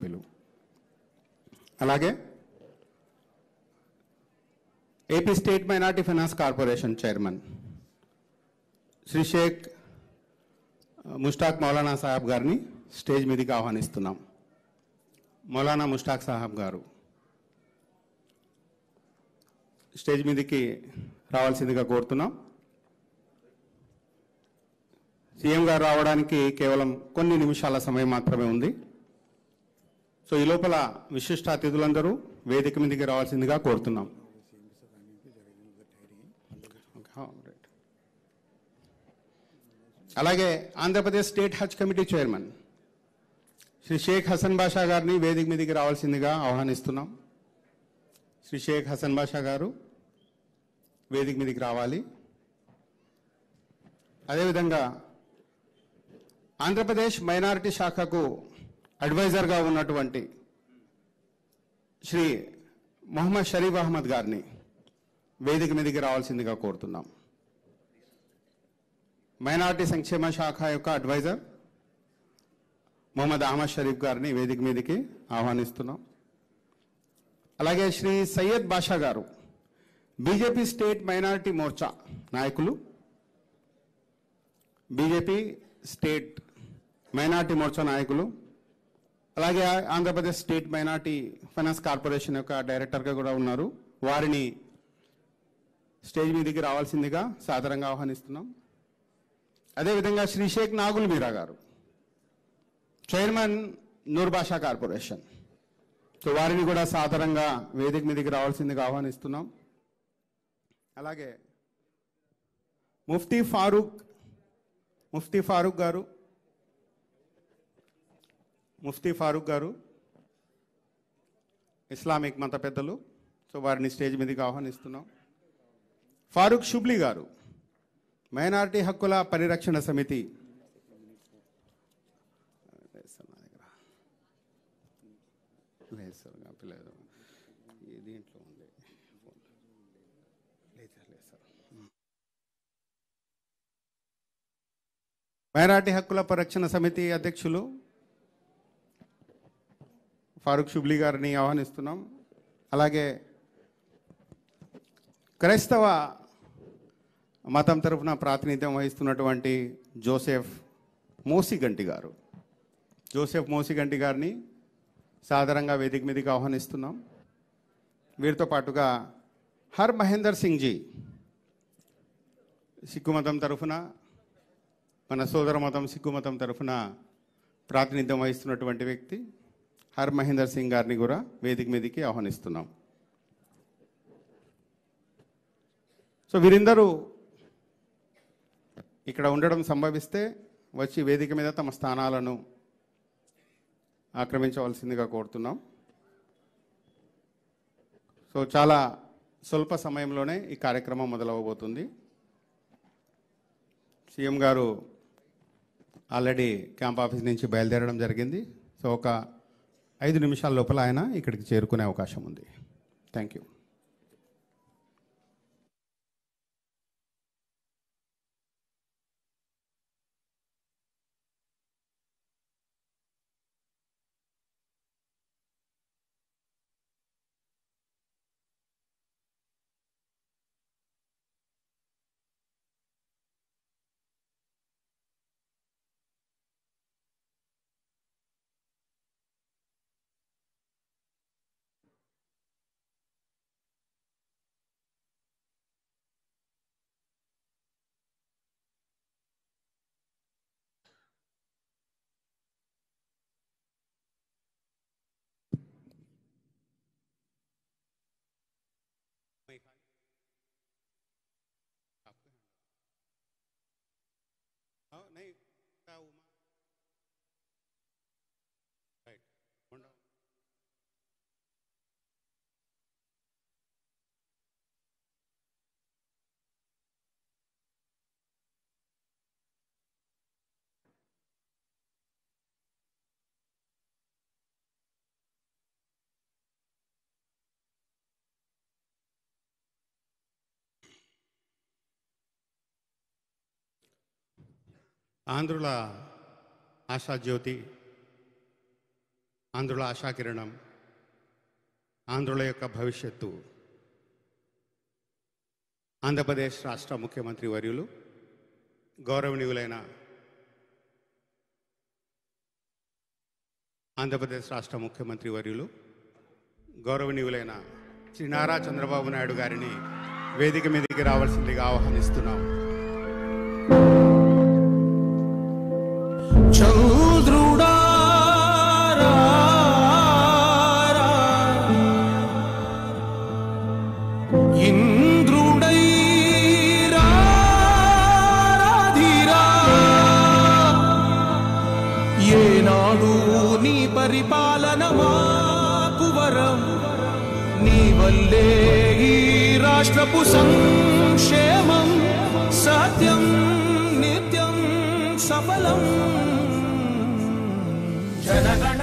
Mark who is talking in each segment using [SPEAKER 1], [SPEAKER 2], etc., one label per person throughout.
[SPEAKER 1] సభ్యులు, అలాగే AP state minority finance corporation chairman Shri Sheikh Mushtaq Maulana Sahib గారిని స్టేజ్ మీదకి ఆహ్వానిస్తున్నాం. మౌలానా ముష్టాక్ సాహెబ్ గారు స్టేజ్ మీదకి రావాల్సిందిగా కోరుతున్నాం. సీఎం గారు రావడానికి కేవలం కొన్ని నిమిషాల సమయం మాత్రమే ఉంది. సో ఈ లోపల విశిష్ట అతిథులందరూ వేదిక మీదకి రావాల్సిందిగా కోరుతున్నాం. అలాగే ఆంధ్రప్రదేశ్ స్టేట్ హజ్ కమిటీ చైర్మన్ శ్రీ షేక్ హసన్ బాషా గారిని వేదిక మీదకి రావాల్సిందిగా ఆహ్వానిస్తున్నాం. శ్రీ షేక్ హసన్ బాషా గారు వేదిక మీదకి రావాలి. అదేవిధంగా ఆంధ్రప్రదేశ్ మైనారిటీ శాఖకు అడ్వైజర్గా ఉన్నటువంటి శ్రీ మొహమ్మద్ షరీఫ్ అహ్మద్ గారిని వేదిక మీదకి రావాల్సిందిగా కోరుతున్నాం. మైనారిటీ సంక్షేమ శాఖ యొక్క అడ్వైజర్ మొహమ్మద్ అహ్మద్ షరీఫ్ గారిని వేదిక మీదకి ఆహ్వానిస్తున్నాం. అలాగే శ్రీ సయ్యద్ బాషా గారు బీజేపీ స్టేట్ మైనారిటీ మోర్చా నాయకులు, బీజేపీ స్టేట్ మైనారిటీ మోర్చా నాయకులు, అలాగే Andhra Pradesh state minority finance corporation యొక్క డైరెక్టర్గా కూడా ఉన్నారు. వారిని స్టేజ్ మీదకి రావాల్సిందిగా సాదరంగా ఆహ్వానిస్తున్నాం. అదేవిధంగా శ్రీ షేక్ నాగుల్ మీరా గారు చైర్మన్ నూర్ బాషా కార్పొరేషన్, సో వారిని కూడా సాదరంగా వేదిక మీదకి రావాల్సిందిగా ఆహ్వానిస్తున్నాం. అలాగే ముఫ్తీ ఫారూక్ గారు ఇస్లామిక్ మత పెద్దలు, సో వారిని స్టేజ్ మీదకి ఆహ్వానిస్తున్నాం. ఫారూక్ షుబ్లీ గారు మైనారిటీ హక్కుల పరిరక్షణ సమితి, దీంట్లో ఉంది, మైనారిటీ హక్కుల పరిరక్షణ సమితి అధ్యక్షులు ఫారూక్ షుబ్లీ గారిని ఆహ్వానిస్తున్నాం. అలాగే క్రైస్తవ మతం తరఫున ప్రాతినిధ్యం వహిస్తున్నటువంటి జోసెఫ్ మోసిగంటి గారిని సాదరంగా వేదిక మీదకి ఆహ్వానిస్తున్నాం. వీరితో పాటుగా హర్ మహేందర్ సింగ్ జీ సిక్కు మతం తరఫున, మన సోదర మతం సిక్కు మతం తరఫున ప్రాతినిధ్యం వహిస్తున్నటువంటి వ్యక్తి హర్ మహేందర్ సింగ్ గారిని కూడా వేదిక మీదకి ఆహ్వానిస్తున్నాం. సో వీరిందరూ ఇక్కడ ఉండడం సంభవిస్తే వచ్చి వేదిక మీద తమ స్థానాలను ఆక్రమించవలసిందిగా కోరుతున్నాం. సో చాలా స్వల్ప సమయంలోనే ఈ కార్యక్రమం మొదలవబోతుంది. సీఎం గారు ఆల్రెడీ క్యాంప్ ఆఫీస్ నుంచి బయలుదేరడం జరిగింది. సో ఒక 5 నిమిషాల లోపల ఆయన ఇక్కడికి చేరుకునే అవకాశం ఉంది. Thank you. ఆంధ్రుల ఆశాజ్యోతి ఆంధ్రుల ఆశాకిరణం, ఆంధ్రుల యొక్క భవిష్యత్తు, ఆంధ్రప్రదేశ్ రాష్ట్ర ముఖ్యమంత్రి వర్యులు గౌరవనీయులైన ఆంధ్రప్రదేశ్ రాష్ట్ర ముఖ్యమంత్రి వర్యులు గౌరవనీయులైన శ్రీ నారా చంద్రబాబు నాయుడు గారిని వేదిక మీదకి రావాల్సిందిగా ఆహ్వానిస్తున్నాం.
[SPEAKER 2] పరిపాలన మాకు వరం, నీ వల్లే ఈ రాష్ట్రపు సంక్షేమం సత్యం నిత్యం సఫలం. జనగణ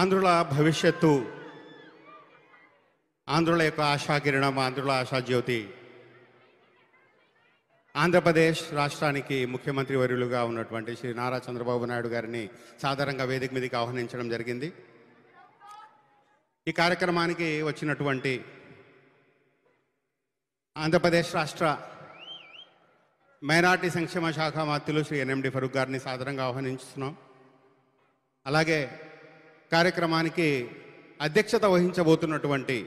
[SPEAKER 1] ఆంధ్రుల భవిష్యత్తు, ఆంధ్రుల యొక్క ఆశాకిరణం, ఆంధ్రుల ఆశాజ్యోతి, ఆంధ్రప్రదేశ్ రాష్ట్రానికి ముఖ్యమంత్రి వర్యులుగా ఉన్నటువంటి శ్రీ నారా చంద్రబాబు నాయుడు గారిని సాధారణంగా వేదిక మీదకి ఆహ్వానించడం జరిగింది. ఈ కార్యక్రమానికి వచ్చినటువంటి ఆంధ్రప్రదేశ్ రాష్ట్ర మైనార్టీ సంక్షేమ శాఖ మంత్రులు శ్రీ ఎన్ఎండి ఫరూక్ గారిని సాధారణంగా ఆహ్వానించుతున్నాం. అలాగే కార్యక్రమానికి అధ్యక్షత వహించబోతున్నటువంటి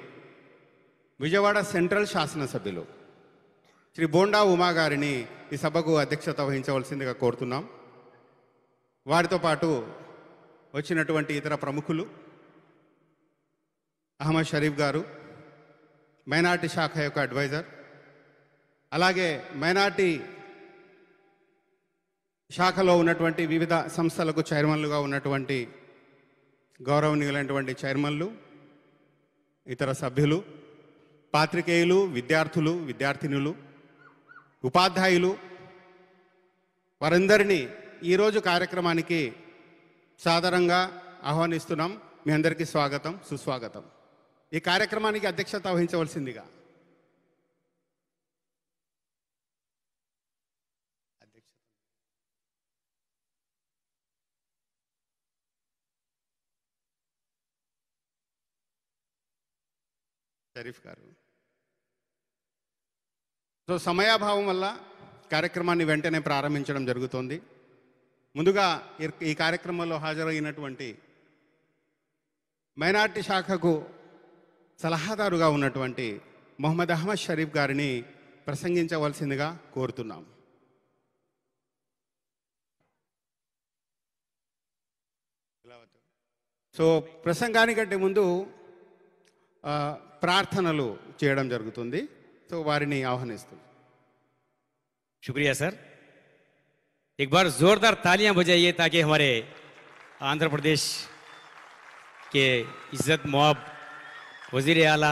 [SPEAKER 1] విజయవాడ సెంట్రల్ శాసనసభ్యులు శ్రీ బోండా ఉమా గారిని ఈ సభకు అధ్యక్షత వహించవలసిందిగా కోరుతున్నాం. వారితో పాటు వచ్చినటువంటి ఇతర ప్రముఖులు అహ్మద్ షరీఫ్ గారు, మైనార్టీ శాఖ యొక్క అడ్వైజర్, అలాగే మైనార్టీ శాఖలో ఉన్నటువంటి వివిధ సంస్థలకు చైర్మన్లుగా ఉన్నటువంటి గౌరవనీయులైనటువంటి చైర్మన్లు, ఇతర సభ్యులు, పాత్రికేయులు, విద్యార్థులు, విద్యార్థినులు, ఉపాధ్యాయులు, వారందరినీ ఈరోజు కార్యక్రమానికి సాదరంగా ఆహ్వానిస్తున్నాం. మీ అందరికీ స్వాగతం, సుస్వాగతం. ఈ కార్యక్రమానికి అధ్యక్షత వహించవలసిందిగా షరీఫ్ గారు. సో సమయాభావం వల్ల కార్యక్రమాన్ని వెంటనే ప్రారంభించడం జరుగుతోంది. ముందుగా ఈ కార్యక్రమంలో హాజరైనటువంటి మైనార్టీ శాఖకు సలహాదారుగా ఉన్నటువంటి మొహమ్మద్ అహ్మద్ షరీఫ్ గారిని ప్రసంగించవలసిందిగా కోరుతున్నాం. సో ప్రసంగానికంటే ముందు ప్రార్థనలు చేయడం జరుగుతుంది. तो वारिनी आह्वानिस्तुन्नानु.
[SPEAKER 3] शुक्रिया सर. एक बार जोरदार तालियां बजाइए ताकि हमारे आंध्र प्रदेश के इज्जत मुआब वजीर आला,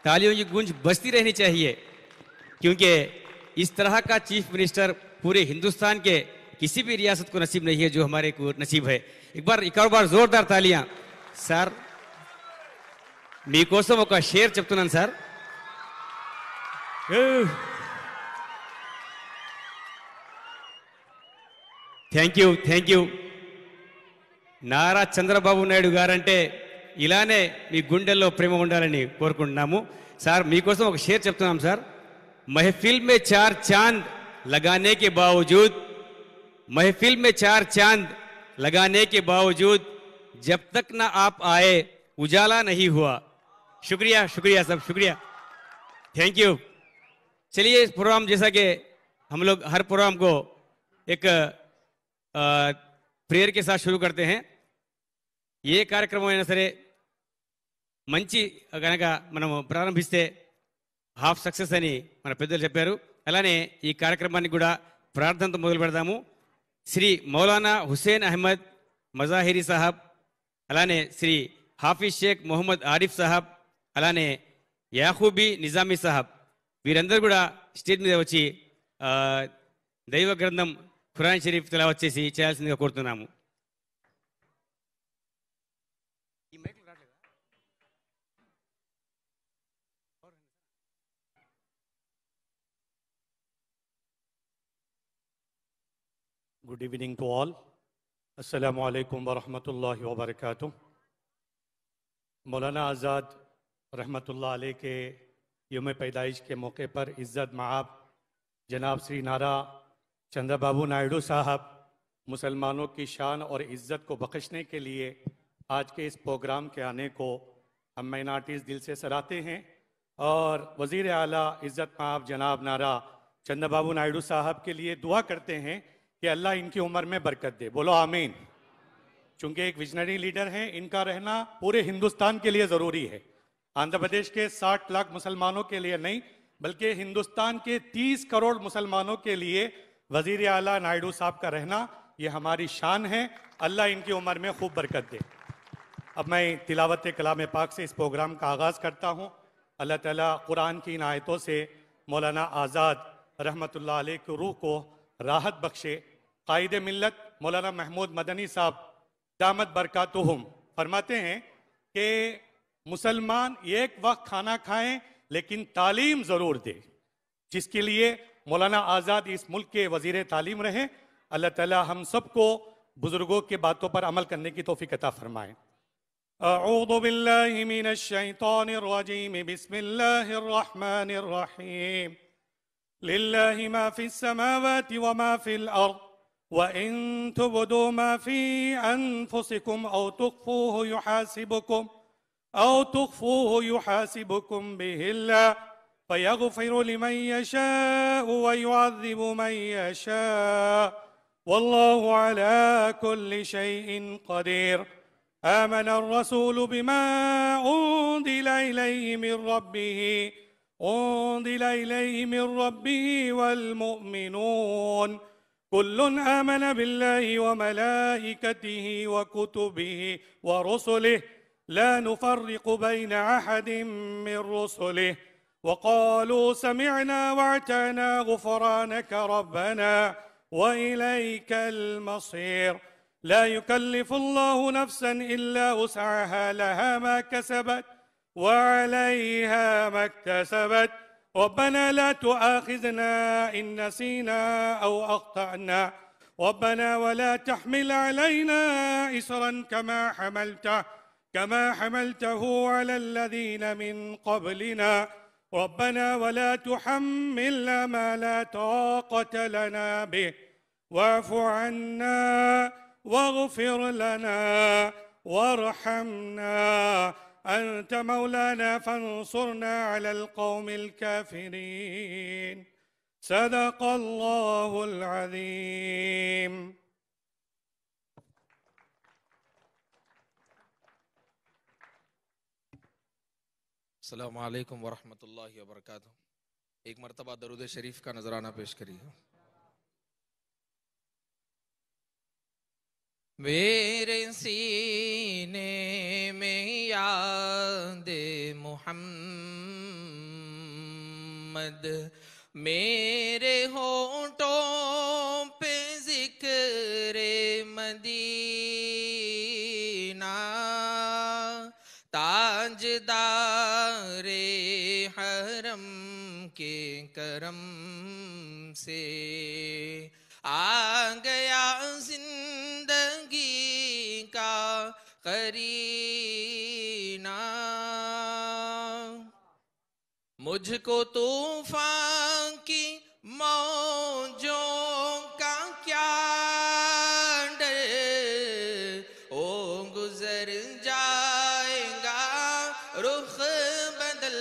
[SPEAKER 3] तालियों की गूंज बजती रहनी चाहिए क्योंकि इस तरह का चीफ मिनिस्टर पूरे हिंदुस्तान के किसी भी रियासत को नसीब नहीं है जो हमारे को नसीब है. एक बार जोरदार तालियां. सर మీకోసం ఒక షేర్ చెప్తున్నాను sir. Thank you. Nara Chandrababu Naidu guarantee ఇలానే మీ గుండెల్లో ప్రేమ ఉండాలని కోరుకుంటున్నాము. సార్ మీకోసం ఒక షేర్ చెప్తున్నాం సార్. महफिल में चार चांद लगाने के बावजूद, महफिल में चार चांद लगाने के बावजूद जब तक ना आप आए उजाला नहीं हुआ. शुक्रिया शुक्रिया सब शुक्रिया. Thank you. चलिए इस प्रोग्राम जैसा कि हम लोग हर प्रोग्राम को एक प्रेयर के साथ शुरू करते हैं. ये कार्यक्रम అయినా సరే మంచి గనక మనం ప్రారంభిస్తే హాఫ్ సక్సెస్ అని మన పెద్దలు చెప్పారు. అలానే ఈ కార్యక్రమాన్ని కూడా ప్రార్థనతో మొదలు పెడదాము. శ్రీ మౌలానా హుసేన్ అహ్మద్ మజాహిరి సాహబ్, అలానే శ్రీ హాఫీజ్ షేక్ మొహమ్మద్ ఆరిఫ్ సాహబ్, అలానే యాహూబీ నిజామీ సాహబ్, వీరందరూ కూడా స్టేజ్ మీద వచ్చి దైవ గ్రంథం ఖురాన్ షరీఫ్ తిలావత్ చేసి చేయాల్సిందిగా కోరుతున్నాము.
[SPEAKER 4] Good evening to all. अस्सलामु अलैकुम वरहमतुल्लाहि वबरकातुह। मौलाना आज़ाद रहमतुल्लाह अलैह के यौम पैदाइश के मौके पर इज़्ज़त मआब जनाब श्री नारा चंद्रबाबू नायडू साहब मुसलमानों की शान और इज़्ज़त को बख्शने के लिए आज के इस प्रोग्राम के आने को हम माइनॉरिटीज़ दिल से सराहते हैं और वज़ीर आला इज़्ज़त मआब जनाब नारा चंद्रबाबू नायडू साहब के लिए दुआ करते हैं कि अल्लाह इनकी उम्र में बरकत दे। बोलो आमीन। चूंकि एक विजनरी लीडर हैं, इनका रहना पूरे हिंदुस्तान के लिए ज़रूरी है। आंध्र प्रदेश के 60 लाख मुसलमानों के लिए नहीं, बल्कि हिंदुस्तान के 30 करोड़ मुसलमानों के लिए वज़ीर आला नायडू साहब का रहना ये हमारी शान है। अल्लाह इनकी उम्र में खूब बरकत दे। अब मैं तिलावत कलाम पाक से इस प्रोग्राम का आगाज़ करता हूँ। अल्लाह ताला कुरान की इन आयतों से मौलाना आज़ाद रहमतुल्लाह अलैह की रूह को राहत बख्शे। कायदे मिल्लत मौलाना महमूद मदनी साहब दामत बरकातुहुम फरमाते हैं कि मुसलमान एक वक्त खाना खाएं लेकिन तालीम ज़रूर दे, जिसके लिए मौलाना आज़ाद इस मुल्क के वज़ीर तालीम रहे। अल्लाह ताला हम सबको बुज़ुर्गों की बातों पर अमल करने की तौफीक अता फरमाएं। अऊज़ु बिल्लाहि मिनश शैतानिर रजीम, बिस्मिल्लाहिर रहमानिर रहीम। लिल्लाहि मा फिस समावाति व मा फिल अर्द व इन तुबदू मा फी अनफुसिकुम औ तुख्फूहु युहासिबुकुम बिहिल्लाह फयग़फ़िरु लिमन यशाअ व युअज़्ज़िबु मन यशाअ वल्लाहु अला कुल्लि शैइन क़दीर। आमना अर्रसूलु बिमा उन्ज़िला इलैहि मिन रब्बिहि वल मुअ्मिनून कुल्लुन आमन बिल्लाहि व मलाइकतिहि व कुतुबिहि व रुसुलिहि ला नुफ़र्रिक़ु बैन अहदिम मिन रुसुलिहि व क़ालू समिअना व अतअना गुफ़रानक रब्बना व इलैकल मसीर। ला युकल्लिफ़ुल्लाहु नफ़्सन इल्ला वुसअहा लहा मा कसबत व अलैहा मा इक्तसबत। रब्बना ला तुआखिज़ना इन नसीना औ अख़्तअना रब्बना वला तहमिल अलैना इसरन कमा हमलतहु अलल्लज़ीना मिन क़ब्लिना रब्बना वला तुहम्मिलना मा ला ताक़त लना बिहि वाअफ़ु अन्ना वाग़फ़िर लना वरहमना अंत मौलाना फंसुरना अलल क़ौमिल काफ़िरीन। सदक़ल्लाहुल अज़ीम।
[SPEAKER 5] अस्सलामु अलैकुम वरहमतुल्लाहि वबरकातुहू। एक मरतबा दरूद शरीफ का नजराना पेश करिए। मेरे सीने में याद मुहम्मद, मेरे होठों पे ज़िक्रे मदीना, ताजदारे हरम के करम से आ गया जिंदगी का करीना। मुझको तूफान की मौजों का क्या डर, ओ गुजर जाएगा रुख बदल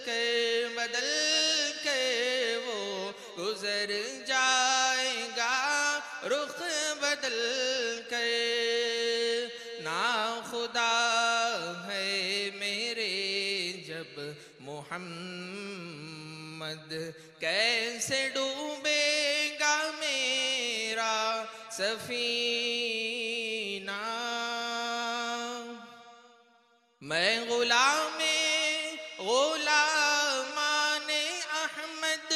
[SPEAKER 5] के वो गुजर जाएगा रुख बदल के। ना खुदा है मेरे जब मोहम्मद, कैसे डूबेगा मेरा सफीना। मैं गुलामाने अहमद,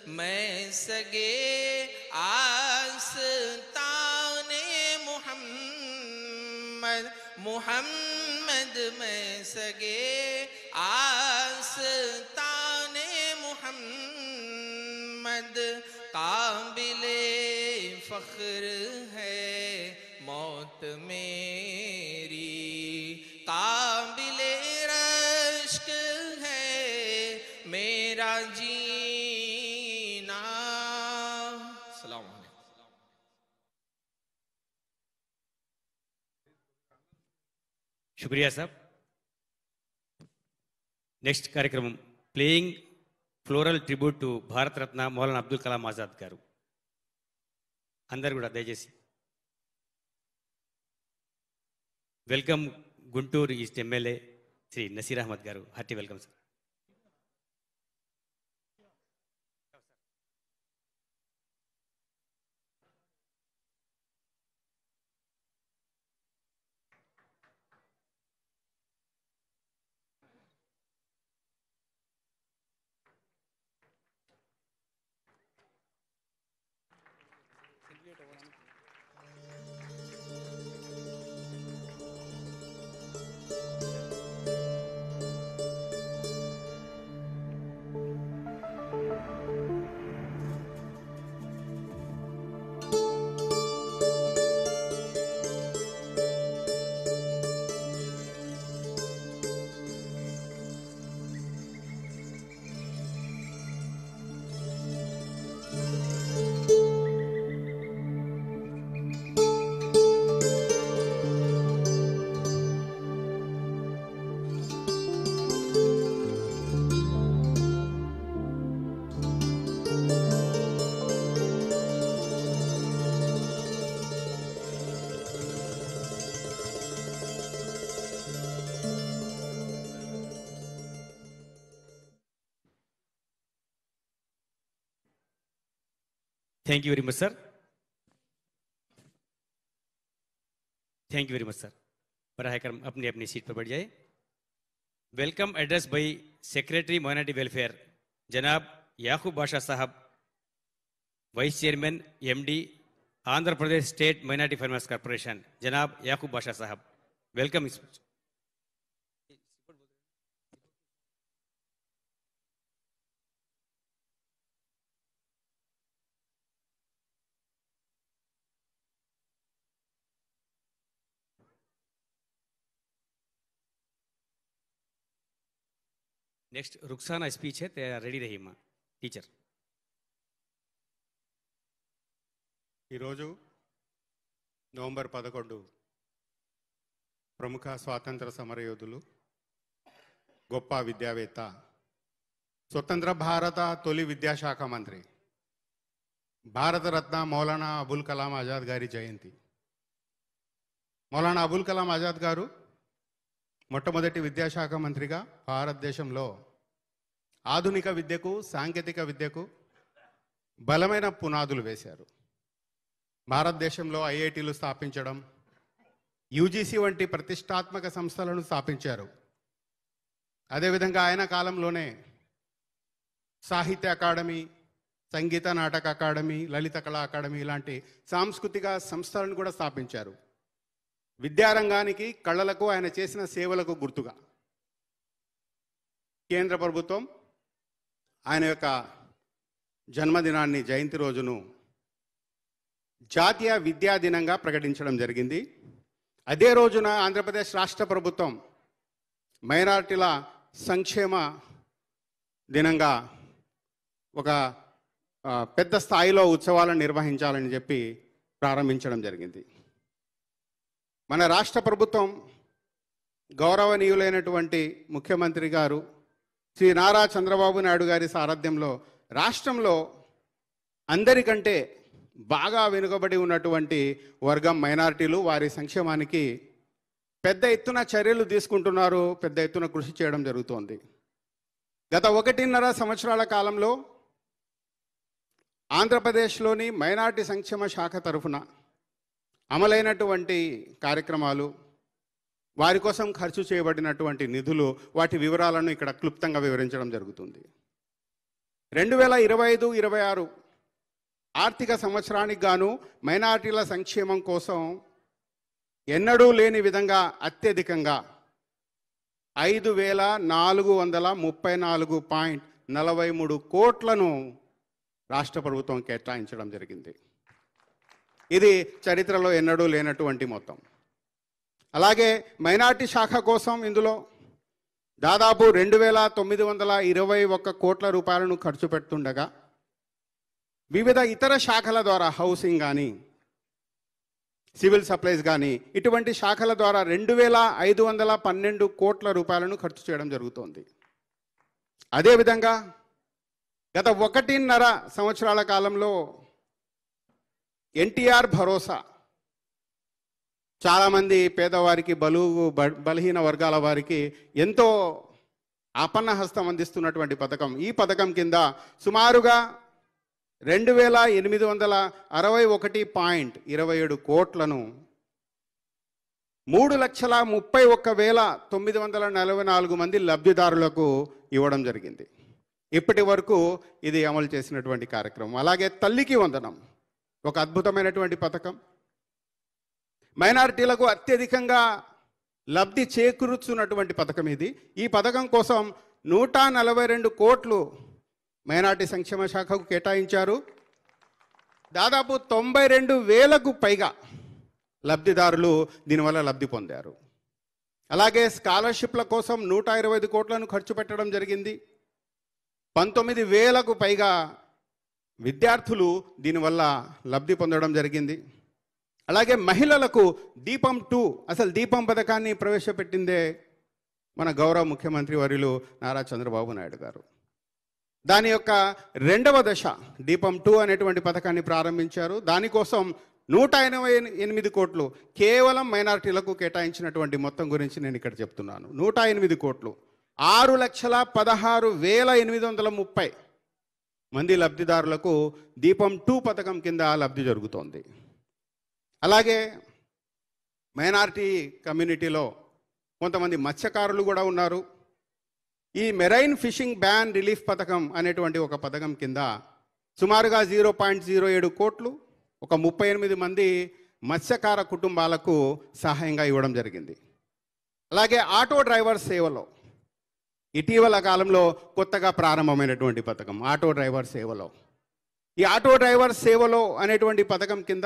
[SPEAKER 5] मैं सगे आस्ताने मुहम्मद, मैं सगे आस्ताने मुहम्मद। काबिले फख्र है मौत मेरी, काबिले रश्क है मेरा जीना। सलाम अलैकुम।
[SPEAKER 3] शुक्रिया साहब। నెక్స్ట్ కార్యక్రమం playing floral tribute to Bharat Ratna Maulana Abdul Kalam Azad garu. అందరు కూడా దయచేసి welcome Guntur east MLA Shri Nasir Ahmed garu. Hearty welcome sir. Thank you very much sir. Thank you very much sir. बराह करम अपनी अपनी सीट पर बैठ जाए. Welcome address by secretary minority welfare जनाब Yakub Badshah Sahib, vice chairman MD Andhra Pradesh state minority finance corporation जनाब Yakub Badshah Sahib. Welcome. Next Rukhsana speech है, रेडी रही माँ टीचर.
[SPEAKER 1] ఈరోజు నవంబర్ 11 ప్రముఖ స్వాతంత్ర సమరయోధులు, గొప్ప విద్యావేత్త, స్వతంత్ర భారత తొలి విద్యాశాఖ మంత్రి, భారతరత్న మౌలానా అబుల్ కలాం ఆజాద్ గారి జయంతి. మౌలానా అబుల్ కలాం ఆజాద్ గారు మొట్టమొదటి విద్యాశాఖ మంత్రిగా భారతదేశంలో ఆధునిక విద్యకు, సాంకేతిక విద్యకు బలమైన పునాదులు వేశారు. భారతదేశంలో ఐఐటీలు స్థాపించడం, యూజీసీ వంటి ప్రతిష్టాత్మక సంస్థలను స్థాపించారు. అదేవిధంగా ఆయన కాలంలోనే సాహిత్య అకాడమీ, సంగీత నాటక అకాడమీ, లలిత కళా అకాడమీ ఇలాంటి సాంస్కృతిక సంస్థలను కూడా స్థాపించారు. విద్యారంగానికి, కళలకు ఆయన చేసిన సేవలకు గుర్తుగా కేంద్ర ప్రభుత్వం ఆయన యొక్క జన్మదినాన్ని, జయంతి రోజును జాతీయ విద్యా దినంగా ప్రకటించడం జరిగింది. అదే రోజున ఆంధ్రప్రదేశ్ రాష్ట్ర ప్రభుత్వం మైనారిటీల సంక్షేమ దినంగా ఒక పెద్ద స్థాయిలో ఉత్సవాలను నిర్వహించాలని చెప్పి ప్రారంభించడం జరిగింది. మన రాష్ట్ర ప్రభుత్వం గౌరవనీయులైనటువంటి ముఖ్యమంత్రి గారు శ్రీ నారా చంద్రబాబు నాయుడు గారి సారథ్యంలో రాష్ట్రంలో అందరికంటే బాగా వెనుకబడి ఉన్నటువంటి వర్గం మైనారిటీలు, వారి సంక్షేమానికి పెద్ద ఎత్తున చర్యలు తీసుకుంటున్నారు, పెద్ద ఎత్తున కృషి చేయడం జరుగుతోంది. గత 1.5 సంవత్సరాల కాలంలో ఆంధ్రప్రదేశ్లోని మైనారిటీ సంక్షేమ శాఖ తరఫున అమలైనటువంటి కార్యక్రమాలు, వారి కోసం ఖర్చు చేయబడినటువంటి నిధులు, వాటి వివరాలను ఇక్కడ క్లుప్తంగా వివరించడం జరుగుతుంది. 2025-26 ఆర్థిక సంవత్సరానికి గాను మైనారిటీల సంక్షేమం కోసం ఎన్నడూ లేని విధంగా అత్యధికంగా 5,434.43 కోట్లను రాష్ట్ర ప్రభుత్వం కేటాయించడం జరిగింది. ఇది చరిత్రలో ఎన్నడూ లేనటువంటి మొత్తం. అలాగే మైనార్టీ శాఖ కోసం ఇందులో దాదాపు 2,921 కోట్ల రూపాయలను ఖర్చు పెడుతుండగా వివిధ ఇతర శాఖల ద్వారా హౌసింగ్ కానీ సివిల్ సప్లైస్ కానీ ఇటువంటి శాఖల ద్వారా 2,512 కోట్ల రూపాయలను ఖర్చు చేయడం జరుగుతోంది. అదేవిధంగా గత 1.5 సంవత్సరాల కాలంలో ఎన్టీఆర్ భరోసా చాలామంది పేదవారికి బలహీన వర్గాల వారికి ఎంతో ఆపన్న హస్తం అందిస్తున్నటువంటి పథకం. ఈ పథకం కింద సుమారుగా 2,861.27 కోట్లను 3,31,944 మంది లబ్ధిదారులకు ఇవ్వడం జరిగింది. ఇప్పటి వరకు ఇది అమలు చేసినటువంటి కార్యక్రమం. అలాగే తల్లికి వందనం ఒక అద్భుతమైనటువంటి పథకం. మైనారిటీలకు అత్యధికంగా లబ్ధి చేకూర్చున్నటువంటి పథకం ఇది. ఈ పథకం కోసం 142 కోట్లు మైనారిటీ సంక్షేమ శాఖకు కేటాయించారు. దాదాపు 92,000కు పైగా లబ్ధిదారులు దీనివల్ల లబ్ధి పొందారు. అలాగే స్కాలర్షిప్ల కోసం 125 కోట్లను ఖర్చు పెట్టడం జరిగింది. 19,000కు పైగా విద్యార్థులు దీనివల్ల లబ్ధి పొందడం జరిగింది. అలాగే మహిళలకు దీపం 2 అసలు దీపం పథకాన్ని ప్రవేశపెట్టిందే మన గౌరవ ముఖ్యమంత్రి వర్యులు నారా చంద్రబాబు నాయుడు గారు. దాని యొక్క 2వ దశ దీపం 2 అనేటువంటి పథకాన్ని ప్రారంభించారు. దానికోసం 188 కోట్లు కేవలం మైనారిటీలకు కేటాయించినటువంటి మొత్తం గురించి నేను ఇక్కడ చెప్తున్నాను. 108 కోట్లు 6,16,830 మంది లబ్ధిదారులకు దీపం 2 పథకం కింద లబ్ధి జరుగుతోంది. అలాగే మైనారిటీ కమ్యూనిటీలో కొంతమంది మత్స్యకారులు కూడా ఉన్నారు. ఈ మెరైన్ ఫిషింగ్ బ్యాన్ రిలీఫ్ పథకం అనేటువంటి ఒక పథకం కింద సుమారుగా 0.07 కోట్లు ఒక 38 మంది మత్స్యకార కుటుంబాలకు సహాయంగా ఇవ్వడం జరిగింది. అలాగే ఆటో డ్రైవర్ సేవలో ఇటీవల కాలంలో కొత్తగా ప్రారంభమైనటువంటి పథకం ఆటో డ్రైవర్ సేవలో. ఈ ఆటో డ్రైవర్ సేవలో అనేటువంటి పథకం కింద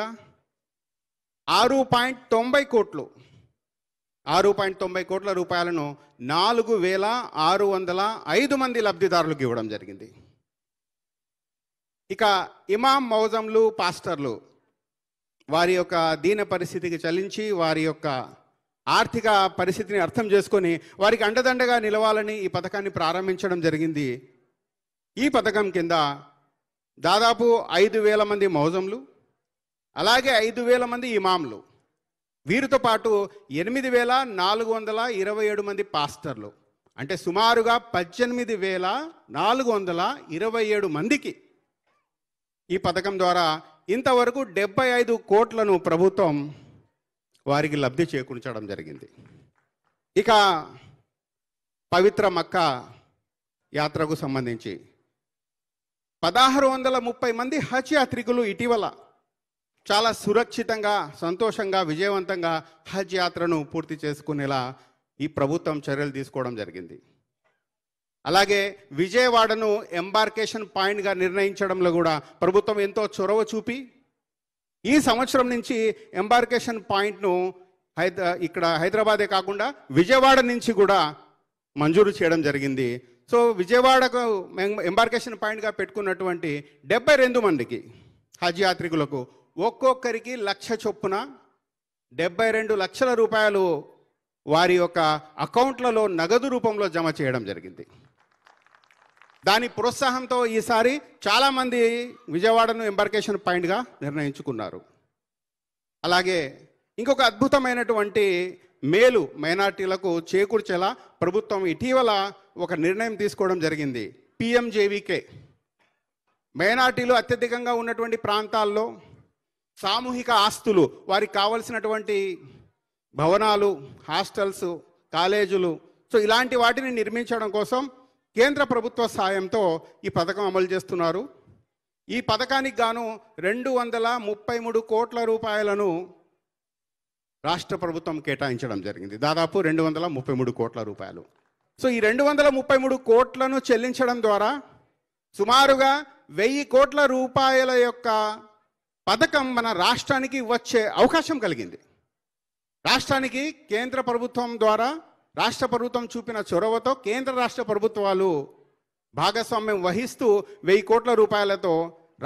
[SPEAKER 1] 6.90 కోట్ల రూపాయలను 4,605 మంది లబ్ధిదారులకు ఇవ్వడం జరిగింది. ఇక ఇమాం మౌజంలు పాస్టర్లు వారి యొక్క దీన పరిస్థితికి చలించి వారి యొక్క ఆర్థిక పరిస్థితిని అర్థం చేసుకొని వారికి అండదండగా నిలవాలని ఈ పథకాన్ని ప్రారంభించడం జరిగింది. ఈ పథకం కింద దాదాపు 5,000 మంది మౌజంలు అలాగే 5,000 మంది ఇమాంలు వీరితో పాటు 8,427 మంది పాస్టర్లు అంటే సుమారుగా 18,427 మందికి ఈ పథకం ద్వారా ఇంతవరకు 75 కోట్లను ప్రభుత్వం వారికి లబ్ధి చేకూర్చడం జరిగింది. ఇక పవిత్ర మక్కా యాత్రకు సంబంధించి 1,630 మంది హజ్ యాత్రికులు ఇటీవల చాలా సురక్షితంగా సంతోషంగా విజయవంతంగా హజ్ యాత్రను పూర్తి చేసుకునేలా ఈ ప్రభుత్వం చర్యలు తీసుకోవడం జరిగింది. అలాగే విజయవాడను ఎంబార్కేషన్ పాయింట్గా నిర్ణయించడంలో కూడా ప్రభుత్వం ఎంతో చొరవ చూపి ఈ సంవత్సరం నుంచి ఎంబార్కేషన్ పాయింట్ను ఇక్కడ హైదరాబాదే కాకుండా విజయవాడ నుంచి కూడా మంజూరు చేయడం జరిగింది. సో విజయవాడకు ఎంబార్కేషన్ పాయింట్గా పెట్టుకున్నటువంటి 72 మందికి హజ్ యాత్రికులకు ఒక్కొక్కరికి 1,00,000 చొప్పున 72 లక్షల రూపాయలు వారి యొక్క అకౌంట్లలో నగదు రూపంలో జమ చేయడం జరిగింది. దాని ప్రోత్సాహంతో ఈసారి చాలామంది విజయవాడను ఎంబార్కేషన్ పాయింట్గా నిర్ణయించుకున్నారు. అలాగే ఇంకొక అద్భుతమైనటువంటి మేలు మైనార్టీలకు చేకూర్చేలా ప్రభుత్వం ఇటీవల ఒక నిర్ణయం తీసుకోవడం జరిగింది. PMJVK మైనార్టీలు అత్యధికంగా ఉన్నటువంటి ప్రాంతాల్లో సామూహిక ఆస్తులు వారికి కావలసినటువంటి భవనాలు హాస్టల్స్ కాలేజీలు సో ఇలాంటి వాటిని నిర్మించడం కోసం కేంద్ర ప్రభుత్వ సాయంతో ఈ పథకం అమలు చేస్తున్నారు. ఈ పథకానికి గాను 233 కోట్ల రూపాయలను రాష్ట్ర ప్రభుత్వం కేటాయించడం జరిగింది. దాదాపు 233 కోట్ల రూపాయలు. సో ఈ 233 కోట్లను చెల్లించడం ద్వారా సుమారుగా 1,000 కోట్ల రూపాయల యొక్క పథకం మన రాష్ట్రానికి వచ్చే అవకాశం కలిగింది. రాష్ట్రానికి కేంద్ర ప్రభుత్వం ద్వారా రాష్ట్ర ప్రభుత్వం చూపిన చొరవతో కేంద్ర రాష్ట్ర ప్రభుత్వాలు భాగస్వామ్యం వహిస్తూ 1000 కోట్ల రూపాయలతో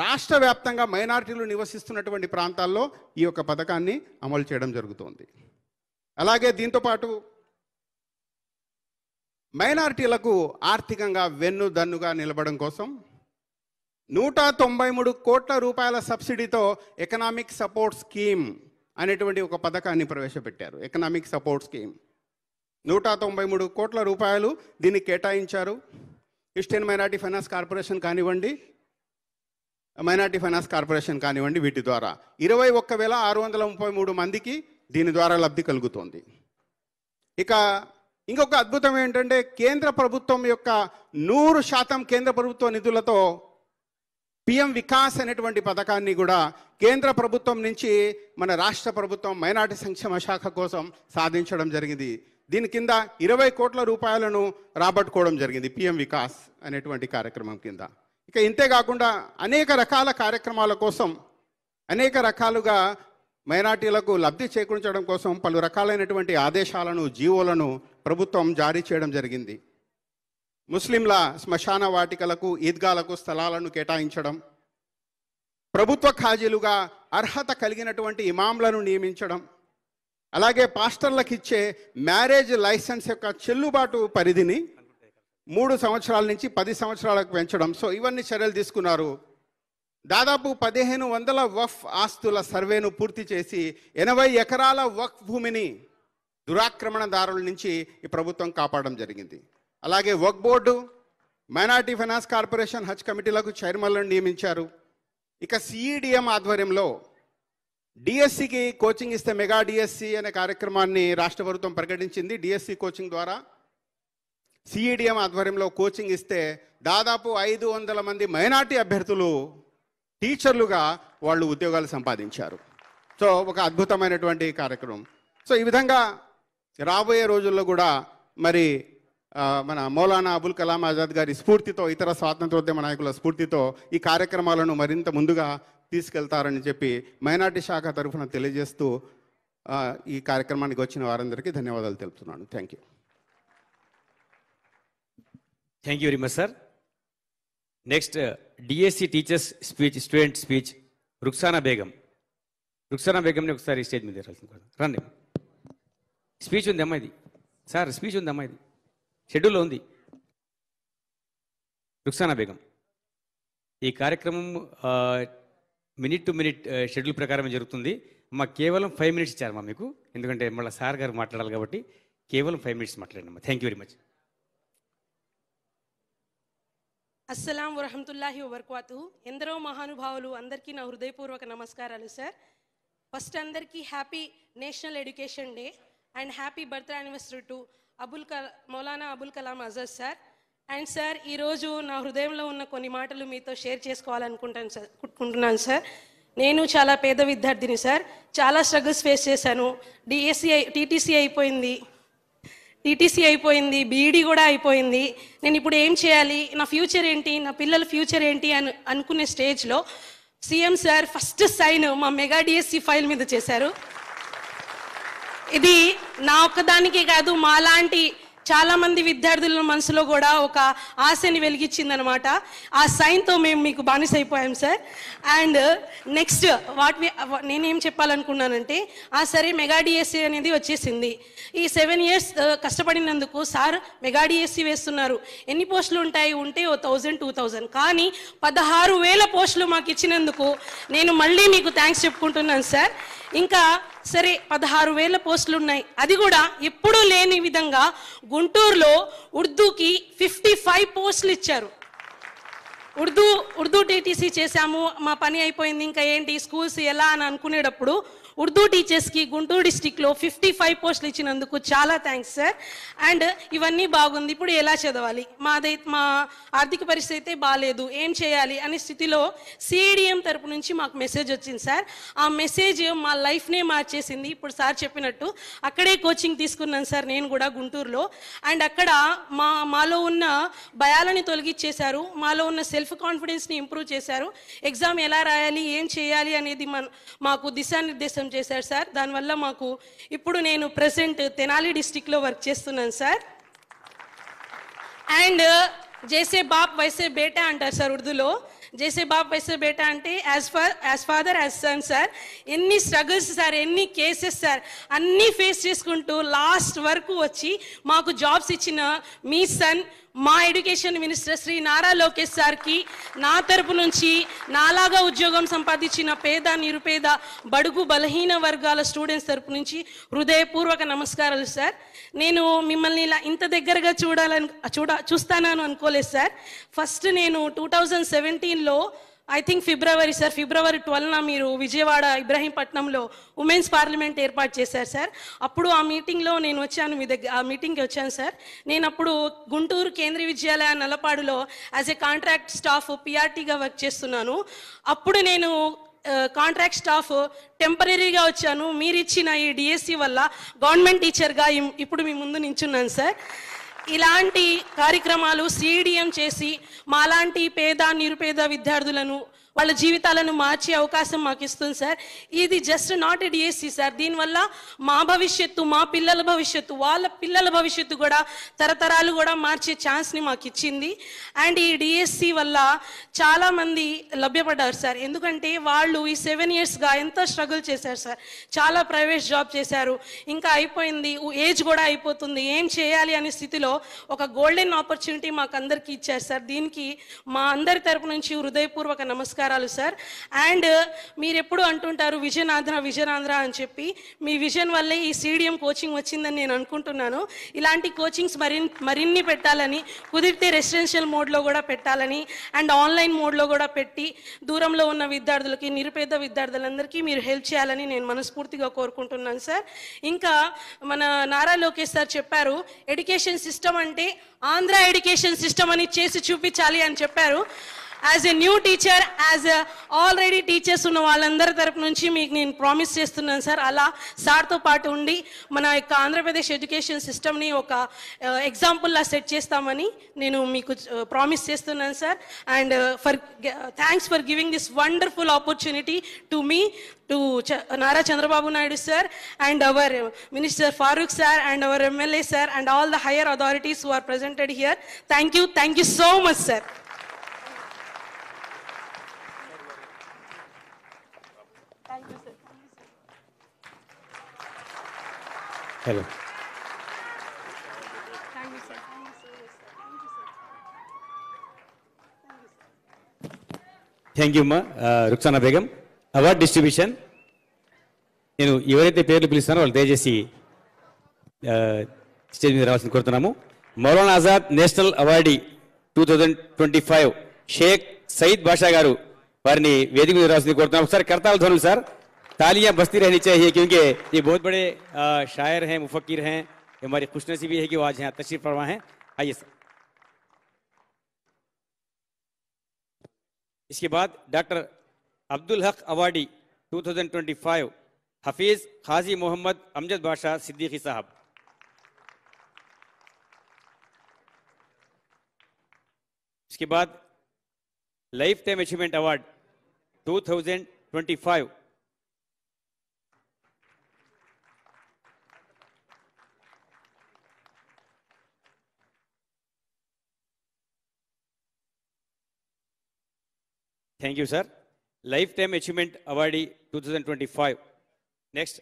[SPEAKER 1] రాష్ట్ర వ్యాప్తంగా మైనారిటీలు నివసిస్తున్నటువంటి ప్రాంతాల్లో ఈ యొక్క పథకాన్ని అమలు చేయడం జరుగుతోంది. అలాగే దీంతోపాటు మైనారిటీలకు ఆర్థికంగా వెన్నుదన్నుగా నిలబడడం కోసం 193 కోట్ల రూపాయల సబ్సిడీతో ఎకనామిక్ సపోర్ట్ స్కీమ్ అనేటువంటి ఒక పథకాన్ని ప్రవేశపెట్టారు. ఎకనామిక్ సపోర్ట్ స్కీమ్ 193 కోట్ల రూపాయలు దీన్ని కేటాయించారు. ఈస్టర్న్ మైనారిటీ ఫైనాన్స్ కార్పొరేషన్ కానివ్వండి, మైనారిటీ ఫైనాన్స్ కార్పొరేషన్ కానివ్వండి, వీటి ద్వారా 21,633 మందికి దీని ద్వారా లబ్ధి కలుగుతోంది. ఇక ఇంకొక అద్భుతం ఏంటంటే కేంద్ర ప్రభుత్వం యొక్క 100% కేంద్ర ప్రభుత్వ నిధులతో పిఎం వికాస్ అనేటువంటి పథకాన్ని కూడా కేంద్ర ప్రభుత్వం నుంచి మన రాష్ట్ర ప్రభుత్వం మైనారిటీ సంక్షేమ శాఖ కోసం సాధించడం జరిగింది. దీని కింద 20 కోట్ల రూపాయలను రాబట్టుకోవడం జరిగింది పిఎం వికాస్ అనేటువంటి కార్యక్రమం కింద. ఇక ఇంతే కాకుండా అనేక రకాల కార్యక్రమాల కోసం అనేక రకాలుగా మైనారిటీలకు లబ్ధి చేకూర్చడం కోసం పలు రకాలైనటువంటి ఆదేశాలను, జీవోలను ప్రభుత్వం జారీ చేయడం జరిగింది. ముస్లింల శ్మశాన వాటికలకు, ఈద్గాలకు స్థలాలను కేటాయించడం, ప్రభుత్వ ఖాజీలుగా అర్హత కలిగినటువంటి ఇమాంలను నియమించడం, అలాగే పాస్టర్లకు ఇచ్చే మ్యారేజ్ లైసెన్స్ యొక్క చెల్లుబాటు పరిధిని 3 సంవత్సరాల నుంచి 10 సంవత్సరాలకు పెంచడం. సో ఇవన్నీ చర్యలు తీసుకున్నారు. దాదాపు 1500 వక్ఫ్ ఆస్తుల సర్వేను పూర్తి చేసి 80 ఎకరాల వక్ఫ్ భూమిని దురాక్రమణదారుల నుంచి ఈ ప్రభుత్వం కాపాడడం జరిగింది. అలాగే వక్ఫ్ బోర్డు, మైనారిటీ ఫైనాన్స్ కార్పొరేషన్, హజ్ కమిటీలకు చైర్మన్లను నియమించారు. ఇక సిఈడిఎం ఆధ్వర్యంలో డిఎస్సికి కోచింగ్ ఇస్తే మెగా డిఎస్సి అనే కార్యక్రమాన్ని రాష్ట్ర ప్రభుత్వం ప్రకటించింది. డిఎస్సి కోచింగ్ ద్వారా సిఈడిఎం ఆధ్వర్యంలో కోచింగ్ ఇస్తే దాదాపు 500 మంది మైనారిటీ అభ్యర్థులు టీచర్లుగా వాళ్ళు ఉద్యోగాలు సంపాదించారు. సో ఒక అద్భుతమైనటువంటి కార్యక్రమం. సో ఈ విధంగా రాబోయే రోజుల్లో కూడా మరి మన మౌలానా అబుల్ కలాం ఆజాద్ గారి స్ఫూర్తితో, ఇతర స్వాతంత్రోద్యమ నాయకుల స్ఫూర్తితో ఈ కార్యక్రమాలను మరింత ముందుగా తీసుకెళ్తారని చెప్పి మైనారిటీ శాఖ తరఫున తెలియజేస్తూ ఈ కార్యక్రమానికి వచ్చిన వారందరికీ ధన్యవాదాలు తెలుపుతున్నాను. Thank you.
[SPEAKER 3] Thank you very much sir. Next DSC teachers speech, student speech Ruksana Begum. Ruksana బేగంని ఒకసారి స్టేజ్ మీద రండి. స్పీచ్ ఉంది అమ్మాయిది సార్, స్పీచ్ ఉంది అమ్మాయిది, షెడ్యూల్లో ఉంది. రుక్సానా బేగం. ఈ కార్యక్రమం మినిట్ టు మినిట్ షెడ్యూల్ ప్రకారం జరుగుతుంది. మాకు కేవలం 5 minutes ఇచ్చారమ్మా మీకు, ఎందుకంటే మళ్ళీ సార్ గారు మాట్లాడాలి కాబట్టి కేవలం 5 minutes మాట్లాడండి అమ్మా. Thank you very much.
[SPEAKER 6] అస్సలాం వరహమతుల్లాహి వబర్కాతుహు. ఎందరో మహానుభావులు అందరికీ నా హృదయపూర్వక నమస్కారాలు సార్. ఫస్ట్ అందరికీ happy national education day and happy birthday anniversary to Maulana Abul Kalam Azad sir. And sir, ఈరోజు నా హృదయంలో ఉన్న కొన్ని మాటలు మీతో షేర్ చేసుకోవాలనుకుంటున్నాను సార్. నేను చాలా పేద విద్యార్థిని సార్. చాలా స్ట్రగుల్స్ ఫేస్ చేశాను. టీటీసీ అయిపోయింది, బీఈడీ కూడా అయిపోయింది. నేను ఇప్పుడు ఏం చేయాలి, నా ఫ్యూచర్ ఏంటి, నా పిల్లల ఫ్యూచర్ ఏంటి అని అనుకునే స్టేజ్లో సీఎం సార్ ఫస్ట్ సైన్ మా మెగా డిఎస్సి ఫైల్ మీద చేశారు. ఇది నా ఒక్కదానికే కాదు, మాలాంటి చాలామంది విద్యార్థుల మనసులో కూడా ఒక ఆశని వెలిగించిందనమాట. ఆ సైన్తో మేము మీకు బానిసైపోయాం సార్. అండ్ నెక్స్ట్ నేనేం చెప్పాలనుకున్నానంటే, సరే మెగా డిఎస్సి అనేది వచ్చేసింది. ఈ 7 years కష్టపడినందుకు సార్ మెగా డిఎస్సి వేస్తున్నారు. ఎన్ని పోస్టులు ఉంటాయి? ఉంటే 1000, 2000, కానీ 16,000 పోస్టులు మాకు ఇచ్చినందుకు నేను మళ్ళీ మీకు థ్యాంక్స్ చెప్పుకుంటున్నాను సార్. ఇంకా సరే 16,000 పోస్టులు ఉన్నాయి, అది కూడా ఎప్పుడూ లేని విధంగా గుంటూరులో ఉర్దూకి 55 పోస్టులు ఇచ్చారు. ఉర్దూ టీటీసీ చేశాము, మా పని అయిపోయింది, ఇంకా ఏంటి స్కూల్స్ ఎలా అని అనుకునేటప్పుడు ఉర్దూ టీచర్స్కి గుంటూరు డిస్టిక్లో 55 పోస్టులు ఇచ్చినందుకు చాలా థ్యాంక్స్ సార్. అండ్ ఇవన్నీ బాగుంది, ఇప్పుడు ఎలా చదవాలి, మా ఆర్థిక పరిస్థితి అయితే బాగాలేదు, ఏం చేయాలి అనే స్థితిలో సిఐడిఎం తరపు నుంచి మాకు మెసేజ్ వచ్చింది సార్. ఆ మెసేజ్ మా లైఫ్నే మార్చేసింది. ఇప్పుడు సార్ చెప్పినట్టు అక్కడే కోచింగ్ తీసుకున్నాను సార్ నేను కూడా గుంటూరులో. అండ్ అక్కడ మాలో ఉన్న భయాలని తొలగించేశారు, మాలో ఉన్న సెల్ఫ్ కాన్ఫిడెన్స్ని ఇంప్రూవ్ చేశారు. ఎగ్జామ్ ఎలా రాయాలి, ఏం చేయాలి అనేది మాకు దిశానిర్దేశం చేశారు సార్. దానివల్ల మాకు ఇప్పుడు నేను ప్రెసెంట్ తెనాలి డిస్టిక్లో వర్క్ చేస్తున్నాను సార్. అండ్ జైసే బాప్ వైసే బేటా అంటారు సార్ ఉర్దూలో. జైసే బాప్ వైసే బేటా అంటే as father as son sir. ఎన్ని స్ట్రగుల్స్ సార్, ఎన్ని కేసెస్ సార్, అన్నీ ఫేస్ చేసుకుంటూ లాస్ట్ వరకు వచ్చి మాకు జాబ్స్ ఇచ్చిన మీ సన్, మా ఎడ్యుకేషన్ మినిస్టర్ శ్రీ నారా లోకేష్ సార్కి నా తరపు నుంచి, నాలాగా ఉద్యోగం సంపాదించిన పేద నిరుపేద బడుగు బలహీన వర్గాల స్టూడెంట్స్ తరపు నుంచి హృదయపూర్వక నమస్కారాలు సార్. నేను మిమ్మల్ని ఇలా ఇంత దగ్గరగా చూస్తానని అనుకోలేదు సార్. ఫస్ట్ నేను 2017లో ఐ థింక్ ఫిబ్రవరి 12న మీరు విజయవాడ ఇబ్రహీంపట్నంలో ఉమెన్స్ పార్లమెంట్ ఏర్పాటు చేశారు సార్. అప్పుడు ఆ మీటింగ్లో నేను వచ్చాను, మీ దగ్గర ఆ మీటింగ్కి వచ్చాను సార్. నేను అప్పుడు గుంటూరు కేంద్రీయ విద్యాలయ నల్లపాడులో యాజ్ ఏ కాంట్రాక్ట్ స్టాఫ్ పిఆర్టీగా వర్క్ చేస్తున్నాను. అప్పుడు నేను కాంట్రాక్ట్ స్టాఫ్ టెంపరీగా వచ్చాను. మీరు ఇచ్చిన ఈ డిఎస్సి వల్ల గవర్నమెంట్ టీచర్గా ఇప్పుడు మీ ముందు నించున్నాను సార్. ఇలాంటి కార్యక్రమాలు సిడిఎం చేసి మాలాంటి పేద నిరుపేద విద్యార్థులను వాళ్ళ జీవితాలను మార్చే అవకాశం మాకు ఇస్తుంది సార్. ఇది just not a DSC sir. దీనివల్ల మా భవిష్యత్తు, మా పిల్లల భవిష్యత్తు, వాళ్ళ పిల్లల భవిష్యత్తు కూడా తరతరాలు కూడా మార్చే ఛాన్స్ని మాకు ఇచ్చింది. అండ్ ఈ డిఎస్సి వల్ల చాలామంది లభ్యపడ్డారు సార్. ఎందుకంటే వాళ్ళు ఈ 7 ఇయర్స్గా ఎంతో స్ట్రగుల్ చేశారు సార్. చాలా ప్రైవేట్ జాబ్ చేశారు, ఇంకా అయిపోయింది, ఏజ్ కూడా అయిపోతుంది, ఏం చేయాలి అనే స్థితిలో ఒక గోల్డెన్ ఆపర్చునిటీ మాకు అందరికీ ఇచ్చారు సార్. దీనికి మా అందరి తరపు నుంచి హృదయపూర్వక నమస్కారాలు సార్. అండ్ మీరు ఎప్పుడు అంటుంటారు విజన్ ఆంధ్ర అని చెప్పి, మీ విజన్ వల్లే ఈ సిడిఎం కోచింగ్ వచ్చిందని నేను అనుకుంటున్నాను. ఇలాంటి కోచింగ్స్ మరిన్ని పెట్టాలని, కుదిరితే రెసిడెన్షియల్ మోడ్లో కూడా పెట్టాలని అండ్ ఆన్లైన్ మోడ్లో కూడా పెట్టి దూరంలో ఉన్న విద్యార్థులకి, నిరుపేద విద్యార్థులందరికీ మీరు హెల్ప్ చేయాలని నేను మనస్ఫూర్తిగా కోరుకుంటున్నాను సార్. ఇంకా మన నారా లోకేష్ సార్ చెప్పారు, ఎడ్యుకేషన్ సిస్టమ్ అంటే ఆంధ్ర ఎడ్యుకేషన్ సిస్టమ్ అని చేసి చూపించాలి అని చెప్పారు. As a new teacher, as already teachers ఉన్న వాళ్ళందరి తరపు నుంచి మీకు నేను ప్రామిస్ చేస్తున్నాను సార్. అలా సార్తో పాటు ఉండి మన యొక్క ఆంధ్రప్రదేశ్ ఎడ్యుకేషన్ సిస్టమ్ని ఒక ఎగ్జాంపుల్లా సెట్ చేస్తామని నేను మీకు ప్రామిస్ చేస్తున్నాను sir. And thanks for giving this wonderful opportunity to me, to Nara Chandrababu Naidu sir and our Minister Farooq sir and our MLA sir and all the higher authorities who are presented here. Thank you so much sir. Thank you sir.
[SPEAKER 3] Hello.
[SPEAKER 6] Thank you sir.
[SPEAKER 3] Thank you అమ్మా Rukhsana Begum. Award distribution నేను ఎవరైతే పేర్లు పిలుస్తానో వాళ్ళు దయచేసి stage మీద రావాల్సింది కోరుతున్నాము. Maulana Azad national awardee 2025 Sheikh Saeed బాషా గారు వారిని వేదిక మీద రావాల్సింది కోరుతున్నాము. సార్ करताल ध्वनि सर, तालियां बजती रहनी चाहिए क्योंकि ये बहुत बड़े शायर हैं, मुफक्किर हैं. हमारी खुशनसीबी है कि वो आज यहाँ तशरीफ फरमा हैं. आइए सर. इसके बाद डॉक्टर अब्दुल हक अवार्डी 2025 हफीज खाजी मोहम्मद अमजद बादशाह सिद्दीकी साहब. इसके बाद life time achievement award 2025 thank you sir. Life time achievement awardee 2025. Next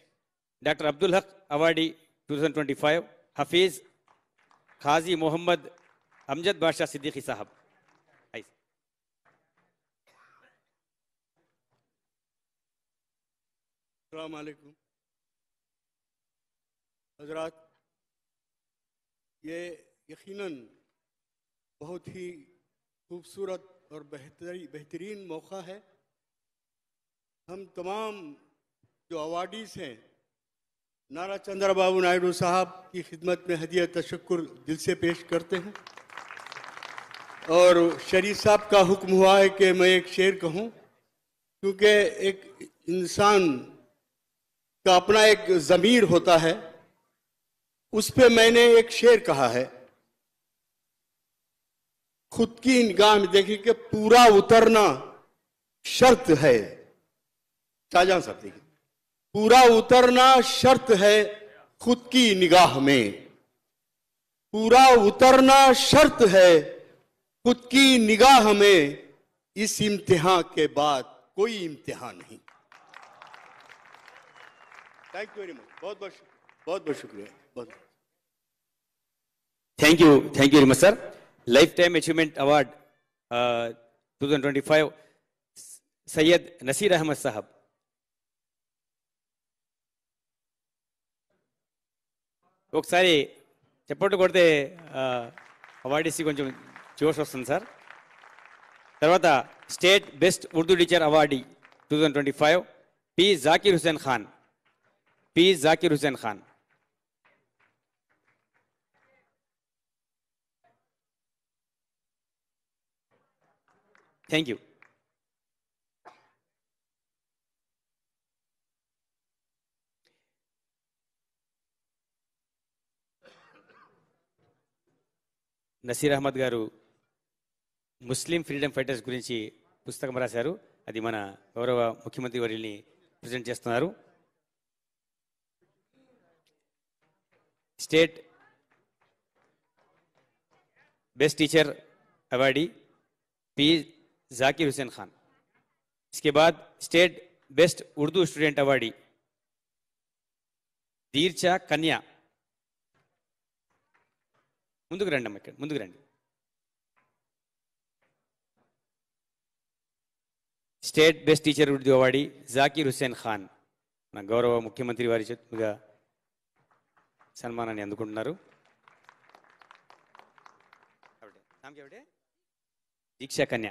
[SPEAKER 3] doctor Abdul Haq awardee 2025 Hafeez खाजी मोहम्मद अमजद बादशाह सिद्दीकी साहब.
[SPEAKER 7] अस्सलाम वालेकुम हजरात, ये यकीनन बहुत ही खूबसूरत और बेहतरीन मौका है. हम तमाम जो अवार्डीज हैं, नारा चंद्रबाबू नायडू साहब की खिदमत में हदिया तशक्कुर दिल से पेश करते हैं। और शरीफ साहब का हुक्म हुआ है कि मैं एक शेर कहूँ, क्योंकि एक इंसान का अपना एक ज़मीर होता है, उस पे मैंने एक शेर कहा है। खुद की निगाह में देखिए कि पूरा उतरना शर्त है। शाहजहां साहब देखिए, पूरा उतरना शर्त है खुद की निगाह में, पूरा उतरना शर्त है खुद की निगाह में, इस इम्तिहान के बाद कोई इम्तिहान नहीं। थैंक यू वेरी मच, बहुत बहुत शुक्रिया, बहुत।
[SPEAKER 3] Thank you very much sir. Life time achievement award 2025 Syed Naseer Ahmed साहब। ఒకసారి చెప్పట్టు కొడితే అవార్డీస్కి కొంచెం జోష్ వస్తుంది సార్. తర్వాత state best Urdu teacher awardee 2025 P Zakir Hussain Khan. P Zakir Hussain Khan. Thank you. Naseer Ahmed garu ముస్లిం ఫ్రీడమ్ ఫైటర్స్ గురించి పుస్తకం రాశారు. అది మన గౌరవ ముఖ్యమంత్రి వర్యుల్ని ప్రజెంట్ చేస్తున్నారు. State best teacher awardee P Zakir Hussain Khan. इसके बाद state best Urdu student awardee दीर्चा कन्या. ముందుకు రండి అమ్మ, ఇక్కడ ముందుకు రండి. State best teacher Urdu awardee Zakir Hussain Khan మన గౌరవ ముఖ్యమంత్రి వారి చేతులుగా సన్మానాన్ని అందుకుంటున్నారు. దీక్షా కన్య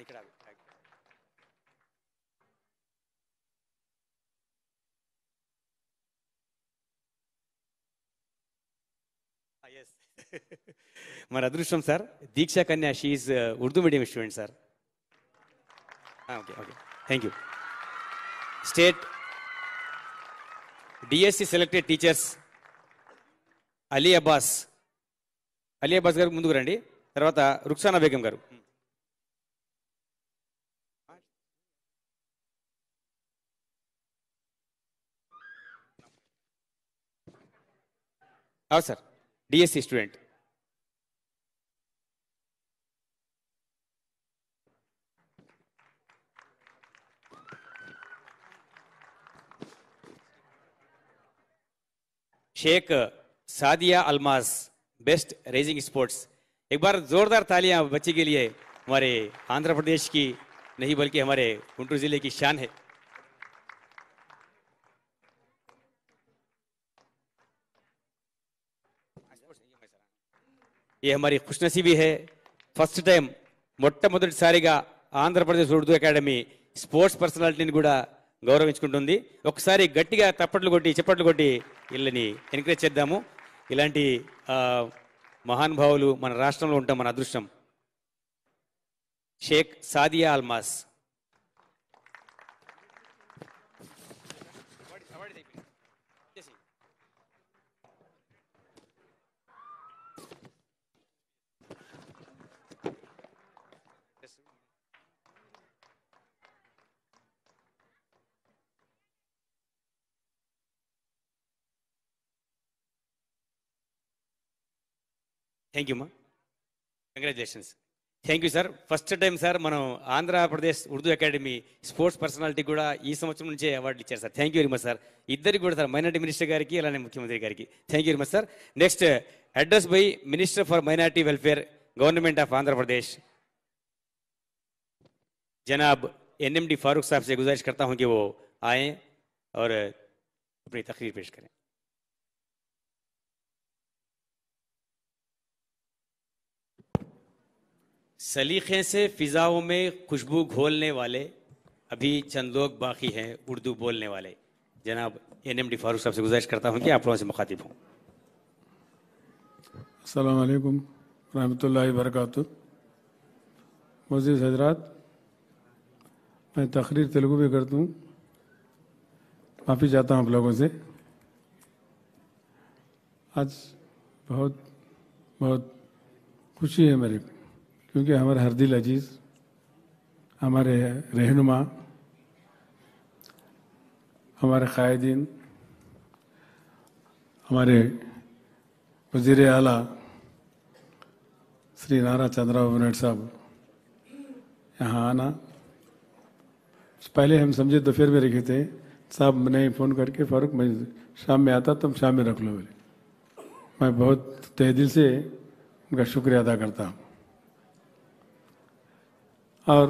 [SPEAKER 3] ఇక్కడ మన అదృష్టం sir. Deeksha Kanya she is Urdu medium student sir. Okay okay, thank you. State DSC selected teachers Ali Abbas. Ali Abbas గారు ముందుకు రండి. తర్వాత రుక్సానా బేగం గారు. అవును sir, DSC student. Sheikh Sadia Almas best rising sports. एक बार जोरदार तालियां बच्ची के लिए. हमारे आंध्र प्रदेश की नहीं बल्कि हमारे गुंटूर जिले की शान है. ये हमारी खुशनसीबी है. फर्स्ट टाइम మొట్టమొదటిసారిగా ఆంధ్రప్రదేశ్ ఉర్దూ అకాడమీ స్పోర్ట్స్ పర్సనాలిటీని కూడా గౌరవించుకుంటుంది. ఒకసారి గట్టిగా చప్పట్లు కొట్టి వీళ్ళని ఎంకరేజ్ చేద్దాము. ఇలాంటి మహానుభావులు మన రాష్ట్రంలో ఉంటాం, మన అదృష్టం. షేక్ సాదియా అల్మాస్. థ్యాంక్ యూ అమ్మా, congratulations. Thank you sir. First time sir మనం Andhra Pradesh Urdu academy sports personality కూడా ఈ సంవత్సరం నుంచే అవార్డులు ఇచ్చారు sir. Thank you very much sir. ఇద్దరికి కూడా సార్, మైనార్టీ మినిస్టర్ గారికి అలానే ముఖ్యమంత్రి గారికి thank you very much sir. Next address by minister for minority welfare government of Andhra Pradesh जनाब एनएमडी फारूक साहब से गुजारिश करता हूं कि वो आए और अपनी तकरीर पेश करें. सलीखे से फिजाओं में खुशबू घोलने वाले अभी चंद लोग बाकी हैं उर्दू बोलने वाले। जनाब NMD फारूक साहब से गुजारिश करता हूं कि आप लोगों से मुखातिब हों।
[SPEAKER 8] अस्सलाम वालेकुम रहमतुल्लाहि वबरकातुहू। मुअज़्ज़िज़ हज़रात, मैं तकरीर तेलुगु में करता हूँ, माफ़ी चाहता हूँ आप लोगों से। आज बहुत बहुत खुशी है मेरे को, क्योंकि हमारे हरदिल अजीज़, हमारे रहनुमा, हमारे कायदीन, हमारे वज़ीर आला श्री नारा चंद्रबाबू नायडू साहब यहाँ आना, पहले हम समझे दोपहर में रखे थे, साहब ने फ़ोन करके फारूक मैं शाम में आता, तुम शाम में रख लो बोले। मैं बहुत तहे दिल से उनका शुक्रिया अदा करता हूँ। और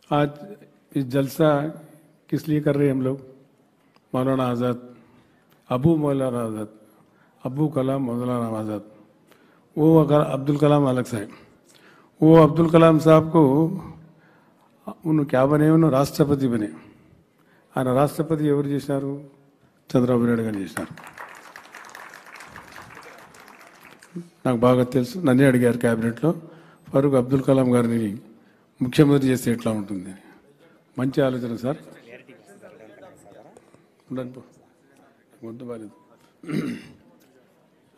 [SPEAKER 8] आज इस जलसा किस लिए कर रहे हैं हम लोग? मौलाना आज़ाद, अबू मौलाना आज़ाद, अबू कलाम मौलाना आज़ाद, वो अगर अब्दुल कलाम अलग साहब, वो अब्दुल कलाम साहब को उन्होंने क्या बने, उन्होंने राष्ट्रपति बने। ఆయన రాష్ట్రపతి ఎవరు చేశారు? చంద్రబాబు నాయుడు గారు చేశారు. నాకు బాగా తెలుసు, నన్నే అడిగారు క్యాబినెట్లో, ఫరూక్ అబ్దుల్ కలాం గారిని ముఖ్యమంత్రి చేస్తే ఎట్లా ఉంటుంది? మంచి ఆలోచన సార్. ముందు బాలేదు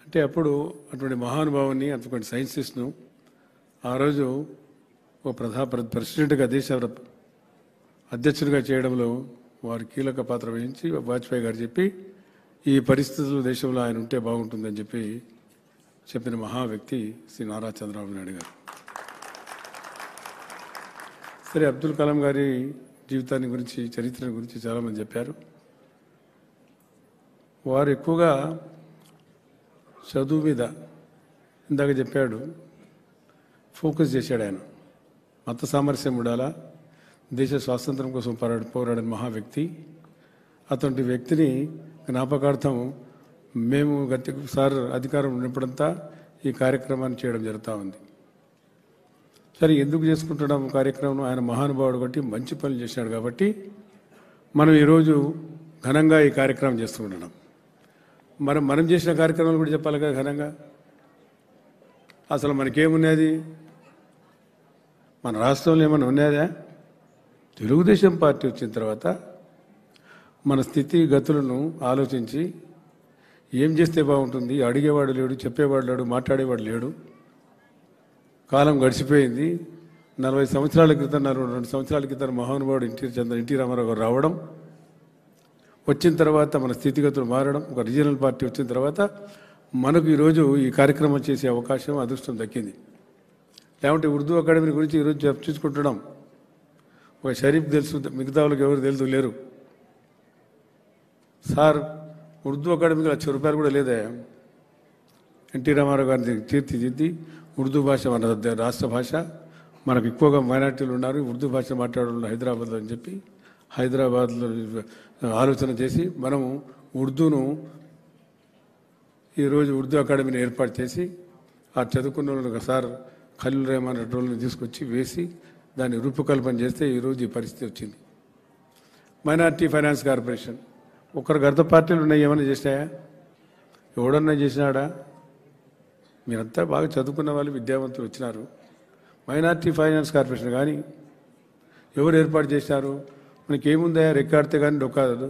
[SPEAKER 8] అంటే అప్పుడు అటువంటి మహానుభావుని, అటువంటి సైంటిస్ట్ను ఆ రోజు ఒక ప్రెసిడెంట్గా దేశ అధ్యక్షుడిగా చేయడంలో వారు కీలక పాత్ర వహించి వాజ్పేయి గారు చెప్పి ఈ పరిస్థితుల్లో దేశంలో ఆయన ఉంటే బాగుంటుందని చెప్పిన మహా వ్యక్తి శ్రీ నారా చంద్రబాబు నాయుడు గారు. సరే, అబ్దుల్ కలాం గారి జీవితాన్ని గురించి, చరిత్ర గురించి చాలామంది చెప్పారు. వారు ఎక్కువగా చదువు మీద ఇందాక చెప్పాడు, ఫోకస్ చేశాడు. ఆయన మత సామరస్యం ఉండాలా, దేశ స్వాతంత్రం కోసం పోరాడిన మహా వ్యక్తి. అటువంటి వ్యక్తిని జ్ఞాపకార్థం మేము సార్ అధికారం ఉన్నప్పుడంతా ఈ కార్యక్రమాన్ని చేయడం జరుగుతూ ఉంది. సరే, ఎందుకు చేసుకుంటున్నాం కార్యక్రమం? ఆయన మహానుభావుడు కాబట్టి మంచి పనులు చేశాడు కాబట్టి మనం ఈరోజు ఘనంగా ఈ కార్యక్రమం చేస్తున్నాం. మనం చేసిన కార్యక్రమాలు కూడా చెప్పాలి కదా ఘనంగా. అసలు మనకేమున్నది? మన రాష్ట్రంలో ఏమైనా ఉన్నదా? తెలుగుదేశం పార్టీ వచ్చిన తర్వాత మన స్థితిగతులను ఆలోచించి ఏం చేస్తే బాగుంటుంది, అడిగేవాడు లేడు, చెప్పేవాడు లేడు, మాట్లాడేవాడు లేడు. కాలం గడిచిపోయింది. 40 సంవత్సరాల క్రితం, 42 సంవత్సరాల క్రితం మహానుభావుడు ఎన్టీ రామారావు గారు రావడం, వచ్చిన తర్వాత మన స్థితిగతులు మారడం, ఒక రీజనల్ పార్టీ వచ్చిన తర్వాత మనకు ఈరోజు ఈ కార్యక్రమం చేసే అవకాశం, అదృష్టం దక్కింది. లేకుంటే ఉర్దూ అకాడమీ గురించి ఈరోజు చర్చించుకుంటున్నాం. ఒక షరీఫ్ తెలుసు, మిగతా వాళ్ళకి ఎవరు తెలుసు లేరు. సార్, ఉర్దూ అకాడమీకి ₹1,00,000 కూడా లేదా? ఎన్టీ రామారావు గారిని తీర్చిదిద్ది ఉర్దూ భాష మన రాష్ట్ర భాష, మనకు ఎక్కువగా మైనార్టీలు ఉన్నారు, ఉర్దూ భాష మాట్లాడారు హైదరాబాద్లో అని చెప్పి హైదరాబాద్లో ఆలోచన చేసి మనము ఉర్దూను ఈరోజు ఉర్దూ అకాడమీని ఏర్పాటు చేసి ఆ చదువుకున్న వాళ్ళకి సార్ ఖలీల్ రెహమాన్ రోల్ని తీసుకొచ్చి వేసి దాన్ని రూపకల్పన చేస్తే ఈరోజు ఈ పరిస్థితి వచ్చింది. మైనార్టీ ఫైనాన్స్ కార్పొరేషన్, ఒకరికి అర్ధ పార్టీలు ఉన్నాయి, ఏమైనా చేసినాయా? ఎవడన్నా చేసినాడా? మీరంతా బాగా చదువుకున్న వాళ్ళు, విద్యావంతులు వచ్చినారు. మైనార్టీ ఫైనాన్స్ కార్పొరేషన్ కానీ ఎవరు ఏర్పాటు చేశారు? మనకేముందా? రెక్కాడితే కానీ డొక్కాదు.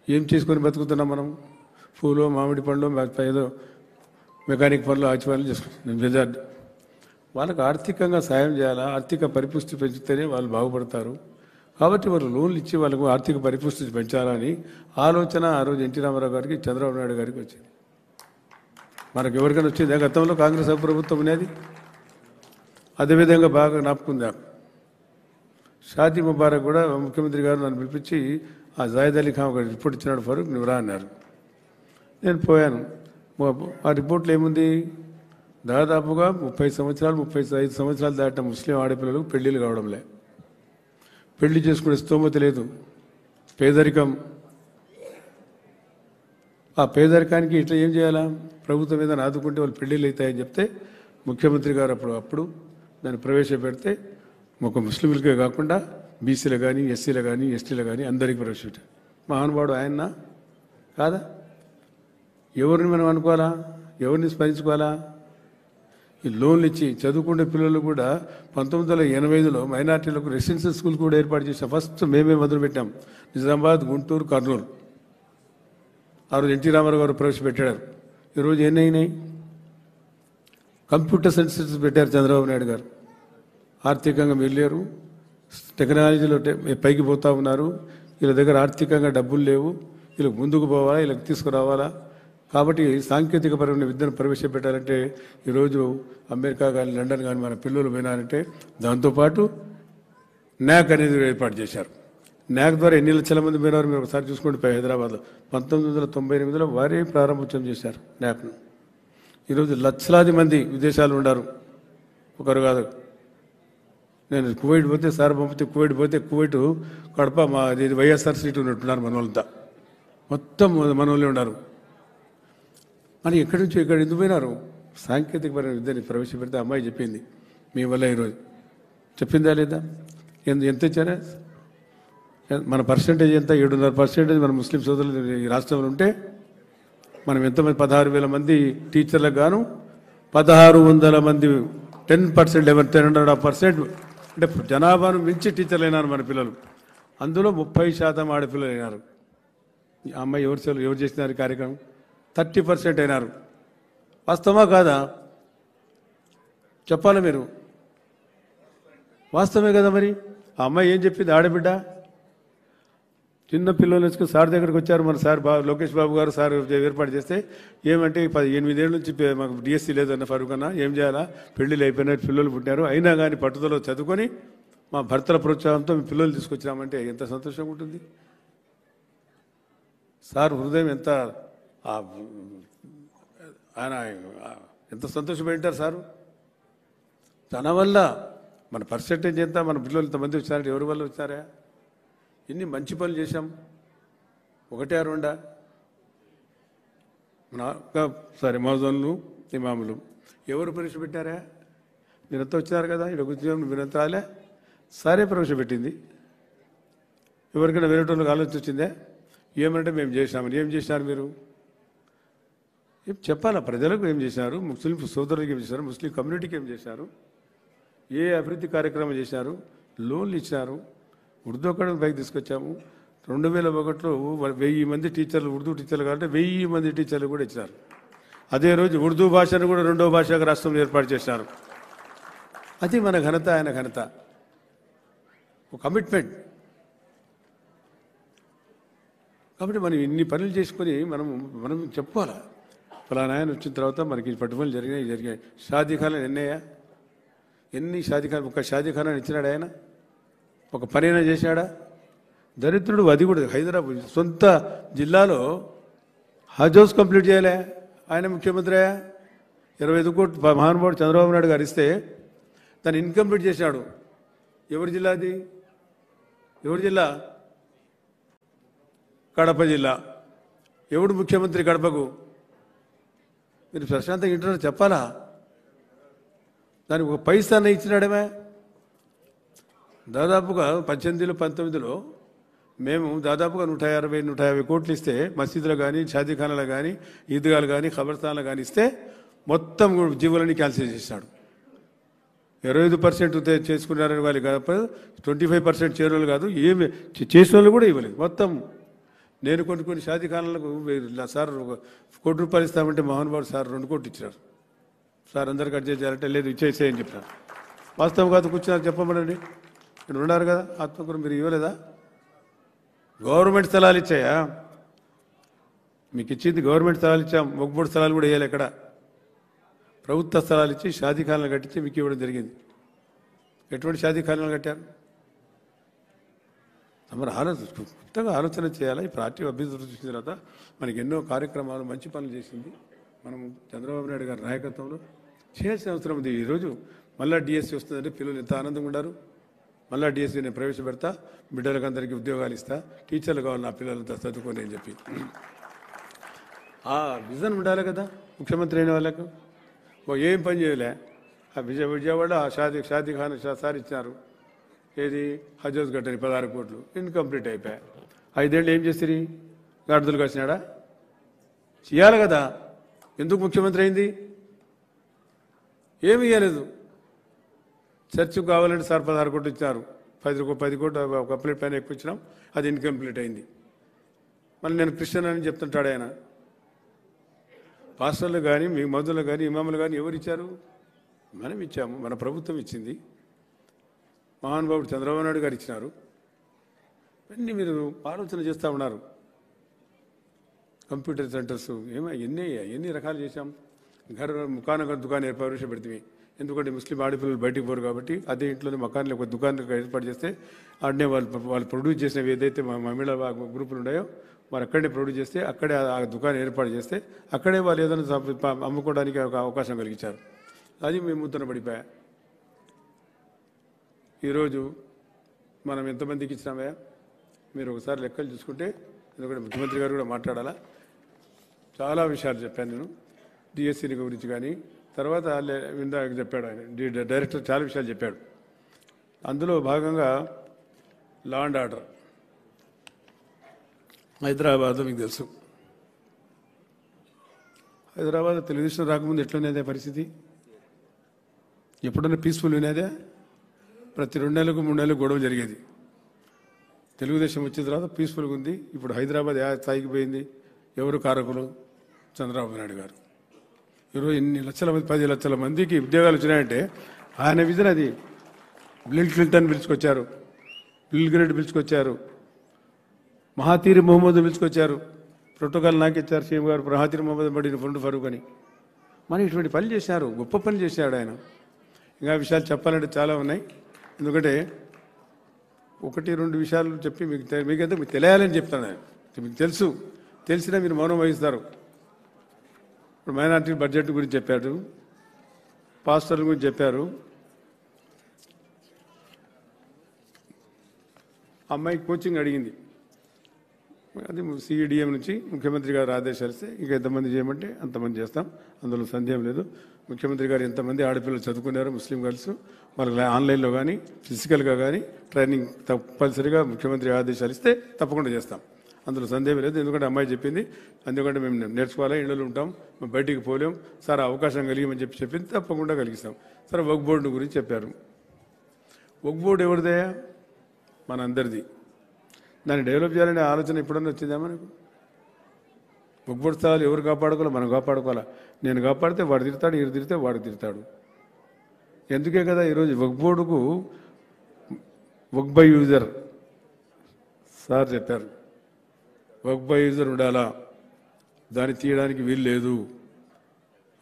[SPEAKER 8] ఏం చేసుకొని బతుకుతున్నాం మనం? పూలు, మామిడి పండ్లు, ఏదో మెకానిక్ పనులు, ఆచి పనులు చేసుకుంటున్నాం. వాళ్ళకు ఆర్థికంగా సాయం చేయాలా? ఆర్థిక పరిపుష్టి పెంచితేనే వాళ్ళు బాగుపడతారు. కాబట్టి వాళ్ళు లోన్లు ఇచ్చి వాళ్ళకు ఆర్థిక పరిపుష్టి పెంచాలని ఆలోచన ఆ రోజు ఎన్టీ రామారావు గారికి, చంద్రబాబు నాయుడు గారికి వచ్చింది. మనకు ఎవరికైనా వచ్చింది? గతంలో కాంగ్రెస్ ప్రభుత్వం అనేది అదేవిధంగా బాగా నాపుకుందా. షాదీ ముబారక్ కూడా ముఖ్యమంత్రి గారు నన్ను పిలిపించి ఆ జాయిద్ అలీ ఖాన్ ఒక రిపోర్ట్ ఇచ్చినాడు, ఫరూక్ నువ్వు రా అన్నారు. నేను పోయాను. ఆ రిపోర్ట్లో ఏముంది? దాదాపుగా 30 సంవత్సరాలు 35 సంవత్సరాలు దాటిన ముస్లిం ఆడపిల్లలకు పెళ్లిళ్ళు కావడంలే, పెళ్లి చేసుకునే స్తోమత లేదు, పేదరికం. ఆ పేదరికానికి ఇట్లా ఏం చేయాలా? ప్రభుత్వం మీద ఆదుకుంటే వాళ్ళు పెళ్లిళ్ళు అవుతాయని చెప్తే ముఖ్యమంత్రి గారు అప్పుడు దాన్ని ప్రవేశపెడితే ఒక ముస్లింలకే కాకుండా బీసీలు కానీ ఎస్సీలు కానీ ఎస్టీలు కానీ అందరికీ ప్రవేశపెట్టారు. మహానుభావుడు ఆయన కాదా? ఎవరిని మనం అనుకోవాలా? ఎవరిని స్మరించుకోవాలా? ఈ లోన్లు ఇచ్చి చదువుకునే పిల్లలు కూడా 1985లో మైనార్టీలకు రెసిడెన్షియల్ స్కూల్ కూడా ఏర్పాటు చేసాం. ఫస్ట్ మేమే మొదలుపెట్టాం. నిజామాబాద్, గుంటూరు, కర్నూలు. ఆ రోజు ఎన్టీ రామారావు గారు ప్రవేశపెట్టారు. ఈరోజు ఎన్ని అయినాయి? కంప్యూటర్ సెంటర్స్ పెట్టారు చంద్రబాబు నాయుడు గారు. ఆర్థికంగా వెళ్ళారు, టెక్నాలజీలో పైకి పోతా ఉన్నారు. వీళ్ళ దగ్గర ఆర్థికంగా డబ్బులు లేవు, వీళ్ళకి ముందుకు పోవాలా, వీళ్ళకి తీసుకురావాలా. కాబట్టి సాంకేతికపరమైన విద్యను ప్రవేశపెట్టాలంటే ఈరోజు అమెరికా కానీ లండన్ కానీ మన పిల్లలు పోయినారంటే దాంతోపాటు న్యాక్ అనేది ఏర్పాటు చేశారు. న్యాక్ ద్వారా ఎన్ని లక్షల మంది పోయినారు మీరు ఒకసారి చూసుకోండి. హైదరాబాద్లో 1998లో వారే ప్రారంభోత్సవం చేశారు న్యాక్ను. ఈరోజు లక్షలాది మంది విదేశాలు ఉన్నారు, ఒకరు కాదు. నేను కువైట్ పోతే సార్ పంపితే కువైట్ కడప మా ఇది వైఎస్ఆర్ సీటు ఉన్నట్టున్నారు మన వాళ్ళంతా, మొత్తం మన వాళ్ళే ఉన్నారు. మరి ఎక్కడి నుంచో ఇక్కడ ఎందుకు పోయినారు? సాంకేతికపరమైన విద్యని ప్రవేశపెడితే అమ్మాయి చెప్పింది మీ వల్ల ఈరోజు చెప్పిందా లేదా? ఎంత ఇచ్చారా? మన పర్సెంటేజ్ ఎంత? 7.5% మన ముస్లిం సోదరులు ఈ రాష్ట్రంలో ఉంటే మనం ఎంతమంది 16,000 మంది టీచర్లకు గాను 1,600 మంది 10%, 10.5% అంటే జనాభాను మించి టీచర్లు అయినారు మన పిల్లలు. అందులో 30% ఆడపిల్లలు అయినారు. ఈ అమ్మాయి ఎవరు చేసినారు కార్యక్రమం? 30% అయినారు. వాస్తవమా కాదా? చెప్పాలి మీరు. వాస్తవమే కదా. మరి ఆ అమ్మాయి ఏం చెప్పింది? ఆడబిడ్డ చిన్న పిల్లలు వేసుకుని సార్ దగ్గరికి వచ్చారు. మన సార్ లోకేష్ బాబు గారు సార్ ఏర్పాటు చేస్తే ఏమంటే 8 ఏళ్ళ నుంచి మాకు డిఎస్సీ లేదన్న ఫరూక్ అన్న, ఏం చేయాలా, పెళ్ళిళ్ళు అయిపోయినారు, పిల్లలు పుట్టారు, అయినా కానీ పట్టుదల చదువుకొని మా భర్తల ప్రోత్సాహంతో మీ పిల్లలు తీసుకొచ్చినామంటే ఎంత సంతోషంగా ఉంటుంది. సార్ హృదయం ఎంత ఆయన ఎంత సంతోషపడి ఉంటారు సారు. తన వల్ల మన పర్సెంటేజ్ ఎంత, మన పిల్లలు ఇంతమంది వచ్చారంటే ఎవరి వల్ల వచ్చారా? ఎన్ని మంచి పనులు చేశాం. 1 or 2 సరే మౌజన్లు ఇమాములు ఎవరు ప్రవేశపెట్టారా? మీరంతా వచ్చినారు కదా, ఇక్కడ కూర్చొని మీరంతా రాలే. సరే ప్రవేశపెట్టింది. ఎవరికైనా వేరే వాళ్ళకి ఆలోచన వచ్చిందే? ఏమంటే మేము చేసినామని. ఏం చేసినారు మీరు? ఏం చెప్పాలా? ప్రజలకు ఏం చేశారు? ముస్లిం సోదరులకు ఏం చేశారు? ముస్లిం కమ్యూనిటీకి ఏం చేశారు? ఏ అభివృద్ధి కార్యక్రమం చేశారు? లోన్లు ఇచ్చినారు, ఉర్దూ అకాడమీ పైకి తీసుకొచ్చాము. 2001లో 1000 మంది టీచర్లు, ఉర్దూ టీచర్లు కాబట్టి 1000 మంది టీచర్లు కూడా ఇచ్చినారు. అదే రోజు ఉర్దూ భాషను కూడా 2వ భాషగా రాష్ట్రంలో ఏర్పాటు చేశారు. అది మన ఘనత, ఆయన ఘనత, ఒక కమిట్మెంట్. కాబట్టి మనం ఇన్ని పనులు చేసుకొని మనం చెప్పుకోవాలి. ఫలానా ఆయన వచ్చిన తర్వాత మనకి పట్టుబడులు జరిగాయి. షాదీఖానాలు ఎన్ని షాదీఖానా? ఒక షాదీఖానాన్ని ఇచ్చినాడు ఆయన? ఒక పనైనా చేశాడా? దరిద్రుడు. అది కూడా హైదరాబాద్ సొంత జిల్లాలో హజ్ హౌస్ కంప్లీట్ చేయలే ఆయన ముఖ్యమంత్రి. 25 కోట్లు మహానుభావుడు చంద్రబాబు నాయుడు గారు ఇస్తే దాన్ని ఇన్కంప్లీట్ చేశాడు. ఎవరి జిల్లా అది? ఎవరి జిల్లా? కడప జిల్లా. ఎవడు ముఖ్యమంత్రి కడపకు? మీరు ప్రశాంతంగా ఇంటున్నారు, చెప్పాలా? దానికి ఒక పైసాన్ని ఇచ్చినాడేమే. దాదాపుగా 18, 19లో మేము దాదాపుగా 150 కోట్లు ఇస్తే మసీదులు కానీ, షాదీఖానాలు కానీ, ఈద్గాలు కానీ, ఖబర్స్థానాలు కానీ ఇస్తే మొత్తం జీవులని క్యాన్సిల్ చేశాడు. 25% చేసుకున్నారని వాళ్ళు కాదు, 25% చేరువలు కాదు, ఏమి చేసిన వాళ్ళు కూడా ఇవ్వలేదు. మొత్తం నేను కొన్ని షాదీఖానాలకు సార్ 1 కోటి రూపాయలు ఇస్తామంటే మహానుభావుడు సార్ 2 కోట్లు ఇచ్చినారు. సార్ అందరికి అడ్జస్ట్ చేయాలంటే లేదు ఇచ్చేసేయని చెప్పినారు. వాస్తవం కాదు, కూర్చున్నారు చెప్పమనండి. మీరు ఉన్నారు కదా, ఆత్మకూరు మీరు ఇవ్వలేదా? గవర్నమెంట్ స్థలాలు ఇచ్చాయా? మీకు ఇచ్చింది గవర్నమెంట్ స్థలాలు ఇచ్చాం. మొగ్గుబడి స్థలాలు కూడా వేయాలి. ఎక్కడ ప్రభుత్వ స్థలాలు ఇచ్చి షాదీఖానాలు కట్టించి మీకు ఇవ్వడం జరిగింది. ఎటువంటి షాదీఖానాలు కట్టారు? మరి కొత్తగా ఆలోచన చేయాలి. ఈ పార్టీ అభ్యర్థులు చూసిన తర్వాత మనకి ఎన్నో కార్యక్రమాలు, మంచి పనులు చేసింది. మనం చంద్రబాబు నాయుడు గారి నాయకత్వంలో చేయాల్సిన అవసరం ఉంది. ఈరోజు మళ్ళీ డిఎస్సీ వస్తుందంటే పిల్లలు ఎంత ఆనందంగా ఉన్నారు. మళ్ళీ డిఎస్సీ నేను ప్రవేశపెడతా, బిడ్డలకు అందరికీ ఉద్యోగాలు ఇస్తా, టీచర్లు కావాలి నా పిల్లలంతా చదువుకొని అని చెప్పి ఆ విజన్ ఉండాలి కదా ముఖ్యమంత్రి అయిన వాళ్ళకు. ఏం పని చేయలే. ఆ విజయవాడ ఆ షాదీఖానా సార్ ఇచ్చినారు, ఏది హజ్ కట్టని 16 కోట్లు ఇన్కంప్లీట్ అయిపోయా. 5 ఏళ్ళు ఏం చేసిరి? గాడిదలు కాసినాడా? చేయాలి కదా. ఎందుకు ముఖ్యమంత్రి అయింది? ఏమి ఇవ్వలేదు. చర్చకు కావాలంటే సార్ 16 కోట్లు ఇచ్చినారు. 10 కోట్లు కంప్లీట్ పైన ఎక్కువ ఇచ్చినాం, అది ఇన్కంప్లీట్ అయింది. మళ్ళీ నేను క్రిస్టియన్ అని చెప్తుంటాడు ఆయన. పాస్టర్లు కానీ మీ మధులు కానీ ఇమాములు కానీ ఎవరు ఇచ్చారు? మనం ఇచ్చాము, మన ప్రభుత్వం ఇచ్చింది. మహానుభావుడు చంద్రబాబు నాయుడు గారు ఇచ్చినారు. అన్నీ మీరు ఆలోచన చేస్తూ ఉన్నారు. కంప్యూటర్ సెంటర్స్ ఎన్ని రకాలు చేశాం. ముఖాన దుకాణం ప్రవేశపెడితే, ఎందుకంటే ముస్లిం ఆడపిల్లలు బయటికి పోరు కాబట్టి అదే ఇంట్లోనే మకాన్లో ఒక దుకాణం ఏర్పాటు చేస్తే ఆడనే వాళ్ళు ప్రొడ్యూస్ చేసినవి ఏదైతే మహిళా గ్రూపులు ఉన్నాయో మరి అక్కడనే ప్రొడ్యూస్ చేస్తే అక్కడే ఆ దుకాణం ఏర్పాటు చేస్తే అక్కడే వాళ్ళు ఏదైనా అమ్ముకోవడానికి ఒక అవకాశం కలిగించారు. అది మేము ముద్దన పడిపోయా. ఈరోజు మనం ఎంతమందికి ఇచ్చినామా? మీరు ఒకసారి లెక్కలు చూసుకుంటే, ఎందుకంటే ముఖ్యమంత్రి గారు కూడా మాట్లాడాలా, చాలా విషయాలు చెప్పాను నేను. డిఎస్సీని గురించి కానీ తర్వాత ఇందాక చెప్పాడు ఆయన డైరెక్టర్ చాలా విషయాలు చెప్పాడు. అందులో భాగంగా లా అండ్ ఆర్డర్ హైదరాబాద్ మీకు తెలుసు. హైదరాబాద్ తెలుగుదేశం రాకముందు ఎట్లునేదే పరిస్థితి? ఎప్పుడన్నా పీస్ఫుల్ వినేదే? ప్రతి 2 నెలలకు 3 నెలలకు గొడవ జరిగేది. తెలుగుదేశం వచ్చిన తర్వాత పీస్ఫుల్గా ఉంది. ఇప్పుడు హైదరాబాద్ ఏ స్థాయికి పోయింది? ఎవరు కారకులు? చంద్రబాబు నాయుడు గారు. ఈరోజు ఎన్ని లక్షల మంది, 10 లక్షల మందికి ఉద్యోగాలు వచ్చినాయంటే ఆయన విజన్ అది. బిల్ క్లింటన్ పిలుచుకొచ్చారు, బిల్ గ్రేడ్ పిలుచుకొచ్చారు, మహాతీర్ మొహమ్మద్ పిలుచుకొచ్చారు, ప్రోటోకాల్ నాకు ఇచ్చారు సీఎం గారు. మహాతీర్ మొహమ్మద్ పడిన ఫండ్ ఫరూక్ అని. మరి ఇటువంటి పని చేశారు, గొప్ప పని చేశాడు ఆయన. ఇంకా విషయాలు చెప్పాలంటే చాలా ఉన్నాయి. ఎందుకంటే 1-2 విషయాలు చెప్పి మీకంతా మీకు తెలియాలని చెప్తాను. మీకు తెలిసినా మీరు మౌనం వహిస్తారు. ఇప్పుడు మైనార్టీ బడ్జెట్ గురించి చెప్పారు, పాస్టర్ల గురించి చెప్పారు. అమ్మాయి కోచింగ్ అడిగింది, అది సిఈడిఎం నుంచి ముఖ్యమంత్రి గారు ఆదేశాలు ఇస్తే ఇంకా ఎంతమంది చేయమంటే అంతమంది చేస్తాం, అందులో సందేహం లేదు. ముఖ్యమంత్రి గారు ఎంతమంది ఆడపిల్లలు చదువుకున్నారో ముస్లిం గర్ల్స్ వాళ్ళకి ఆన్లైన్లో కానీ ఫిజికల్గా కానీ ట్రైనింగ్ తప్పనిసరిగా ముఖ్యమంత్రి ఆదేశాలు ఇస్తే తప్పకుండా చేస్తాం, అందులో సందేహం లేదు. ఎందుకంటే అమ్మాయి చెప్పింది, ఎందుకంటే మేము నేర్చుకోవాలి, ఇళ్ళలో ఉంటాం, మేము బయటికి పోలేం సార్, అవకాశం కలిగమని చెప్పింది, తప్పకుండా కలిగిస్తాం. సరే వక్ బోర్డు గురించి చెప్పారు. వక్ బోర్డు ఎవరిదే? మన అందరిది. దాన్ని డెవలప్ చేయాలనే ఆలోచన ఎప్పుడన్నా వచ్చిందా మనకు? వక్ బోర్డు స్థాయిలు ఎవరు కాపాడుకోవాలి? మనం కాపాడుకోవాలా. నేను కాపాడితే వాడు తిడతాడు, ఈరు తిరిగితే వాడు తిడతాడు. ఎందుకే కదా ఈరోజు వక్ బోర్డుకు వక్ బై యూజర్ సార్ చెప్పారు, వక్ బై యూజర్ ఉండాలా, దాన్ని తీయడానికి వీలు లేదు.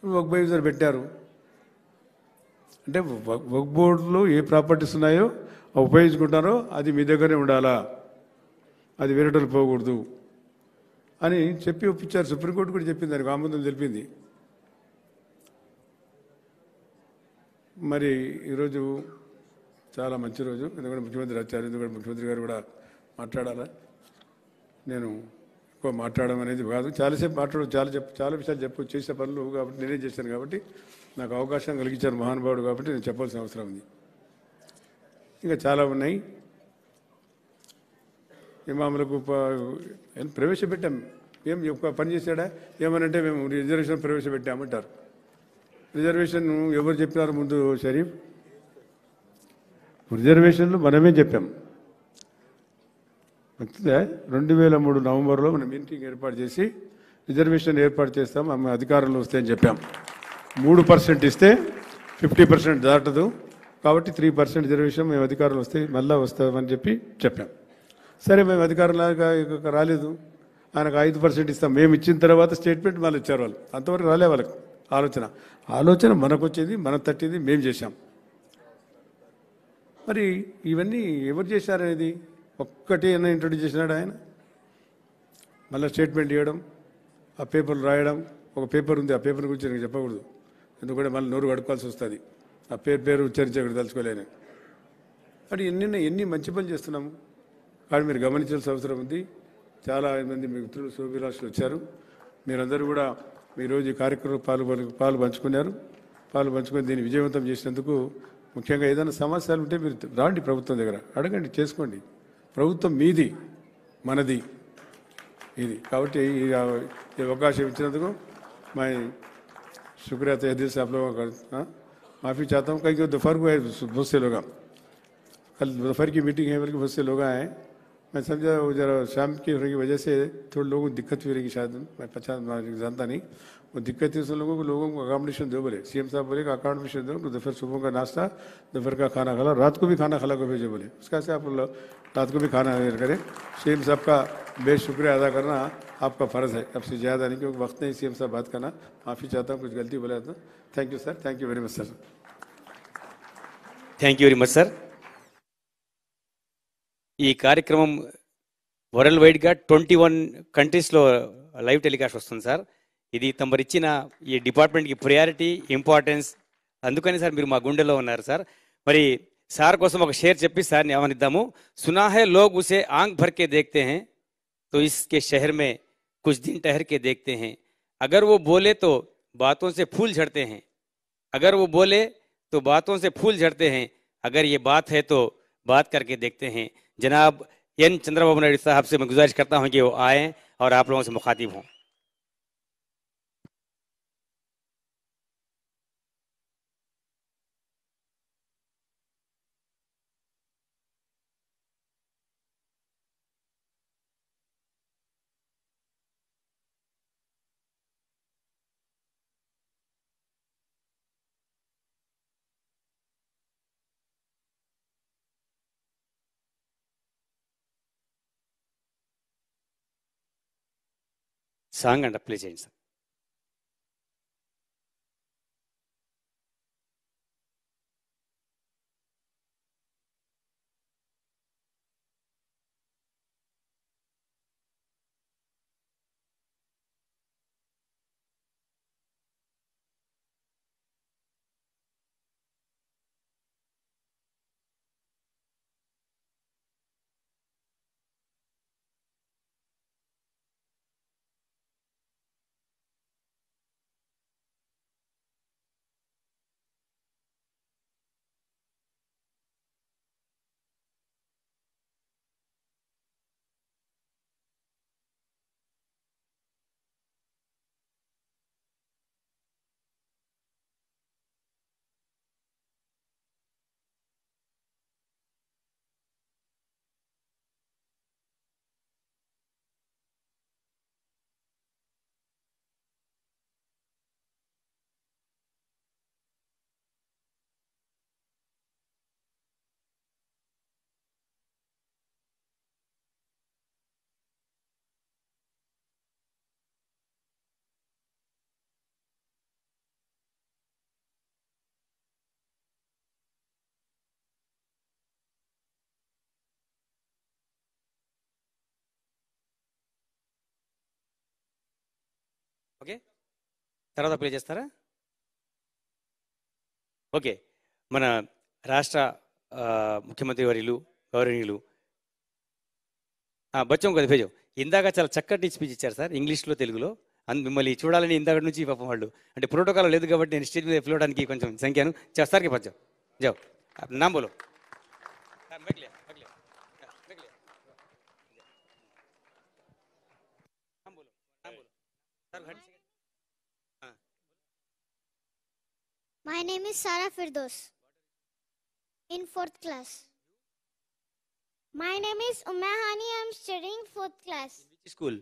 [SPEAKER 8] వక్ బై యూజర్ పెట్టారు అంటే వక్ బోర్డులో ఏ ప్రాపర్టీస్ ఉన్నాయో ఉపయోగించుకుంటారో అది మీ దగ్గరే ఉండాలా, అది వేరేటోళ్ళు పోకూడదు అని చెప్పి ఒప్పించారు. సుప్రీంకోర్టు కూడా చెప్పింది, దానికి ఆమోదం తెలిపింది. మరి ఈరోజు చాలా మంచి రోజు, ఎందుకంటే ముఖ్యమంత్రి వచ్చారు. ఎందుకంటే ముఖ్యమంత్రి గారు కూడా మాట్లాడాలా. నేను ఎక్కువ మాట్లాడడం అనేది కాదు, చాలాసేపు చాలా విషయాలు చేసే పనులు కాబట్టి నేనే చేశాను కాబట్టి నాకు అవకాశం కలిగించారు మహానుభావుడు కాబట్టి నేను చెప్పాల్సిన అవసరం ఉంది. ఇంకా చాలా ఉన్నాయి. ఇమాములకు ప్రవేశపెట్టాం. ఏం పని చేశాడా? ఏమనంటే మేము రిజర్వేషన్ ప్రవేశపెట్టామంటారు. రిజర్వేషన్ ఎవరు చెప్పినారు ముందు షరీఫ్? రిజర్వేషన్లు మనమే చెప్పాం. మంచిదే. 2003 నవంబర్లో మనం మీటింగ్ ఏర్పాటు చేసి రిజర్వేషన్ ఏర్పాటు చేస్తాం, ఆమె అధికారంలో వస్తాయని చెప్పాం. 3% ఇస్తే 50% దాటదు కాబట్టి 3% రిజర్వేషన్ మేము అధికారంలో వస్తే మళ్ళీ వస్తామని చెప్పాం. సరే, మేము అధికారంలాగా రాలేదు, ఆయనకు 5% ఇస్తాం. మేము ఇచ్చిన తర్వాత స్టేట్మెంట్ మళ్ళీ ఇచ్చారు వాళ్ళు. అంతవరకు రాలే వాళ్ళకి ఆలోచన మనకు వచ్చింది, మనం తట్టింది మేము చేశాం. మరి ఇవన్నీ ఎవరు చేశారనేది ఒక్కటి అయినా ఇంట్రొడ్యూస్ చేసినాడు ఆయన. మళ్ళీ స్టేట్మెంట్ ఇవ్వడం, ఆ పేపర్లు రాయడం. ఒక పేపర్ ఉంది, ఆ పేపర్ గురించి నేను చెప్పకూడదు, ఎందుకంటే మళ్ళీ నోరు కడుక్కోవాల్సి వస్తుంది. ఆ పేరు ఉచ్చరించకూడదు, తలుచుకోలేను. అది ఎన్ని మంచి పనులు చేస్తున్నాము కానీ మీరు గమనించాల్సిన అవసరం ఉంది. చాలా మంది మిత్రులు శోభిలాషులు వచ్చారు. మీరందరూ కూడా ఈరోజు ఈ కార్యక్రమంలో పాలు పంచుకున్నారు. పాలు పంచుకొని దీన్ని విజయవంతం చేసినందుకు ముఖ్యంగా ఏదైనా సమస్యలు ఉంటే మీరు రాండి ప్రభుత్వం దగ్గర అడగండి, చేసుకోండి. ప్రభుత్వం మీది, మనది ఇది. కాబట్టి ఈ అవకాశం ఇచ్చినందుకు मैं शुक्रिया तहे दिल से आप लोगों का माफ़ी चाहता हूँ. कहीं दोपहर को है बहुत से लोग, कल दोपहर की मीटिंग है बल्कि बहुत से लोग आए हैं. मैं समझा वो जरा शाम की होने की वजह से थोड़े लोगों को दिक्कत हुई रहेगी शायद. मैं 50 जानता नहीं. वो दिक्कत थी उस लोगों को अकोमोडेशन दो बोले. सीएम साहब बोले कि अकोमोडेशन दो, दोपहर सुबह का नाश्ता, दोपहर का खाना खिला, रात को भी खाना खिला को भेजो बोले. उसका से आप रात को भी खाना करें. सीएम साहब का बेशुक्रिया अदा करना आपका फ़र्ज़ है. अब से ज़्यादा नहीं, क्योंकि वक्त नहीं सीएम साहब बात करना. माफ़ी चाहता हूँ कुछ गलती बोला तो. Thank you sir, thank you very much sir.
[SPEAKER 3] Thank you very much sir. ఈ కార్యక్రమం వరల్డ్ వైడ్గా 21 కంట్రీస్లో లైవ్ టెలికాస్ట్ వస్తుంది సార్. ఇది తమరిచ్చిన ఈ డిపార్ట్మెంట్కి ప్రయారిటీ, ఇంపార్టెన్స్, అందుకని సార్ మీరు మా గుండెలో ఉన్నారు సార్. మరి సార్ కోసం ఒక షేర్ చెప్పి సార్ని ఆహ్వానిద్దాము. సునా హై లోగ్ ఉసే ఆంఖ్ భర్ కే దేఖ్తే హై तो इसके शहर में कुछ दिन ठहर के देखते हैं. अगर वो बोले तो बातों से फूल झड़ते हैं, अगर वो बोले तो बातों से फूल झड़ते हैं, अगर ये बात है तो बात करके देखते हैं. जनाब एन चंद्रबाबू नायडू साहब से मैं गुजारिश करता हूं कि वो आएँ और आप लोगों से मुखातिब हों. సాంగ్ అండ్ ప్లే చేయండి సార్. ఓకే, తర్వాత ప్లే చేస్తారా? ఓకే, మన రాష్ట్ర ముఖ్యమంత్రి వర్యులు గౌరవనీయులు బచ్చం కదా భేజం ఇందాక చాలా చక్కటి స్పీచ్ ఇచ్చారు సార్, ఇంగ్లీష్లో తెలుగులో. మిమ్మల్ని చూడాలని ఇందాక నుంచి పాపం వాళ్ళు అంటే ప్రోటోకాల్ లేదు కాబట్టి నేను స్టేజ్ మీద పిలవడానికి కొంచెం సంఖ్యను చేస్తారుకి పచ్చం జావ్ నామ్ బోలో.
[SPEAKER 9] My name is Sara Firdos in 4th class. My name is Umahani. I am studying 4th class.
[SPEAKER 3] Which school?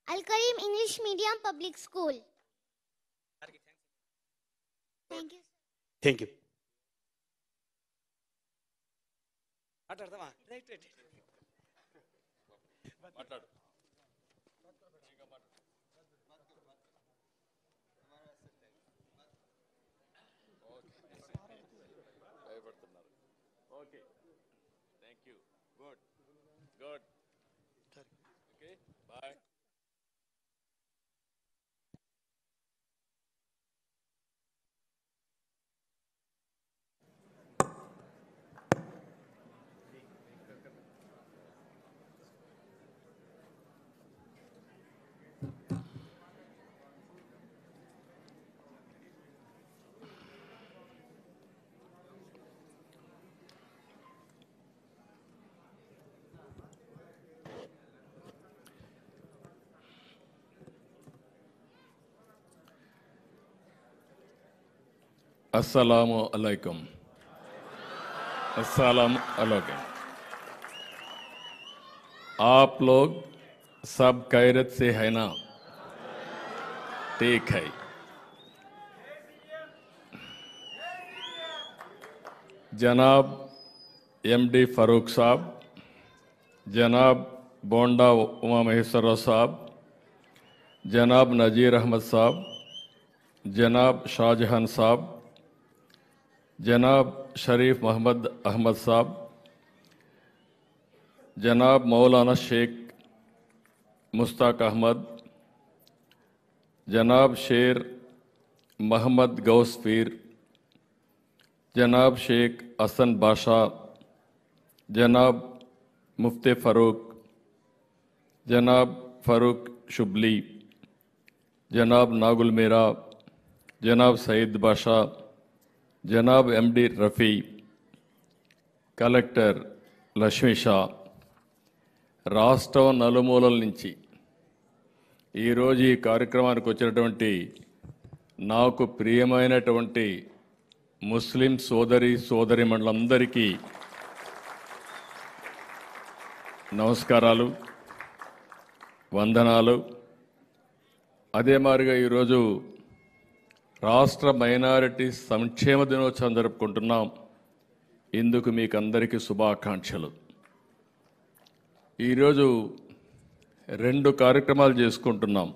[SPEAKER 9] Al Karim English Medium Public School. Thank you.
[SPEAKER 3] Thank you. మాట్లాడదామా? రైట్ రైట్ మాట్లాడు. Okay, thank you. Good good. Okay, bye.
[SPEAKER 10] अस्सलामु अलैकुम। अस्सलामु अलैकुम। आप लोग सब खैरियत से है ना? ठीक है। जनाब एमडी फारूक साहब, जनाब बोंडा उमा महेश्वरराव साहब, जनाब नजीर अहमद साहब, जनाब शाहजहां साहब, जनाब शरीफ मोहम्मद अहमद साहब, जनाब मौलाना शेख मुश्ताक अहमद, जनाब शेर मोहम्मद गौस पीर, जनाब शेख हसन बादशाह, जनाब मुफ्ती फ़ारूक, जनाब फ़ारूक शुबली, जनाब नागुल मीरा, जनाब सईद बादशाह, जनाब एमडी रफ़ी, कलेक्टर लक्ष्मी शाह, రాష్ట్రం నలుమూలల నుంచి ఈరోజు ఈ కార్యక్రమానికి వచ్చినటువంటి నాకు ప్రియమైనటువంటి ముస్లిం సోదరీమణులందరికీ నమస్కారాలు, వందనాలు. అదే మాదిరిగా ఈరోజు రాష్ట్ర మైనారిటీ సంక్షేమ దినోత్సవం జరుపుకుంటున్నాం. ఇందుకు మీకు అందరికీ శుభాకాంక్షలు. ఈరోజు 2 కార్యక్రమాలు చేసుకుంటున్నాం.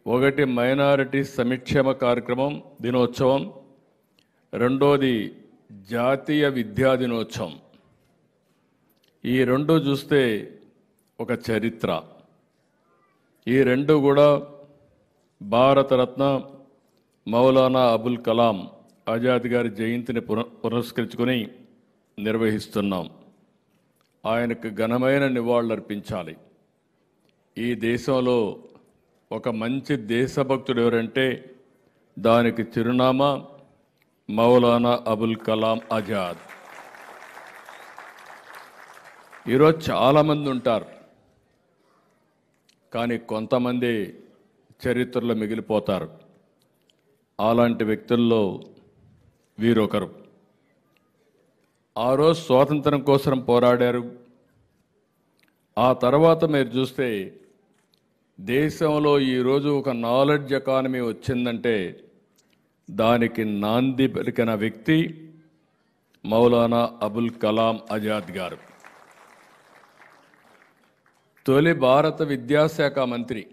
[SPEAKER 10] ఒకటి మైనారిటీ సంక్షేమ కార్యక్రమం దినోత్సవం, రెండోది జాతీయ విద్యా దినోత్సవం. ఈ 2 చూస్తే ఒక చరిత్ర. ఈ 2 కూడా భారతరత్న మౌలానా అబుల్ కలాం ఆజాద్ గారి జయంతిని పురస్కరించుకొని నిర్వహిస్తున్నాం. ఆయనకు ఘనమైన నివాళులర్పించాలి. ఈ దేశంలో ఒక మంచి దేశభక్తుడు ఎవరంటే దానికి చిరునామా మౌలానా అబుల్ కలాం ఆజాద్. ఈరోజు చాలామంది ఉంటారు, కానీ కొంతమంది చరిత్రలో మిగిలిపోతారు. అలాంటి వ్యక్తుల్లో వీరొకరు. ఆ రోజు స్వాతంత్రం కోసం పోరాడారు. ఆ తర్వాత మీరు చూస్తే దేశంలో ఈరోజు ఒక నాలెడ్జ్ ఎకానమీ వచ్చిందంటే దానికి నాంది పలికిన వ్యక్తి మౌలానా అబుల్ కలాం ఆజాద్ గారు. తొలి భారత విద్యాశాఖ మంత్రి,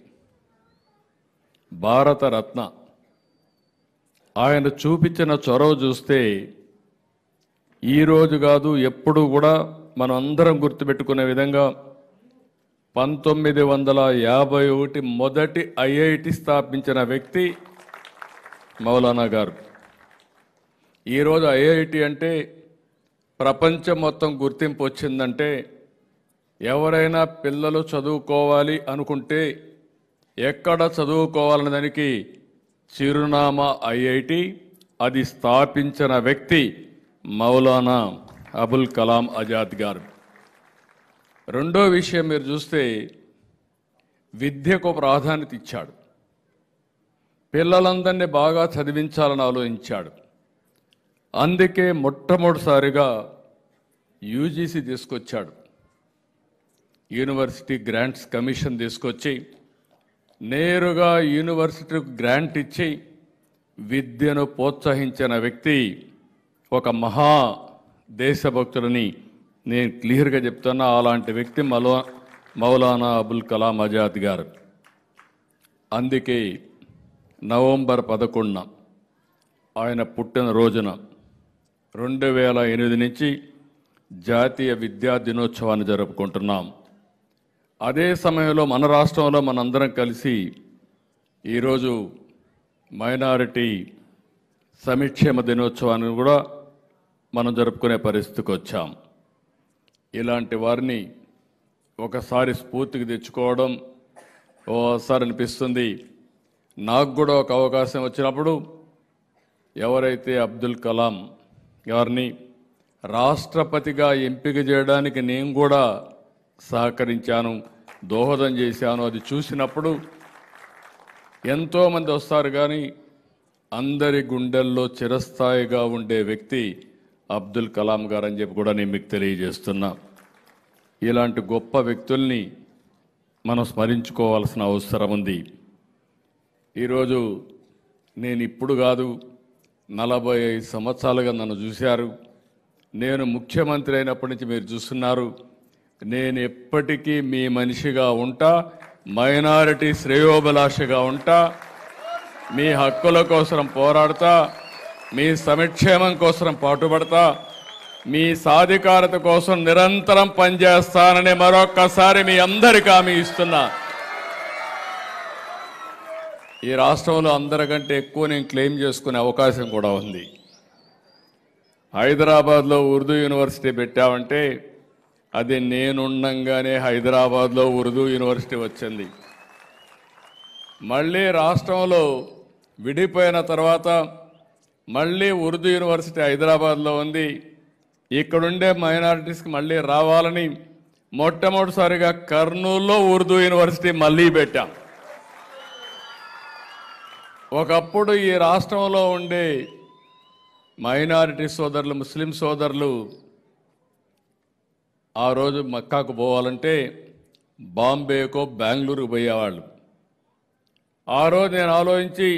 [SPEAKER 10] భారత రత్న. ఆయన చూపించిన చొరవ చూస్తే ఈరోజు కాదు ఎప్పుడు కూడా మనం అందరం గుర్తుపెట్టుకునే విధంగా 1951 మొదటి ఐఐటి స్థాపించిన వ్యక్తి మౌలానా గారు. ఈరోజు ఐఐటి అంటే ప్రపంచం మొత్తం గుర్తింపు వచ్చిందంటే ఎవరైనా పిల్లలు చదువుకోవాలి అనుకుంటే ఎక్కడ చదువుకోవాలనే దానికి చిరునామా ఐఐటి. అది స్థాపించిన వ్యక్తి మౌలానా అబుల్ కలాం ఆజాద్ గారు. రెండో విషయం మీరు చూస్తే విద్యకు ప్రాధాన్యత ఇచ్చాడు. పిల్లలందరినీ బాగా చదివించాలని ఆలోచించాడు. అందుకే మొట్టమొదటిసారిగా యూజీసీ తీసుకొచ్చాడు. యూనివర్సిటీ గ్రాంట్స్ కమిషన్ తీసుకొచ్చి నేరుగా యూనివర్సిటీకి గ్రాంట్ ఇచ్చి విద్యను ప్రోత్సహించిన వ్యక్తి, ఒక మహా దేశభక్తులని నేను క్లియర్గా చెప్తున్నా. అలాంటి వ్యక్తి మౌలానా అబుల్ కలాం ఆజాద్ గారు. అందుకే నవంబర్ 11న ఆయన పుట్టిన రోజున 2008 నుంచి జాతీయ విద్యా దినోత్సవాన్ని జరుపుకుంటున్నాం. అదే సమయంలో మన రాష్ట్రంలో మనందరం కలిసి ఈరోజు మైనారిటీ సంక్షేమ దినోత్సవాన్ని కూడా మనం జరుపుకునే పరిస్థితికి వచ్చాం. ఇలాంటి వారిని ఒకసారి స్ఫూర్తికి తెచ్చుకోవడం ఓసారి అనిపిస్తుంది. నాకు కూడా ఒక అవకాశం వచ్చినప్పుడు ఎవరైతే అబ్దుల్ కలాం గారిని రాష్ట్రపతిగా ఎంపిక చేయడానికి నేను కూడా సహకరించాను, దోహదం చేశాను. అది చూసినప్పుడు ఎంతోమంది వస్తారు కానీ అందరి గుండెల్లో చిరస్థాయిగా ఉండే వ్యక్తి అబ్దుల్ కలాం గారు అని చెప్పి కూడా నేను మీకు తెలియజేస్తున్నా. ఇలాంటి గొప్ప వ్యక్తుల్ని మనం స్మరించుకోవాల్సిన అవసరం ఉంది. ఈరోజు నేను ఇప్పుడు కాదు 45 సంవత్సరాలుగా నన్ను చూశారు. నేను ముఖ్యమంత్రి అయినప్పటి నుంచి మీరు చూస్తున్నారు. నేను ఎప్పటికీ మీ మనిషిగా ఉంటా, మైనారిటీ శ్రేయోభిలాషగా ఉంటా, మీ హక్కుల కోసం పోరాడతా, మీ సంక్షేమం కోసం పాటుపడతా, మీ సాధికారత కోసం నిరంతరం పనిచేస్తానని మరొక్కసారి మీ అందరికీ హామీ ఇస్తున్నా. ఈ రాష్ట్రంలో అందరికంటే ఎక్కువ నేను క్లెయిమ్ చేసుకునే అవకాశం కూడా ఉంది. హైదరాబాద్లో ఉర్దూ యూనివర్సిటీ పెట్టామంటే అది నేనుండంగానే హైదరాబాద్లో ఉర్దూ యూనివర్సిటీ వచ్చింది. మళ్ళీ రాష్ట్రంలో విడిపోయిన తర్వాత మళ్ళీ ఉర్దూ యూనివర్సిటీ హైదరాబాద్లో ఉంది. ఇక్కడుండే మైనారిటీస్కి మళ్ళీ రావాలని మొట్టమొదటిసారిగా కర్నూలులో ఉర్దూ యూనివర్సిటీ మళ్ళీ పెట్టాం. ఒకప్పుడు ఈ రాష్ట్రంలో ఉండే మైనారిటీ సోదరులు, ముస్లిం సోదరులు ఆ రోజు మక్కాకు పోవాలంటే బాంబేకో బెంగళూరుకు పోయేవాళ్ళు. ఆ రోజు నేను ఆలోచించి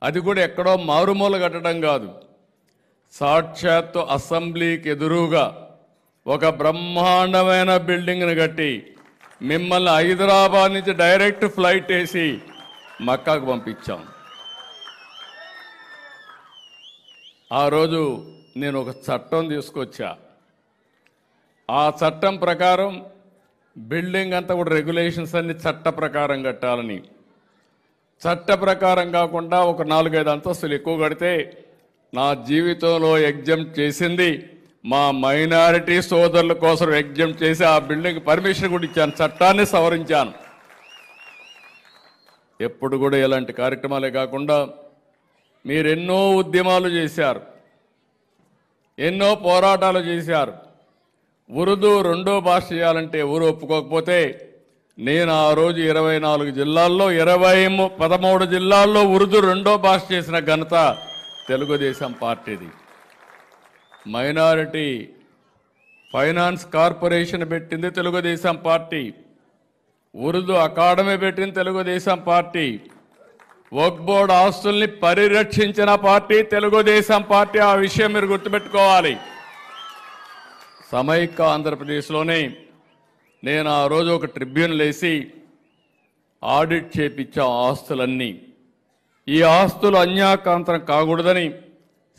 [SPEAKER 10] అది కూడా ఎక్కడో మారుమూల కట్టడం కాదు, సాక్షాత్తు అసెంబ్లీకి ఎదురుగా ఒక బ్రహ్మాండమైన బిల్డింగ్ని కట్టి మిమ్మల్ని హైదరాబాద్ నుంచి డైరెక్ట్ ఫ్లైట్ వేసి మక్కాకు పంపించాం. ఆ రోజు నేను ఒక చట్టం తీసుకొచ్చా. ఆ చట్టం ప్రకారం బిల్డింగ్ అంతా కూడా రెగ్యులేషన్స్ అన్ని చట్ట ప్రకారం కట్టాలని. చట్ట ప్రకారం కాకుండా ఒక 4-5 అంతస్తులు ఎక్కువ కడితే నా జీవితంలో ఎగ్జామ్ చేసింది మా మైనారిటీ సోదరుల కోసం ఎగ్జామ్ చేసి ఆ బిల్డింగ్ పర్మిషన్ కూడా ఇచ్చాను, చట్టాన్ని సవరించాను. ఎప్పుడు కూడా ఇలాంటి కార్యక్రమాలే కాకుండా మీరు ఎన్నో ఉద్యమాలు చేశారు, ఎన్నో పోరాటాలు చేశారు. ఉర్దూ రెండో భాష చేయాలంటే ఎవరు ఒప్పుకోకపోతే నేను ఆ రోజు 24 జిల్లాల్లో 13 జిల్లాల్లో ఉర్దూ రెండో భాష చేసిన ఘనత తెలుగుదేశం పార్టీది. మైనారిటీ ఫైనాన్స్ కార్పొరేషన్ పెట్టింది తెలుగుదేశం పార్టీ, ఉర్దూ అకాడమీ పెట్టింది తెలుగుదేశం పార్టీ, వక్ఫ్ బోర్డు ఆస్తుల్ని పరిరక్షించిన పార్టీ తెలుగుదేశం పార్టీ. ఆ విషయం మీరు గుర్తుపెట్టుకోవాలి. సమైక్య ఆంధ్రప్రదేశ్లోనే నేను ఆ రోజు ఒక ట్రిబ్యునల్ వేసి ఆడిట్ చేపించాం ఆస్తులన్నీ. ఈ ఆస్తులు అన్యాక్రాంతం కాకూడదని,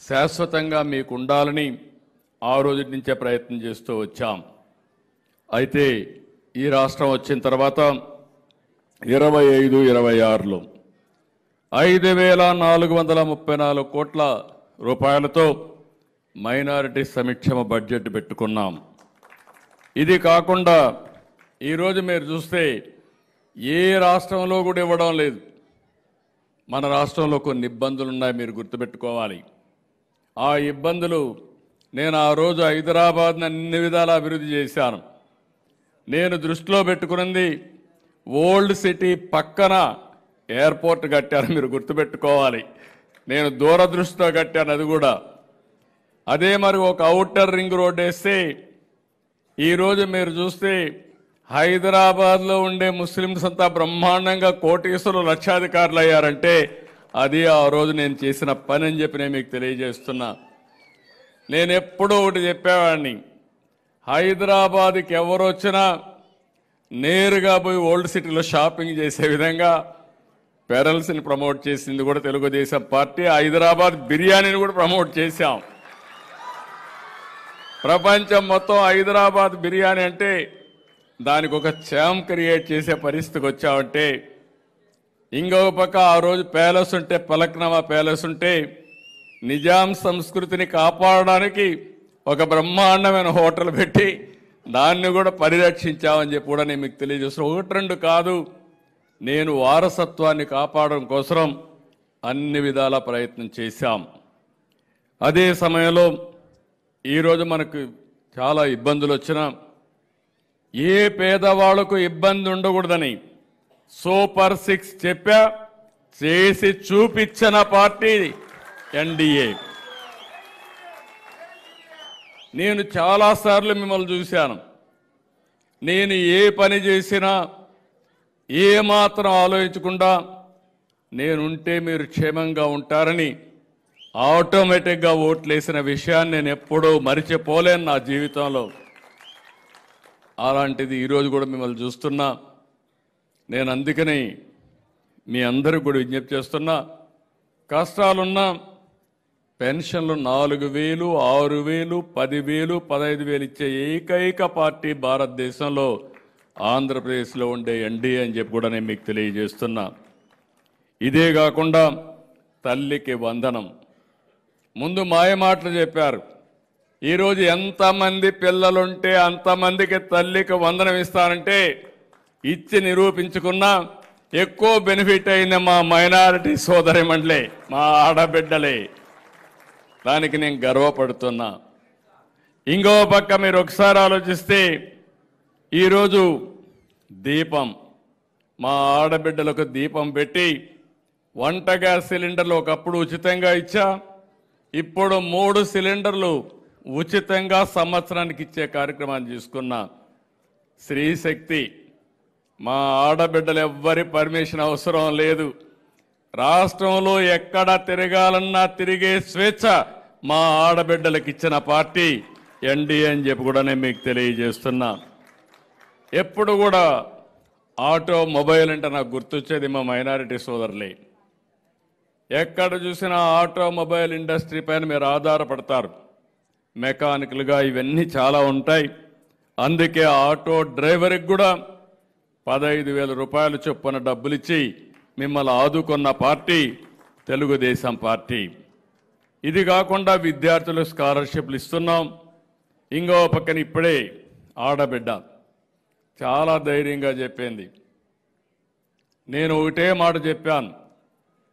[SPEAKER 10] శాశ్వతంగా మీకు ఉండాలని ఆ రోజు నుంచే ప్రయత్నం చేస్తూ వచ్చాం. అయితే ఈ రాష్ట్రం వచ్చిన తర్వాత 25-26లో 5,434 కోట్ల రూపాయలతో మైనారిటీ సంక్షేమ బడ్జెట్ పెట్టుకున్నాం. ఇది కాకుండా ఈరోజు మీరు చూస్తే ఏ రాష్ట్రంలో కూడా ఇవ్వడం లేదు. మన రాష్ట్రంలో కొన్ని ఇబ్బందులు ఉన్నాయి, మీరు గుర్తుపెట్టుకోవాలి. ఆ ఇబ్బందులు నేను ఆ రోజు హైదరాబాద్ని అన్ని విధాలా అభివృద్ధి చేశాను. నేను దృష్టిలో పెట్టుకున్నది ఓల్డ్ సిటీ పక్కన ఎయిర్పోర్ట్ కట్టాను, మీరు గుర్తుపెట్టుకోవాలి. నేను దూరదృష్టితో కట్టాను అది కూడా. అదే మరి ఒక ఔటర్ రింగ్ రోడ్ వేస్తే ఈరోజు మీరు చూస్తే హైదరాబాద్లో ఉండే ముస్లిమ్స్ అంతా బ్రహ్మాండంగా కోటీశ్వరులు, లక్షాధికారులు అయ్యారంటే అది ఆ రోజు నేను చేసిన పని అని చెప్పి నేను మీకు తెలియజేస్తున్నా. నేను ఎప్పుడూ ఒకటి చెప్పేవాడిని, హైదరాబాద్కి ఎవరు వచ్చినా నేరుగా పోయి ఓల్డ్ సిటీలో షాపింగ్ చేసే విధంగా పెరల్స్ని ప్రమోట్ చేసింది కూడా తెలుగుదేశం పార్టీ. హైదరాబాద్ బిర్యానీని కూడా ప్రమోట్ చేశాం. ప్రపంచం మొత్తం హైదరాబాద్ బిర్యానీ అంటే దానికి ఒక ఛామ్ క్రియేట్ చేసే పరిస్థితికి వచ్చామంటే, ఇంకొక పక్క ఆ రోజు ప్యాలెస్ ఉంటే, పలక్నమా ప్యాలెస్ ఉంటే నిజాం సంస్కృతిని కాపాడడానికి ఒక బ్రహ్మాండమైన హోటల్ పెట్టి దాన్ని కూడా పరిరక్షించామని చెప్పి కూడా నేను మీకు తెలియజేస్తున్నాను. 1-2 కాదు, నేను వారసత్వాన్ని కాపాడడం కోసం అన్ని విధాల ప్రయత్నం చేశాం. అదే సమయంలో ఈరోజు మనకు చాలా ఇబ్బందులు వచ్చినా ఏ పేదవాళ్లకు ఇబ్బంది ఉండకూడదని సూపర్ 6 చెప్పా, చేసి చూపించిన పార్టీ ఎన్డీఏ. నేను చాలాసార్లు మిమ్మల్ని చూశాను. నేను ఏ పని చేసినా ఏమాత్రం ఆలోచించకుండా నేనుంటే మీరు క్షేమంగా ఉంటారని ఆటోమేటిక్గా ఓట్లేసిన విషయాన్ని నేను ఎప్పుడూ మరిచిపోలేను నా జీవితంలో. అలాంటిది ఈరోజు కూడా మిమ్మల్ని చూస్తున్నా. నేను అందుకని మీ అందరూ కూడా విజ్ఞప్తి చేస్తున్నా, కష్టాలున్నా పెన్షన్లు 4,000, 6,000, 10,000, 15,000 ఇచ్చే ఏకైక పార్టీ భారతదేశంలో ఆంధ్రప్రదేశ్లో ఉండే ఎన్డీఏ అని చెప్పి కూడా నేను మీకు తెలియజేస్తున్నా. ఇదే కాకుండా తల్లికి వందనం. ముందు మాయ మాటలు చెప్పారు. ఈరోజు ఎంతమంది పిల్లలుంటే అంతమందికి తల్లికి వందనం ఇస్తారంటే ఇచ్చి నిరూపించుకున్నా ఎక్కువ బెనిఫిట్ అయింది మా మైనారిటీ సోదరిమణులే, మా ఆడబిడ్డలే. దానికి నేను గర్వపడుతున్నా. ఇంకో పక్క మీరు ఒకసారి ఆలోచిస్తే ఈరోజు దీపం, మా ఆడబిడ్డలకు దీపం పెట్టి వంట గ్యాస్ సిలిండర్లు ఒకప్పుడు ఉచితంగా ఇచ్చా, ఇప్పుడు 3 సిలిండర్లు ఉచితంగా సంవత్సరానికి ఇచ్చే కార్యక్రమాన్ని తీసుకున్నా. స్త్రీశక్తి, మా ఆడబిడ్డలు ఎవ్వరి పర్మిషన్ అవసరం లేదు. రాష్ట్రంలో ఎక్కడ తిరగాలన్నా తిరిగే స్వేచ్ఛ మా ఆడబిడ్డలకు ఇచ్చిన పార్టీ ఎన్డీఏ అని చెప్పి కూడా నేను మీకు తెలియజేస్తున్నా. ఎప్పుడు కూడా ఆటో మొబైల్ అంటే నాకు గుర్తొచ్చేది మా మైనారిటీ సోదరులే. ఎక్కడ చూసినా ఆటోమొబైల్ ఇండస్ట్రీ పైన మీరు ఆధారపడతారు. మెకానికల్గా ఇవన్నీ చాలా ఉంటాయి. అందుకే ఆటో డ్రైవర్కి కూడా 15,000 రూపాయలు చొప్పున డబ్బులు ఇచ్చి మిమ్మల్ని ఆదుకున్న పార్టీ తెలుగుదేశం పార్టీ. ఇది కాకుండా విద్యార్థులు స్కాలర్షిప్లు ఇస్తున్నాం. ఇంకో పక్కన ఇప్పుడే ఆడబిడ్డ చాలా ధైర్యంగా చెప్పింది. నేను ఒకటే మాట చెప్పాను,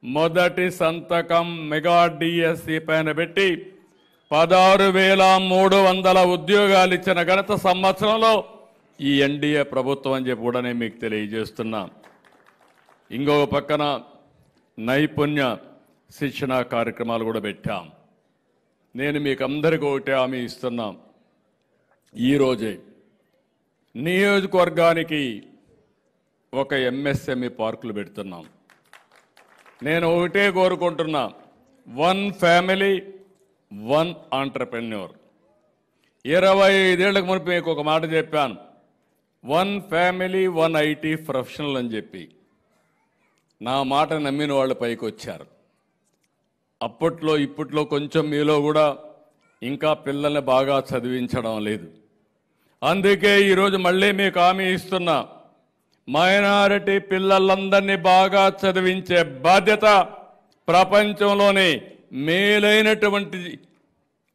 [SPEAKER 10] మొదటి సంతకం మెగా డిఎస్సి పైన పెట్టి 16,300 ఉద్యోగాలు ఇచ్చిన ఘనత సంవత్సరంలో ఈ ఎన్డీఏ ప్రభుత్వం అని చెప్పి కూడా నేను మీకు తెలియజేస్తున్నా. ఇంకో పక్కన నైపుణ్య శిక్షణ కార్యక్రమాలు కూడా పెట్టాం. నేను మీకు అందరికీ ఒకటే హామీ ఇస్తున్నా, ఈరోజే నియోజకవర్గానికి ఒక ఎంఎస్ఎంఈ పార్కులు పెడుతున్నాం. నేను ఒకటే కోరుకుంటున్నా, 1 ఫ్యామిలీ 1 ఆంటర్ప్రెన్యూర్. 25 ఏళ్లకు మునుపు మీకు ఒక మాట చెప్పాను, 1 ఫ్యామిలీ 1 ఐటీ ప్రొఫెషనల్ అని చెప్పి. నా మాట నమ్మిన వాళ్ళు పైకి వచ్చారు. అప్పట్లో ఇప్పట్లో కొంచెం మీలో కూడా ఇంకా పిల్లల్ని బాగా చదివించడం లేదు. అందుకే ఈరోజు మళ్ళీ మీకు హామీ ఇస్తున్నా, మైనారిటీ పిల్లలందరినీ బాగా చదివించే బాధ్యత, ప్రపంచంలోనే మేలైనటువంటి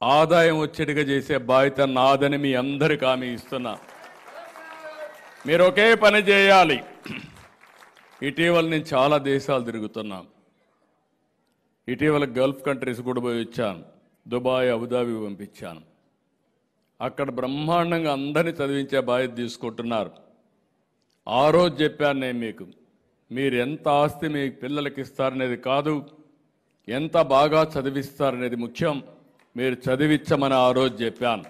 [SPEAKER 10] ఆదాయం వచ్చేట్టుగా చేసే బాధ్యత నాదని మీ అందరికీ హామీ ఇస్తున్నా. మీరు ఒకే పని చేయాలి. ఇటీవల నేను చాలా దేశాలు తిరుగుతున్నా. ఇటీవల గల్ఫ్ కంట్రీస్ కూడా పోయి వచ్చాను. దుబాయ్, అబుదాబి పంపించాను. అక్కడ బ్రహ్మాండంగా అందరినీ చదివించే బాధ్యత తీసుకుంటున్నారు. ఆ రోజు చెప్పాను నేను మీకు, మీరు ఎంత ఆస్తి మీ పిల్లలకి ఇస్తారనేది కాదు, ఎంత బాగా చదివిస్తారనేది ముఖ్యం. మీరు చదివించమని ఆ రోజు చెప్పాను.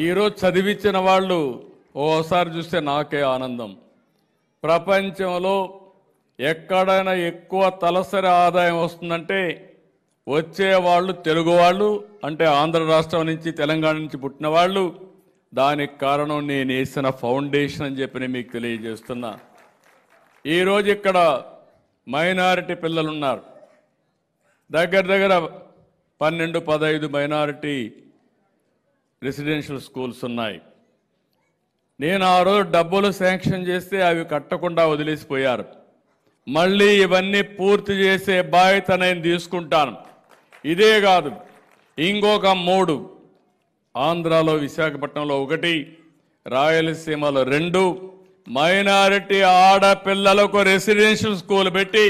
[SPEAKER 10] ఈరోజు చదివించిన వాళ్ళు ఓసారి చూస్తే నాకే ఆనందం. ప్రపంచంలో ఎక్కడైనా ఎక్కువ తలసరి ఆదాయం వస్తుందంటే వచ్చేవాళ్ళు తెలుగు వాళ్ళు, అంటే ఆంధ్ర రాష్ట్రం నుంచి తెలంగాణ నుంచి పుట్టిన వాళ్ళు. దానికి కారణం నేను వేసిన ఫౌండేషన్ అని చెప్పి మీకు తెలియజేస్తున్నా. ఈరోజు ఇక్కడ మైనారిటీ పిల్లలు ఉన్నారు. దగ్గర దగ్గర 12-15 మైనారిటీ రెసిడెన్షియల్ స్కూల్స్ ఉన్నాయి. నేను ఆ రోజు డబ్బులు శాంక్షన్ చేస్తే అవి కట్టకుండా వదిలేసిపోయారు. మళ్ళీ ఇవన్నీ పూర్తి చేసే బాధ్యత నేను తీసుకుంటాను. ఇదే కాదు, ఇంకొక 3 ఆంధ్రాలో విశాఖపట్నంలో 1, రాయలసీమలో 2 మైనారిటీ ఆడపిల్లలకు రెసిడెన్షియల్ స్కూల్ పెట్టి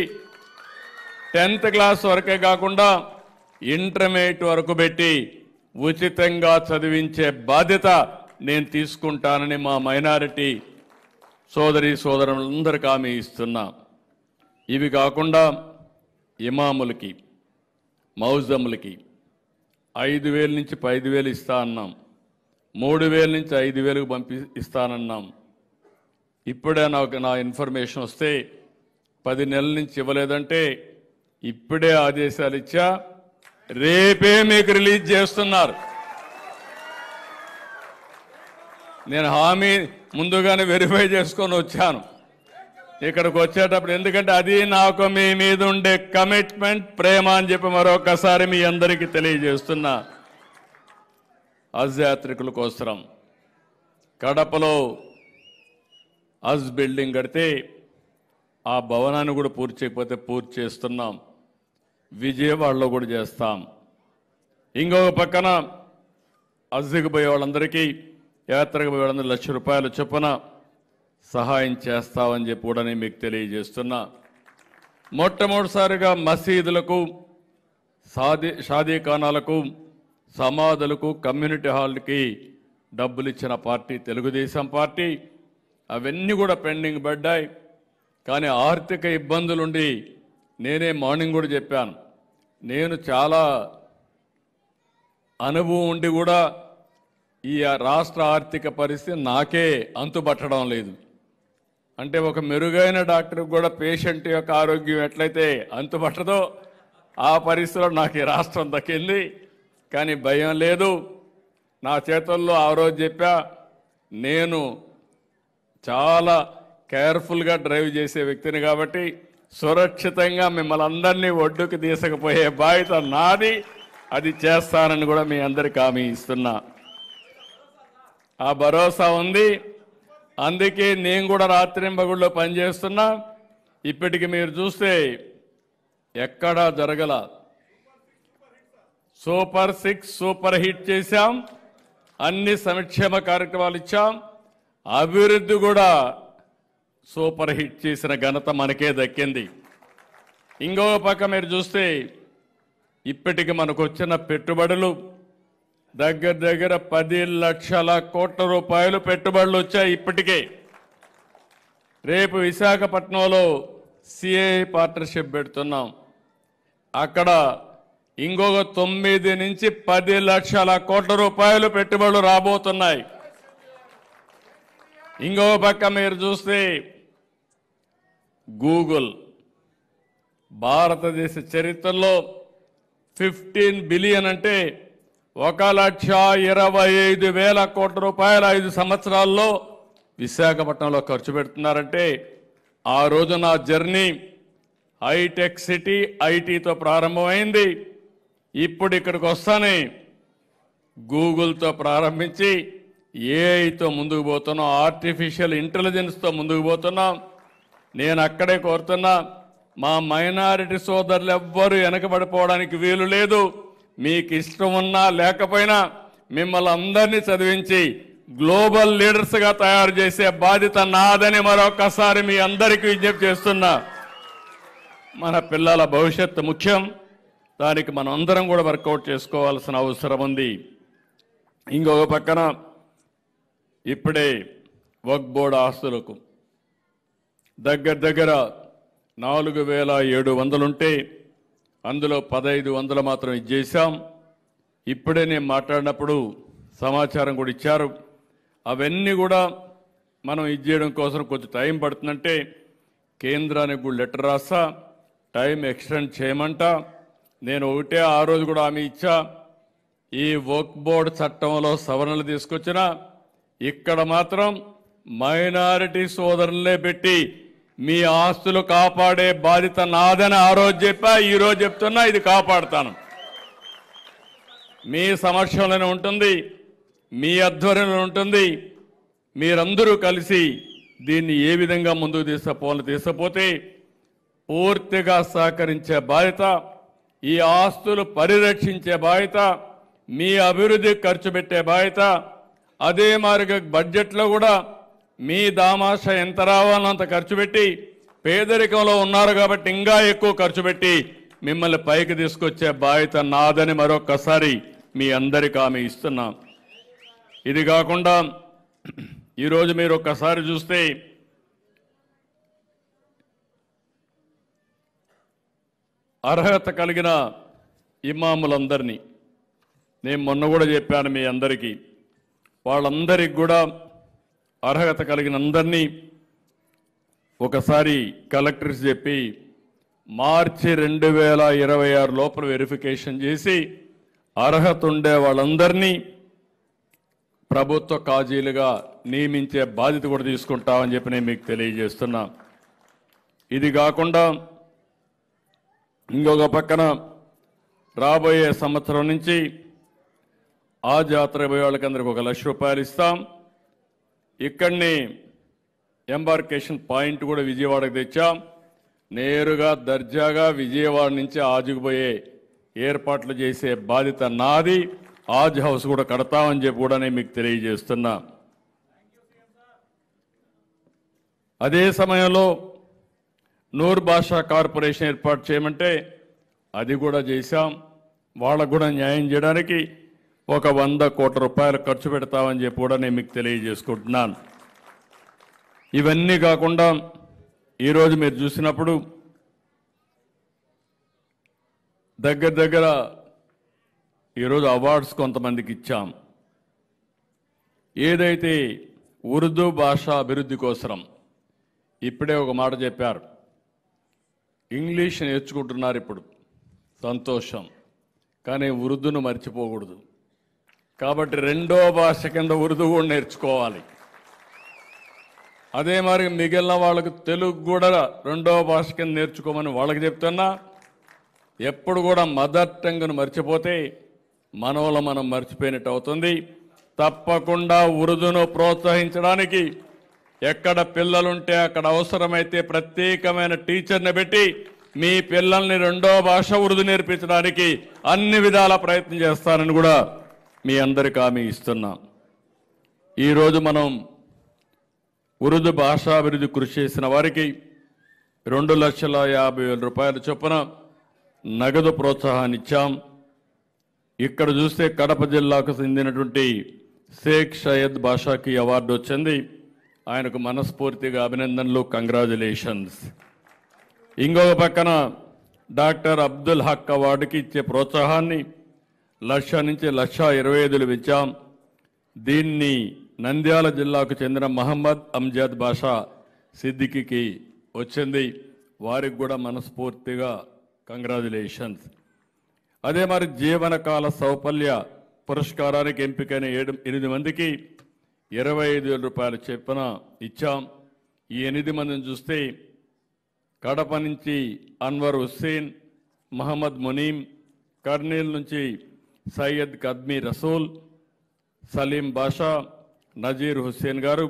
[SPEAKER 10] 10th క్లాస్ వరకే కాకుండా ఇంటర్మీడియట్ వరకు పెట్టి ఉచితంగా చదివించే బాధ్యత నేను తీసుకుంటానని మా మైనారిటీ సోదరి సోదరులందరికీ హామీ ఇస్తున్నా. ఇవి కాకుండా ఇమాములకి మౌజములకి 5,000 నుంచి 10,000 ఇస్తా అన్నాం, 3,000 నుంచి 5,000 ఇస్తానన్నాం. ఇప్పుడే నా ఇన్ఫర్మేషన్ వస్తే 10 నెలల నుంచి ఇవ్వలేదంటే ఇప్పుడే ఆదేశాలు ఇచ్చా, రేపే మీకు రిలీజ్ చేస్తున్నారు. నేను హామీ ముందుగానే వెరిఫై చేసుకొని వచ్చాను ఇక్కడికి వచ్చేటప్పుడు, ఎందుకంటే అది నాకు మీ మీద ఉండే కమిట్మెంట్, ప్రేమ అని చెప్పి మరొకసారి మీ అందరికీ తెలియజేస్తున్నా. హజ్ యాత్రికుల కోసం కడపలో హజ్ బిల్డింగ్ కడితే ఆ భవనాన్ని కూడా పూర్తి చేయకపోతే పూర్తి చేస్తున్నాం. విజయవాడలో కూడా చేస్తాం. ఇంకొక పక్కన హజ్కి పోయే వాళ్ళందరికీ, యాత్రకు పోయే వాళ్ళందరూ ₹1,00,000 చొప్పున సహాయం చేస్తామని చెప్పి కూడా నేను మీకు తెలియజేస్తున్నా. మొట్టమొదటిసారిగా మసీదులకు, షాదీఖానాలకు, సమాధులకు, కమ్యూనిటీ హాల్కి డబ్బులు ఇచ్చిన పార్టీ తెలుగుదేశం పార్టీ. అవన్నీ కూడా పెండింగ్ పడ్డాయి. కానీ ఆర్థిక ఇబ్బందులుండి నేనే మార్నింగ్ కూడా చెప్పాను, నేను చాలా అనుభవం ఉండి కూడా ఈ రాష్ట్ర ఆర్థిక పరిస్థితి నాకే అంతుబట్టడం లేదు. అంటే ఒక మెరుగైన డాక్టర్కి కూడా పేషెంట్ యొక్క ఆరోగ్యం ఎట్లయితే అంతుబట్టదో ఆ పరిస్థితిలో నాకు ఈ రాష్ట్రం దక్కింది. కానీ భయం లేదు. నా చేతుల్లో ఆ రోజు చెప్పా, నేను చాలా కేర్ఫుల్గా డ్రైవ్ చేసే వ్యక్తిని కాబట్టి సురక్షితంగా మిమ్మల్ని అందరినీ ఒడ్డుకు తీసుకుపోయే బాధ్యత నాది, అది చేస్తానని కూడా మీ అందరికీ హామీ ఇస్తున్నా. ఆ భరోసా ఉంది. అందుకే నేను కూడా రాత్రింబగుళ్ళో పనిచేస్తున్నా. ఇప్పటికి మీరు చూస్తే ఎక్కడా జరగల. సూపర్ 6 సూపర్ హిట్ చేశాం, అన్ని సంక్షేమ కార్యక్రమాలు ఇచ్చాం, అభివృద్ధి కూడా సూపర్ హిట్ చేసిన ఘనత మనకే దక్కింది. ఇంకో పక్క మీరు చూస్తే ఇప్పటికి మనకు వచ్చిన పెట్టుబడులు దగ్గర దగ్గర 10 లక్షల కోట్ల రూపాయలు పెట్టుబడులు వచ్చాయి ఇప్పటికే. రేపు విశాఖపట్నంలో సిఐ పార్ట్నర్షిప్ పెడుతున్నాం. అక్కడ ఇంకొక 9 నుంచి 10 లక్షల కోట్ల రూపాయలు పెట్టుబడులు రాబోతున్నాయి. ఇంకో పక్క మీరు చూస్తే గూగుల్ భారతదేశ చరిత్రలో 15 బిలియన్ అంటే 1,25,000 కోట్ల రూపాయలు 5 సంవత్సరాల్లో విశాఖపట్నంలో ఖర్చు పెడుతున్నారంటే ఆ రోజు నా జర్నీ హైటెక్ సిటీ ఐటీతో ప్రారంభమైంది. ఇప్పుడు ఇక్కడికి వస్తానే గూగుల్తో ప్రారంభించి ఏఐతో ముందుకు పోతున్నాం, ఆర్టిఫిషియల్ ఇంటెలిజెన్స్తో ముందుకు పోతున్నాం. నేను అక్కడే కోరుతున్నా, మా మైనారిటీ సోదరులు ఎవ్వరూ వెనకబడిపోవడానికి వీలు లేదు. మీకు ఇష్టం ఉన్నా లేకపోయినా మిమ్మల్ని అందరినీ చదివించి గ్లోబల్ లీడర్స్గా తయారు చేసే బాధ్యత నాదని మరొకసారి మీ అందరికీ విజ్ఞప్తి చేస్తున్నా. మన పిల్లల భవిష్యత్తు ముఖ్యం. దానికి మనం అందరం కూడా వర్కౌట్ చేసుకోవాల్సిన అవసరం ఉంది. ఇంకొక పక్కన ఇప్పుడే వక్ఫ్ బోర్డు ఆస్తులకు దగ్గర దగ్గర 4,700 ఉంటే అందులో 1,500 మాత్రం ఇచ్చేసాం. ఇప్పుడే నేను మాట్లాడినప్పుడు సమాచారం కూడా ఇచ్చారు. అవన్నీ కూడా మనం ఇచ్చేయడం కోసం కొంచెం టైం పడుతుందంటే కేంద్రానికి కూడా లెటర్ రాస్తా, టైం ఎక్స్టెండ్ చేయమంట. నేను ఒకటే ఆ రోజు కూడా హామీ ఇచ్చా, ఈ వక్ఫ్ బోర్డు చట్టంలో సవరణలు తీసుకొచ్చిన ఇక్కడ మాత్రం మైనారిటీ సోదరులనే పెట్టి మీ ఆస్తులు కాపాడే బాధ్యత నాదని ఆ రోజు చెప్పా, ఈ రోజు చెప్తున్నా, ఇది కాపాడుతాను. మీ సమక్షంలోనే ఉంటుంది, మీ ఆధ్వర్యంలో ఉంటుంది. మీరందరూ కలిసి దీన్ని ఏ విధంగా ముందుకు తీసుకుపోతే పూర్తిగా సహకరించే బాధ్యత, ఈ ఆస్తులు పరిరక్షించే బాధ్యత, మీ అభివృద్ధికి ఖర్చు పెట్టే బాధ్యత, అదే మాదిరిగా బడ్జెట్లో కూడా మీ దామాష ఎంత రావాలో అంత ఖర్చు పెట్టి, పేదరికంలో ఉన్నారు కాబట్టి ఇంకా ఎక్కువ ఖర్చు పెట్టి మిమ్మల్ని పైకి తీసుకొచ్చే బాధ్యత నాదని మరొకసారి మీ అందరికీ హామీ ఇస్తున్నా. ఇది కాకుండా ఈరోజు మీరు ఒక్కసారి చూస్తే అర్హత కలిగిన ఇమాములందరినీ నేను మొన్న కూడా చెప్పాను మీ అందరికీ, వాళ్ళందరికీ కూడా అర్హత కలిగిన అందరినీ ఒకసారి కలెక్టర్స్ చెప్పి మార్చి 2026 లోపల వెరిఫికేషన్ చేసి అర్హత ఉండే వాళ్ళందరినీ ప్రభుత్వ కాజీలుగా నియమించే బాధ్యత కూడా తీసుకుంటామని చెప్పి నేను మీకు తెలియజేస్తున్నా. ఇది కాకుండా ఇంకొక పక్కన రాబోయే సంవత్సరం నుంచి ఆ జాతర పోయే వాళ్ళకందరికి 1 లక్ష రూపాయలు ఇస్తాం. ఇక్కడిని ఎంబార్కేషన్ పాయింట్ కూడా విజయవాడకు తెచ్చాం. నేరుగా దర్జాగా విజయవాడ నుంచి ఆజుకు పోయే ఏర్పాట్లు చేసే బాధ్యత నాది. ఆజ్ హౌస్ కూడా కడతామని చెప్పి కూడా నేను మీకు తెలియజేస్తున్నా. అదే సమయంలో నూర్ భాషా కార్పొరేషన్ ఏర్పాటు చేయమంటే అది కూడా చేశాం. వాళ్ళకు కూడా న్యాయం చేయడానికి 100 కోట్ల రూపాయలు ఖర్చు పెడతామని చెప్పి కూడా నేను మీకు తెలియజేసుకుంటున్నాను. ఇవన్నీ కాకుండా ఈరోజు మీరు చూసినప్పుడు దగ్గర ఈరోజు అవార్డ్స్ కొంతమందికి ఇచ్చాం. ఏదైతే ఉర్దూ భాష అభివృద్ధి కోసం ఇప్పుడే ఒక మాట చెప్పారు, ఇంగ్లీష్ నేర్చుకుంటున్నారు ఇప్పుడు, సంతోషం, కానీ ఉర్దూను మర్చిపోకూడదు. కాబట్టి 2వ భాష కింద ఉర్దూ కూడా నేర్చుకోవాలి. అదే మరి మిగిలిన వాళ్ళకు తెలుగు కూడా 2వ భాష కింద నేర్చుకోమని వాళ్ళకి చెప్తున్నా. ఎప్పుడు కూడా మదర్ టంగ్ను మర్చిపోతే మనవల మనం మర్చిపోయినట్టు అవుతుంది. తప్పకుండా ఉర్దూను ప్రోత్సహించడానికి ఎక్కడ పిల్లలుంటే అక్కడ అవసరమైతే ప్రత్యేకమైన టీచర్ని పెట్టి మీ పిల్లల్ని 2వ భాష ఉర్దూ నేర్పించడానికి అన్ని విధాల ప్రయత్నం చేస్తానని కూడా మీ అందరికీ హామీ ఇస్తున్నాం. ఈరోజు మనం ఉర్దూ భాషాభివృద్ధి కృషి చేసిన వారికి 2,50,000 రూపాయల చొప్పున నగదు ప్రోత్సాహాన్ని ఇచ్చాం. ఇక్కడ చూస్తే కడప జిల్లాకు చెందినటువంటి షేక్ సయ్యద్ బాషాకి అవార్డు వచ్చింది. ఆయనకు మనస్ఫూర్తిగా అభినందనలు, కంగ్రాచులేషన్స్. ఇంకొక పక్కన డాక్టర్ అబ్దుల్ హక్ అవార్డుకి ఇచ్చే ప్రోత్సాహాన్ని 1,00,000 నుంచి 1,25,000 పెంచాం. దీన్ని నంద్యాల జిల్లాకు చెందిన మహమ్మద్ అమ్జద్ బాషా సిద్దికీకి వచ్చింది. వారికి కూడా మనస్ఫూర్తిగా కంగ్రాచులేషన్స్. అదే మరి జీవనకాల సౌపల్య పురస్కారానికి ఎంపికైన 8 మందికి 25,000 రూపాయలు చొప్పున ఇచ్చాం. ఈ 8 మందిని చూస్తే కడప నుంచి అన్వర్ హుస్సేన్, మహమ్మద్ మునీం, కర్నూలు నుంచి సయ్యద్ కద్మీ రసూల్, సలీం బాషా, నజీర్ హుస్సేన్ గారు,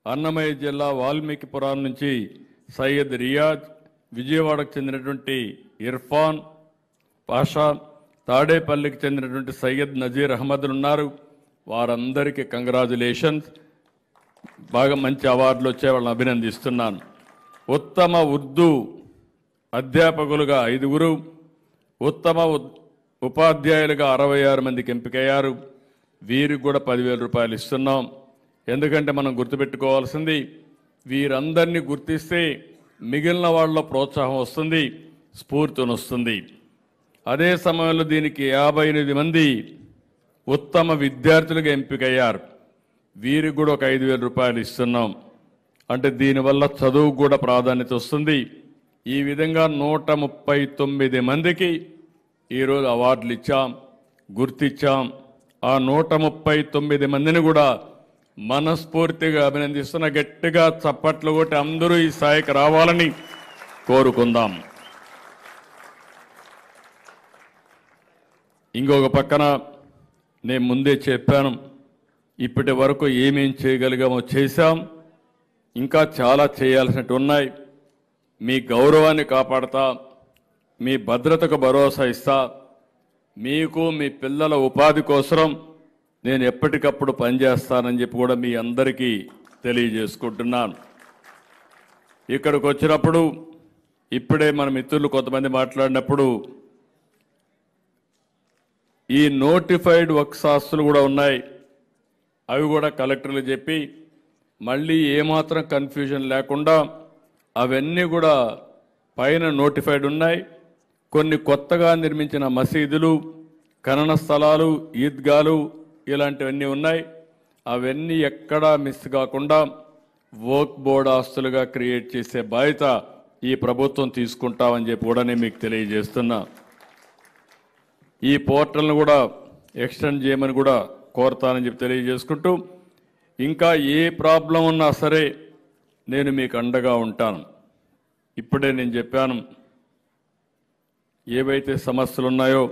[SPEAKER 10] అన్నమయ్య జిల్లా వాల్మీకిపురం నుంచి సయ్యద్ రియాజ్, విజయవాడకు చెందినటువంటి ఇర్ఫాన్ పాషా, తాడేపల్లికి చెందినటువంటి సయ్యద్ నజీర్ అహ్మద్ ఉన్నారు. వారందరికీ కంగ్రాచులేషన్స్. బాగా మంచి అవార్డులు వచ్చే వాళ్ళని అభినందిస్తున్నాను. ఉత్తమ ఉర్దూ అధ్యాపకులుగా 5, ఉత్తమ ఉపాధ్యాయులుగా 66 మందికి ఎంపికయ్యారు. వీరికి కూడా 10,000 రూపాయలు ఇస్తున్నాం. ఎందుకంటే మనం గుర్తుపెట్టుకోవాల్సింది, వీరందరినీ గుర్తిస్తే మిగిలిన వాళ్ళ ప్రోత్సాహం వస్తుంది, స్ఫూర్తిని వస్తుంది. అదే సమయంలో దీనికి 58 మంది ఉత్తమ విద్యార్థులుగా ఎంపికయ్యారు. వీరికి కూడా ఒక 5,000 రూపాయలు ఇస్తున్నాం. అంటే దీనివల్ల చదువు కూడా ప్రాధాన్యత వస్తుంది. ఈ విధంగా 139 మందికి ఈరోజు అవార్డులు ఇచ్చాం, గుర్తించాం. ఆ 139 మందిని కూడా మనస్ఫూర్తిగా అభినందిస్తున్న. గట్టిగా చప్పట్లు కొట్టి అందరూ ఈ స్థాయికి రావాలని కోరుకుందాం. ఇంకొక పక్కన నేను ముందే చెప్పాను, ఇప్పటి వరకు ఏమేం చేయగలిగామో చేశాం. ఇంకా చాలా చేయాల్సినట్టు ఉన్నాయి. మీ గౌరవాన్ని కాపాడతా, మీ భద్రతకు భరోసా ఇస్తా, మీకు మీ పిల్లల ఉపాధి కోసం నేను ఎప్పటికప్పుడు పనిచేస్తానని చెప్పి కూడా మీ అందరికీ తెలియజేసుకుంటున్నాను. ఇక్కడికి వచ్చినప్పుడు ఇప్పుడే మన మిత్రులు కొంతమంది మాట్లాడినప్పుడు ఈ నోటిఫైడ్ వర్క్స్ ఆస్తులు కూడా ఉన్నాయి. అవి కూడా కలెక్టర్లు చెప్పి మళ్ళీ ఏమాత్రం కన్ఫ్యూజన్ లేకుండా అవన్నీ కూడా పైన నోటిఫైడ్ ఉన్నాయి. కొన్ని కొత్తగా నిర్మించిన మసీదులు, ఖనన స్థలాలు, ఈద్గాలు ఇలాంటివన్నీ ఉన్నాయి. అవన్నీ ఎక్కడా మిస్ కాకుండా వర్క్ బోర్డ్ ఆస్తులుగా క్రియేట్ చేసే బాధ్యత ఈ ప్రభుత్వం తీసుకుంటామని చెప్పి కూడా నేను మీకు తెలియజేస్తున్నా. ఈ పోర్టల్ను కూడా ఎక్స్టెండ్ చేయమని కూడా కోరుతానని చెప్పి తెలియజేసుకుంటూ, ఇంకా ఏ ప్రాబ్లం ఉన్నా సరే నేను మీకు అండగా ఉంటాను. ఇప్పుడే నేను చెప్పాను, ఏవైతే సమస్యలు ఉన్నాయో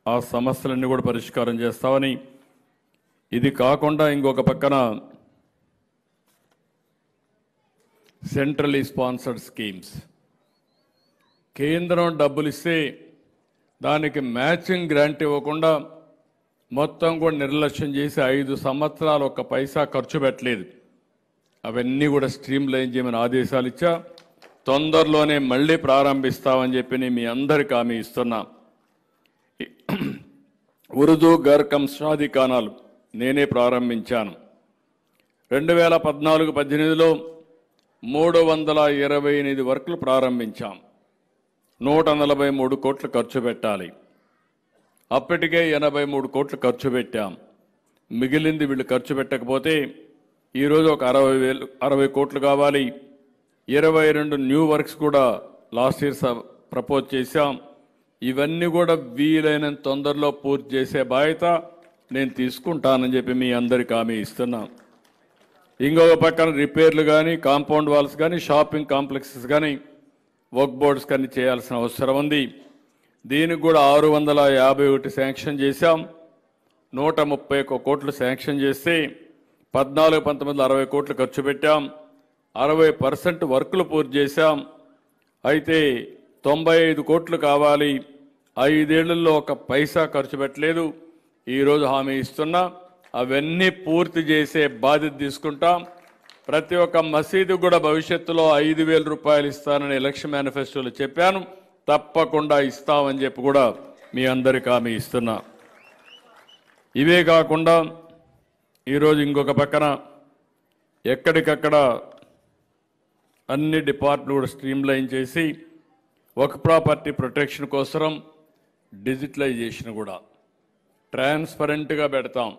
[SPEAKER 10] ఆ సమస్యలన్నీ కూడా పరిష్కారం చేస్తామని. ఇది కాకుండా ఇంకొక పక్కన సెంట్రలీ స్పాన్సర్డ్ స్కీమ్స్, కేంద్రం డబ్బులు ఇస్తే దానికి మ్యాచింగ్ గ్రాంట్ ఇవ్వకుండా మొత్తం కూడా నిర్లక్ష్యం చేసి 5 సంవత్సరాలు ఒక్క పైసా ఖర్చు పెట్టలేదు. అవన్నీ కూడా స్ట్రీమ్ లైన్ చేయమని ఆదేశాలు ఇచ్చా. తొందరలోనే మళ్ళీ ప్రారంభిస్తామని చెప్పి నేను మీ అందరికీ హామీ ఇస్తున్నా. ఉర్దూ ఘర్ కమ్ షాదీ ఖానాలు నేనే ప్రారంభించాను. 2014-18లో 328 వర్కులు ప్రారంభించాం. 143 కోట్లు ఖర్చు పెట్టాలి. అప్పటికే 83 కోట్లు ఖర్చు పెట్టాం. మిగిలింది వీళ్ళు ఖర్చు పెట్టకపోతే ఈరోజు ఒక 60 కోట్లు కావాలి. 22 న్యూ వర్క్స్ కూడా లాస్ట్ ఇయర్ ప్రపోజ్ చేశాం. ఇవన్నీ కూడా వీలైనంత తొందరలో పూర్తి చేసే బాధ్యత నేను తీసుకుంటానని చెప్పి మీ అందరికీ హామీ ఇస్తున్నా. ఇంకొక పక్కన రిపేర్లు కానీ, కాంపౌండ్ వాల్స్ కానీ, షాపింగ్ కాంప్లెక్సెస్ కానీ, వర్క్ బోర్డ్స్ కానీ చేయాల్సిన అవసరం ఉంది. దీనికి కూడా 651 శాంక్షన్ చేశాం. 131 కోట్లు శాంక్షన్ చేస్తే 14-19 60 కోట్లు ఖర్చు పెట్టాం. 60% వర్కులు పూర్తి చేశాం. అయితే 95 కోట్లు కావాలి. 5 ఏళ్లలో ఒక పైసా ఖర్చు పెట్టలేదు. ఈరోజు హామీ ఇస్తున్నా, అవన్నీ పూర్తి చేసే బాధ్యత తీసుకుంటాం. ప్రతి ఒక్క మసీదు కూడా భవిష్యత్తులో 5,000 రూపాయలు ఇస్తానని ఎలక్షన్ మేనిఫెస్టోలో చెప్పాను. తప్పకుండా ఇస్తామని చెప్పి కూడా మీ అందరికీ హామీ ఇస్తున్నా. ఇవే కాకుండా ఈరోజు ఇంకొక పక్కన ఎక్కడికక్కడ అన్ని డిపార్ట్మెంట్లు కూడా స్ట్రీమ్లైన్ చేసి ఒక ప్రాపర్టీ ప్రొటెక్షన్ కోసం డిజిటలైజేషన్ కూడా ట్రాన్స్పరెంట్గా పెడతాం.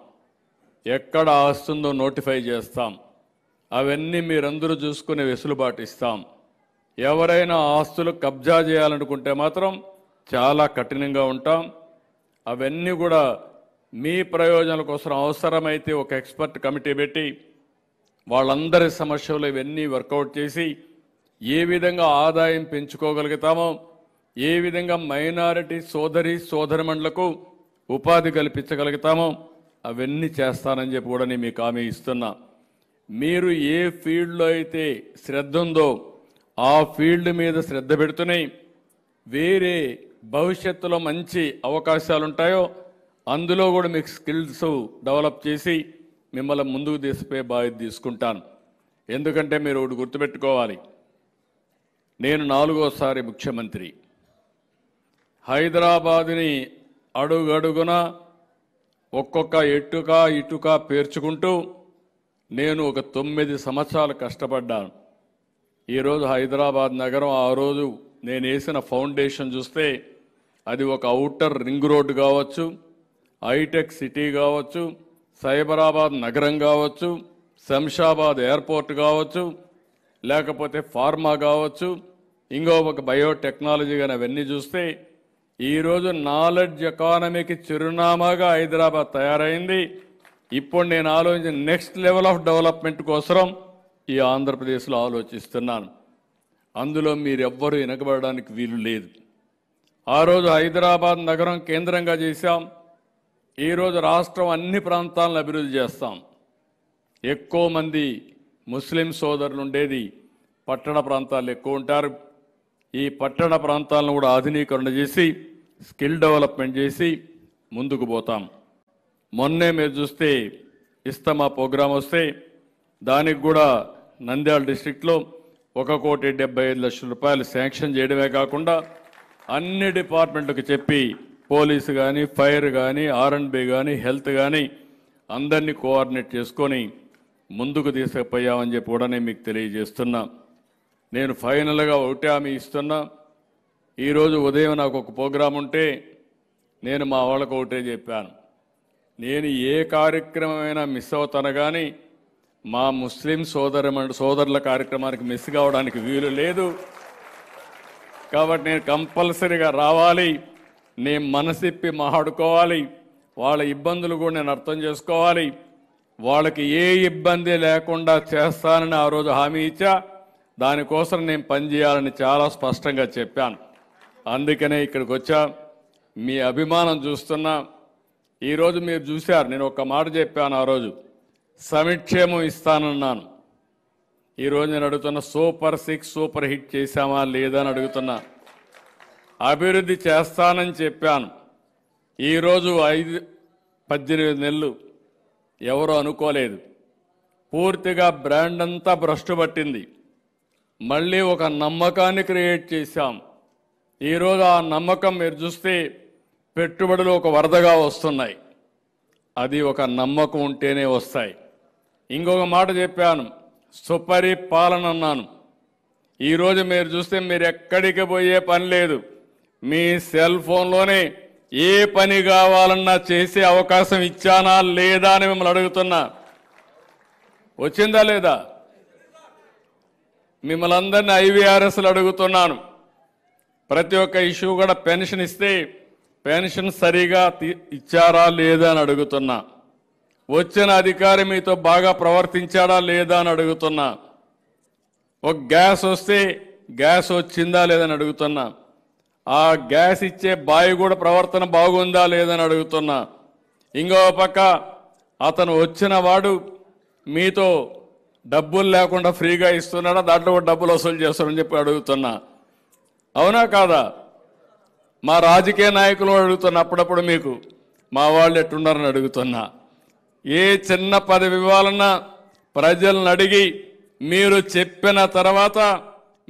[SPEAKER 10] ఎక్కడ ఆస్తుందో నోటిఫై చేస్తాం. అవన్నీ మీరందరూ చూసుకునే వెసులుబాటు ఇస్తాం. ఎవరైనా ఆస్తులు కబ్జా చేయాలనుకుంటే మాత్రం చాలా కఠినంగా ఉంటాం. అవన్నీ కూడా మీ ప్రయోజనాల కోసం అవసరమైతే ఒక ఎక్స్పర్ట్ కమిటీ పెట్టి వాళ్ళందరి సమస్యలు ఇవన్నీ వర్కౌట్ చేసి ఏ విధంగా ఆదాయం పెంచుకోగలుగుతామో, ఏ విధంగా మైనారిటీ సోదరిమణులకు ఉపాధి కల్పించగలుగుతామో అవన్నీ చేస్తానని చెప్పి కూడా నేను మీకు హామీ ఇస్తున్నా. మీరు ఏ ఫీల్డ్లో అయితే శ్రద్ధ ఉందో ఆ ఫీల్డ్ మీద శ్రద్ధ పెడుతూనే వేరే భవిష్యత్తులో మంచి అవకాశాలు ఉంటాయో అందులో కూడా మీకు స్కిల్స్ డెవలప్ చేసి మిమ్మల్ని ముందుకు తీసుకుపోయే బాధ్యత తీసుకుంటాను. ఎందుకంటే మీరు ఒకటి గుర్తుపెట్టుకోవాలి, నేను 4వసారి ముఖ్యమంత్రి. హైదరాబాదుని అడుగడుగున ఒక్కొక్క ఇటుక పేర్చుకుంటూ నేను ఒక 9 సంవత్సరాలు కష్టపడ్డాను. ఈరోజు హైదరాబాద్ నగరం ఆ రోజు నేను వేసిన ఫౌండేషన్ చూస్తే అది ఒక ఔటర్ రింగ్ రోడ్డు కావచ్చు, హైటెక్ సిటీ కావచ్చు, సైబరాబాద్ నగరం కావచ్చు, శంషాబాద్ ఎయిర్పోర్ట్ కావచ్చు, లేకపోతే ఫార్మా కావచ్చు, ఇంకో ఒక బయోటెక్నాలజీ కానీ అవన్నీ చూస్తే ఈరోజు నాలెడ్జ్ ఎకానమీకి చిరునామాగా హైదరాబాద్ తయారైంది. ఇప్పుడు నేను ఆలోచించిన నెక్స్ట్ లెవెల్ ఆఫ్ డెవలప్మెంట్ కోసం ఈ ఆంధ్రప్రదేశ్లో ఆలోచిస్తున్నాను. అందులో మీరెవ్వరూ వెనకబడడానికి వీలు లేదు. ఆ రోజు హైదరాబాద్ నగరం కేంద్రంగా చేశాం. ఈరోజు రాష్ట్రం అన్ని ప్రాంతాలను అభివృద్ధి చేస్తాం. ఎక్కువ మంది ముస్లిం సోదరులు ఉండేది పట్టణ ప్రాంతాల్లో ఎక్కువ ఉంటారు. ఈ పట్టణ ప్రాంతాలను కూడా ఆధునీకరణ చేసి స్కిల్ డెవలప్మెంట్ చేసి ముందుకు పోతాం. మొన్నే మీరు చూస్తే ఇస్తమా ప్రోగ్రాం వస్తే దానికి కూడా నంద్యాల డిస్ట్రిక్ట్లో 1,75,00,000 రూపాయలు శాంక్షన్ చేయడమే కాకుండా అన్ని డిపార్ట్మెంట్లకు చెప్పి పోలీసు కానీ, ఫైర్ కానీ, R&B కానీ, హెల్త్ కానీ అందరినీ కోఆర్డినేట్ చేసుకొని ముందుకు తీసుకుపోయామని చెప్పి కూడా నేను మీకు తెలియజేస్తున్నా. నేను ఫైనల్గా ఒకటే హామీ ఇస్తున్నా, ఈరోజు ఉదయం నాకు ఒక ప్రోగ్రాం ఉంటే నేను మా వాళ్ళకు ఒకటే చెప్పాను, నేను ఏ కార్యక్రమమైనా మిస్ అవుతాను కానీ మా ముస్లిం సోదరుల కార్యక్రమానికి మిస్ కావడానికి వీలు లేదు. కాబట్టి నేను కంపల్సరీగా రావాలి, నేను మనసిప్పి మాట్లాడుకోవాలి, వాళ్ళ ఇబ్బందులు కూడా నేను అర్థం చేసుకోవాలి, వాళ్ళకి ఏ ఇబ్బంది లేకుండా చేస్తానని ఆ రోజు హామీ ఇచ్చా. దానికోసం నేను పనిచేయాలని చాలా స్పష్టంగా చెప్పాను. అందుకనే ఇక్కడికి వచ్చా. మీ అభిమానం చూస్తున్నా. ఈరోజు మీరు చూశారు, నేను ఒక మాట చెప్పాను ఆ రోజు, సంక్షేమం ఇస్తానన్నాను. ఈరోజు నేను అడుగుతున్నా, సూపర్ 6 సూపర్ హిట్ చేశామా లేదా అని అడుగుతున్నా. అభివృద్ధి చేస్తానని చెప్పాను. ఈరోజు 18 నెలలు ఎవరు అనుకోలేదు. పూర్తిగా బ్రాండ్ అంతా భ్రష్టు పట్టింది. మళ్ళీ ఒక నమ్మకాన్ని క్రియేట్ చేశాం. ఈరోజు ఆ నమ్మకం మీరు చూస్తే పెట్టుబడులు ఒక వరదగా వస్తున్నాయి. అది ఒక నమ్మకం ఉంటేనే వస్తాయి. ఇంకొక మాట చెప్పాను, సుపరిపాలన అన్నాను. ఈరోజు మీరు చూస్తే మీరు ఎక్కడికి పోయే పని లేదు. మీ సెల్ ఫోన్లోనే ఏ పని కావాలన్నా చేసే అవకాశం ఇచ్చానా లేదా అని మిమ్మల్ని అడుగుతున్నా. వచ్చిందా లేదా? మిమ్మల్ని అందరినీ IVRSలు అడుగుతున్నాను. ప్రతి ఒక్క ఇష్యూ కూడా పెన్షన్ ఇస్తే పెన్షన్ సరిగా ఇచ్చారా లేదా అని అడుగుతున్నా. వచ్చిన అధికారి మీతో బాగా ప్రవర్తించాడా లేదా అని అడుగుతున్నా. ఒక గ్యాస్ వస్తే గ్యాస్ వచ్చిందా లేదని అడుగుతున్నా. ఆ గ్యాస్ ఇచ్చే బాయ్ కూడా ప్రవర్తన బాగుందా లేదని అడుగుతున్నా. ఇంకో పక్క అతను వచ్చిన వాడు మీతో డబ్బులు లేకుండా ఫ్రీగా ఇస్తున్నాడా, దాంట్లో కూడా డబ్బులు వసూలు చేస్తారని చెప్పి అడుగుతున్నా. అవునా కాదా? మా రాజకీయ నాయకులు అడుగుతున్నా, అప్పుడప్పుడు మీకు మా వాళ్ళు ఎట్టున్నారని అడుగుతున్నా. ఏ చిన్న పదవి ఇవ్వాలన్నా ప్రజలను అడిగి మీరు చెప్పిన తర్వాత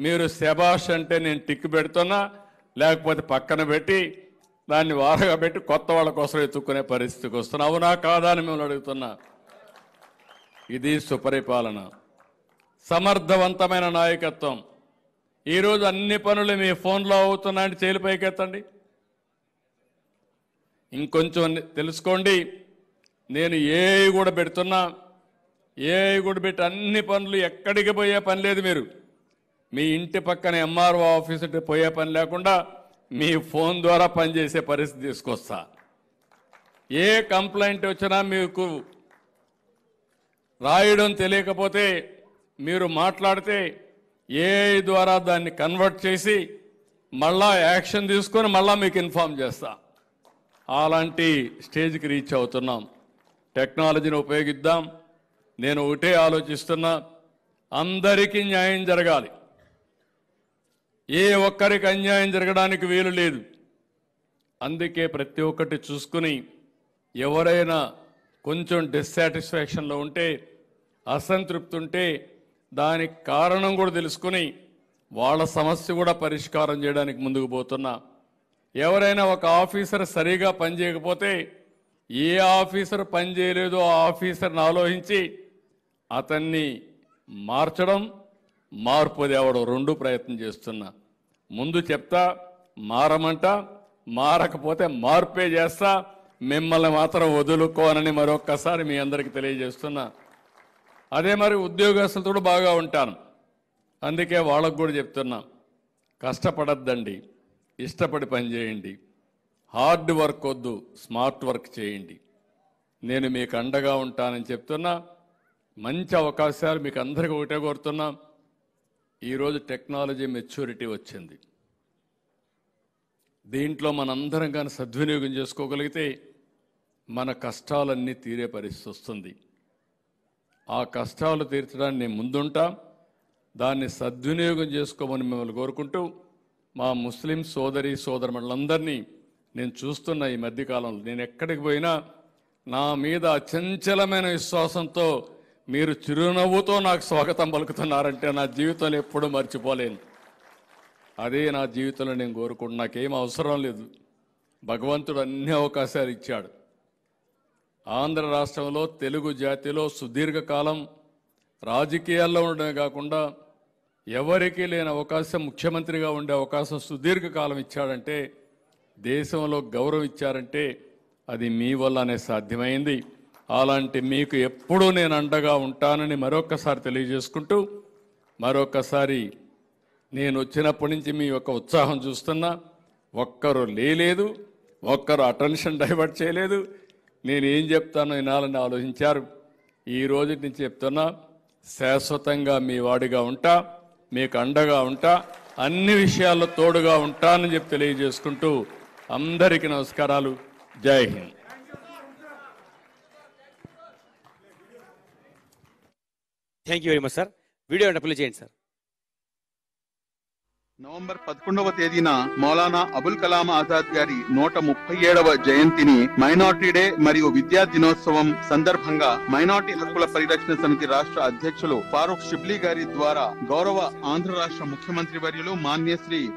[SPEAKER 10] మీరు శబాష్ అంటే నేను టిక్ పెడుతున్నా, లేకపోతే పక్కన పెట్టి దాన్ని వారగా పెట్టి కొత్త వాళ్ళ కోసం ఎత్తుక్కునే పరిస్థితికి వస్తున్నా. అవునా కాదా అని మిమ్మల్ని అడుగుతున్నా. ఇది సుపరిపాలన, సమర్థవంతమైన నాయకత్వం. ఈరోజు అన్ని పనులు మీ ఫోన్లో అవుతున్నాయంటే చేలు పైకెత్తండి. ఇంకొంచెం తెలుసుకోండి, నేను ఏఐ కూడా పెడుతున్నా. ఏఐ కూడా పెట్టి అన్ని పనులు ఎక్కడికి పోయే పని లేదు. మీరు మీ ఇంటి పక్కన MRO ఆఫీసు పోయే పని లేకుండా మీ ఫోన్ ద్వారా పనిచేసే పరిస్థితి తీసుకొస్తా. ఏ కంప్లైంట్ వచ్చినా మీకు రాయడం తెలియకపోతే మీరు మాట్లాడితే ఏఐ ద్వారా దాన్ని కన్వర్ట్ చేసి మళ్ళా యాక్షన్ తీసుకొని మళ్ళా మీకు ఇన్ఫార్మ్ చేస్తా. అలాంటి స్టేజ్కి రీచ్ అవుతున్నాం. టెక్నాలజీని ఉపయోగిద్దాం. నేను ఒకటే ఆలోచిస్తున్నా, అందరికీ న్యాయం జరగాలి. ఏ ఒక్కరికి అన్యాయం జరగడానికి వీలు లేదు. అందుకే ప్రతి ఒక్కటి చూసుకుని ఎవరైనా కొంచెం డిస్సాటిస్ఫాక్షన్లో ఉంటే, అసంతృప్తి ఉంటే దానికి కారణం కూడా తెలుసుకుని వాళ్ళ సమస్య కూడా పరిష్కారం చేయడానికి ముందుకు పోతున్నా. ఎవరైనా ఒక ఆఫీసర్ సరిగా పనిచేయకపోతే ఏ ఆఫీసర్ పనిచేయలేదో ఆ ఆఫీసర్ని ఆలోచించి అతన్ని మార్చడం, మార్పు తేవడం రెండు ప్రయత్నం చేస్తున్నా. ముందు చెప్తా, మారమంట, మారకపోతే మార్పే చేస్తా. మిమ్మల్ని మాత్రం వదులుకోనని మరొక్కసారి మీ అందరికీ తెలియజేస్తున్నా. అదే మరి ఉద్యోగస్తులతో కూడా బాగా ఉంటాను. అందుకే వాళ్ళకు కూడా చెప్తున్నా, కష్టపడద్దండి, ఇష్టపడి పని చేయండి. హార్డ్ వర్క్ వద్దు, స్మార్ట్ వర్క్ చేయండి. నేను మీకు అండగా ఉంటానని చెప్తున్నా. మంచి అవకాశాలు మీకు అందరికీ ఒకటే కోరుతున్నా. ఈరోజు టెక్నాలజీ మెచ్యూరిటీ వచ్చింది. దీంట్లో మనందరం కానీ సద్వినియోగం చేసుకోగలిగితే మన కష్టాలన్నీ తీరే పరిస్థితి వస్తుంది. ఆ కష్టాలు తీర్చడానికి నేను ముందుంటా. దాన్ని సద్వినియోగం చేసుకోమని మిమ్మల్ని కోరుకుంటూ, మా ముస్లిం సోదరులందరినీ నేను చూస్తున్న ఈ మధ్యకాలంలో నేను ఎక్కడికి పోయినా నా మీద అచంచలమైన విశ్వాసంతో మీరు చిరునవ్వుతో నాకు స్వాగతం పలుకుతున్నారంటే నా జీవితంలో ఎప్పుడూ మర్చిపోలేను. అదే నా జీవితంలో నేను కోరుకుంటున్నా. నాకేం అవసరం లేదు. భగవంతుడు అన్ని అవకాశాలు ఇచ్చాడు. ఆంధ్ర రాష్ట్రంలో తెలుగు జాతిలో సుదీర్ఘకాలం రాజకీయాల్లో ఉండడమే కాకుండా ఎవరికీ లేని అవకాశం, ముఖ్యమంత్రిగా ఉండే అవకాశం సుదీర్ఘకాలం ఇచ్చాడంటే, దేశంలో గౌరవం ఇచ్చారంటే అది మీ వల్లనే సాధ్యమైంది. అలాంటి మీకు ఎప్పుడూ నేను అండగా ఉంటానని మరొక్కసారి తెలియజేసుకుంటూ, మరొక్కసారి నేను వచ్చినప్పటి నుంచి మీ యొక్క ఉత్సాహం చూస్తున్నా. ఒక్కరు లేదు, ఒక్కరు అటెన్షన్ డైవర్ట్ చేయలేదు. నేను ఏం చెప్తానో వినాలని ఆలోచించారు. ఈ రోజు నుంచి చెప్తున్నా, శాశ్వతంగా మీ వాడిగా ఉంటా, మీకు అండగా ఉంటా, అన్ని విషయాల్లో తోడుగా ఉంటానని చెప్పి తెలియజేసుకుంటూ అందరికీ నమస్కారాలు. జై Hind.
[SPEAKER 3] Thank you very much sir. Video apply చేయండి సార్.
[SPEAKER 11] నవంబర్ 11వ తేదీన మౌలానా అబుల్ కలాం ఆజాద్ గారి 137వ జయంతిని మైనార్టీ డే మరియు విద్యా దినోత్సవం సందర్భంగా మైనార్టీ హక్కుల పరిరక్షణ సమితి రాష్ట్ర అధ్యక్షులు ఫారూక్ షిబ్లీ గారి ద్వారా గౌరవ ఆంధ్ర రాష్ట్ర ముఖ్యమంత్రి వర్యులు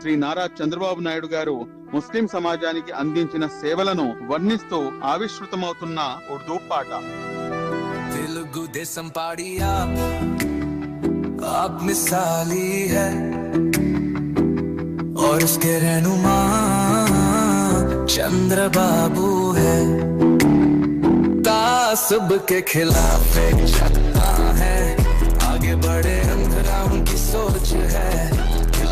[SPEAKER 11] శ్రీ నారా చంద్రబాబు నాయుడు గారు ముస్లిం సమాజానికి అందించిన సేవలను వర్ణిస్తూ ఆవిష్కృతమవుతున్న ఉర్దూ పాట.
[SPEAKER 2] తెలుగు దేశం పాడియా आप मिसाली है और उसके रहनुमा चंद्र बाबू है. तासुब के खिलाफ एक चलता है, आगे बढ़े अंधरा उनकी सोच है.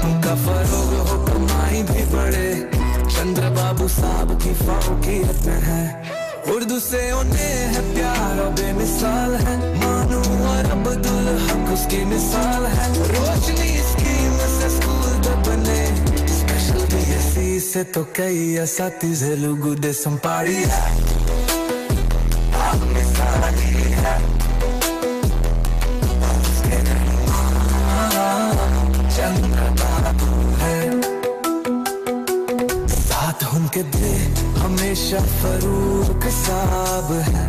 [SPEAKER 2] उनका फरोग हो कमाई भी बढ़े, चंद्र बाबू साहब की फौकियत में है. उर्दू से उन्हें है प्यार और बेमिसाल है, मानू और अब्दुल हक उसकी मिसाल है. रोशनी स्कीम से स्कूल तो बने, स्पेशल बीएससी से तो कई असाती तेलुगु देशम पाड़ी है. आप मिसाली है चंद्र बाबू है. साथ उनके दे हमेशा फरूक साहब है,